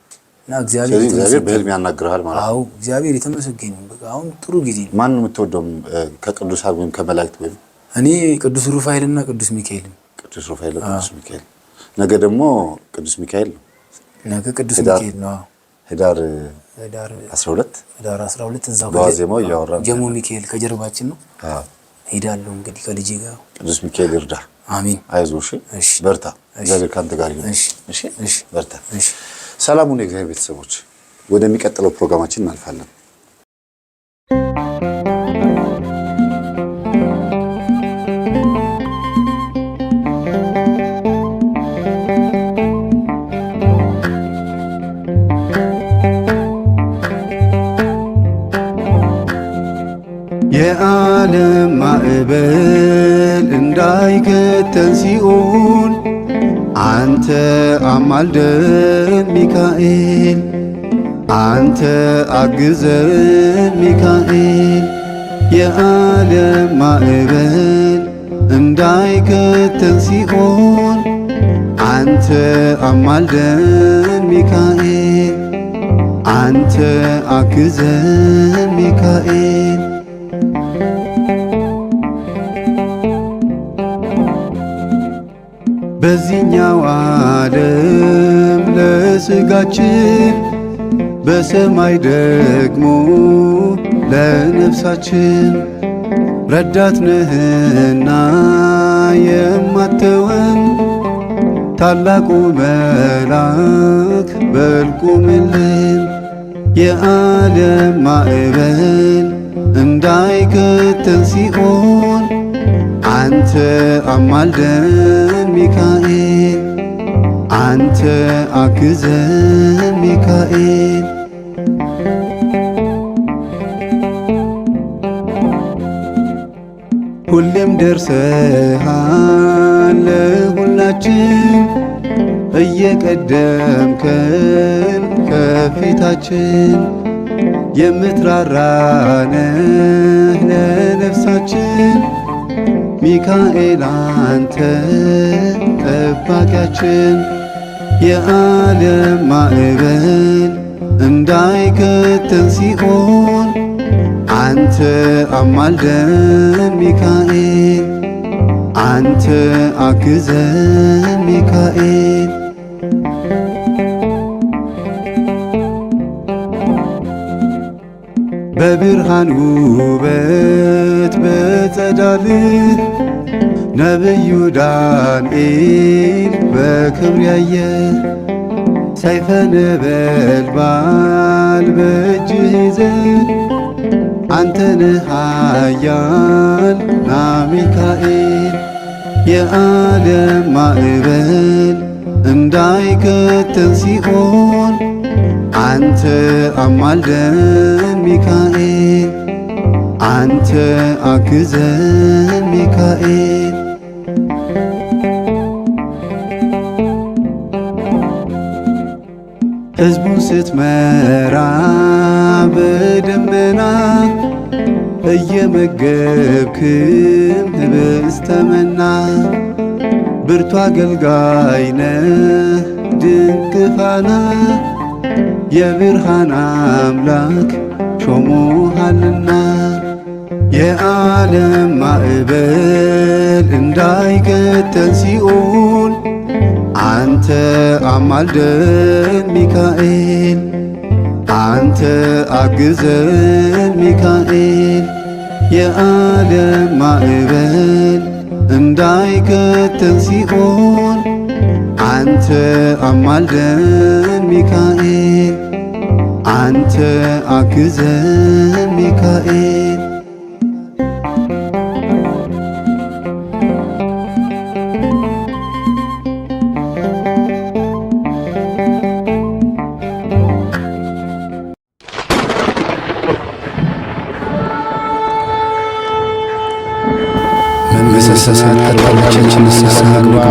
እና እግዚአብሔር በህልም ያናግርሃል ማለት ነው። አዎ እግዚአብሔር የተመሰገነ ነው። በቃ አሁን ጥሩ ጊዜ ነው። ማን ነው የምትወደው ከቅዱሳን ወይም ከመላእክት ወይም? እኔ ቅዱስ ሩፋኤልና ቅዱስ ሚካኤል። ቅዱስ ሩፋኤል ቅዱስ ሚካኤል። ነገ ደግሞ ቅዱስ ሚካኤል ነው። ነገ ቅዱስ ሚካኤል ነው። ህዳር 12 እዛው በዋዜማው እያወራን ጀሞ ሚካኤል ከጀርባችን ነው። ሄዳለሁ እንግዲህ ከልጄ ጋር። ቅዱስ ሚካኤል ይርዳ። አሜን። አይዞሽ፣ በርታ። እግዚአብሔር ካንተ ጋር ይሁን። እሺ፣ በርታ። ሰላሙን የእግዚአብሔር ቤተሰቦች፣ ወደሚቀጥለው ፕሮግራማችን እናልፋለን። የዓለም ማዕበል እንዳይከተን ሲኦል አንተ አማልደን ሚካኤል፣ አንተ አግዘን ሚካኤል። የዓለም ማዕበል እንዳይከተን ሲኦል አንተ አማልደን ሚካኤል አንተ አግዘን ሚካኤል። በዚህኛው ዓለም ለሥጋችን በሰማይ ደግሞ ለነፍሳችን ረዳት ነህና የማትተወን ታላቁ መልአክ በል ቁምልን። የዓለም ማዕበል እንዳይከተን ሲኦል አንተ አማልደን ሚካኤል አንተ አግዘን ሚካኤል። ሁሌም ደርሰሃል ለሁላችን እየቀደምከን ከፊታችን የምትራራነህ ለነፍሳችን ሚካኤል አንተ ጠባቂያችን። የዓለም ማዕበል እንዳይከተን ሲኦል አንተ አማልደን ሚካኤል አንተ አግዘን ሚካኤል። በብርሃን ውበት በጸዳልህ ነቢዩ ዳንኤል በክብር ያየ ሰይፈ ነበልባል በእጅህ ይዘህ አንተ ነህ ኃያል ና ሚካኤል። የዓለም ማዕበል እንዳይከተን ሲኦል አንተ አማልደን ሚካኤል አንተ አግዘን ሚካኤል። ሕዝቡን ስትመራ በደመና እየመገብክም ኅብስተ መና ብርቱ አገልጋይ ነህ ድንቅ ፋና የብርሃን አምላክ ሾሞሃልና። የዓለም ማዕበል እንዳይከተን ሲኦል አንተ አማልደን ሚካኤል አንተ አግዘን ሚካኤል። የዓለም ማዕበል እንዳይከተን ሲኦል አንተ አማልደን ሚካኤል አንተ አግዘን ሚካኤል። መንግሥተ ሰማያት ቀርባለችና ንስሐ ግባ።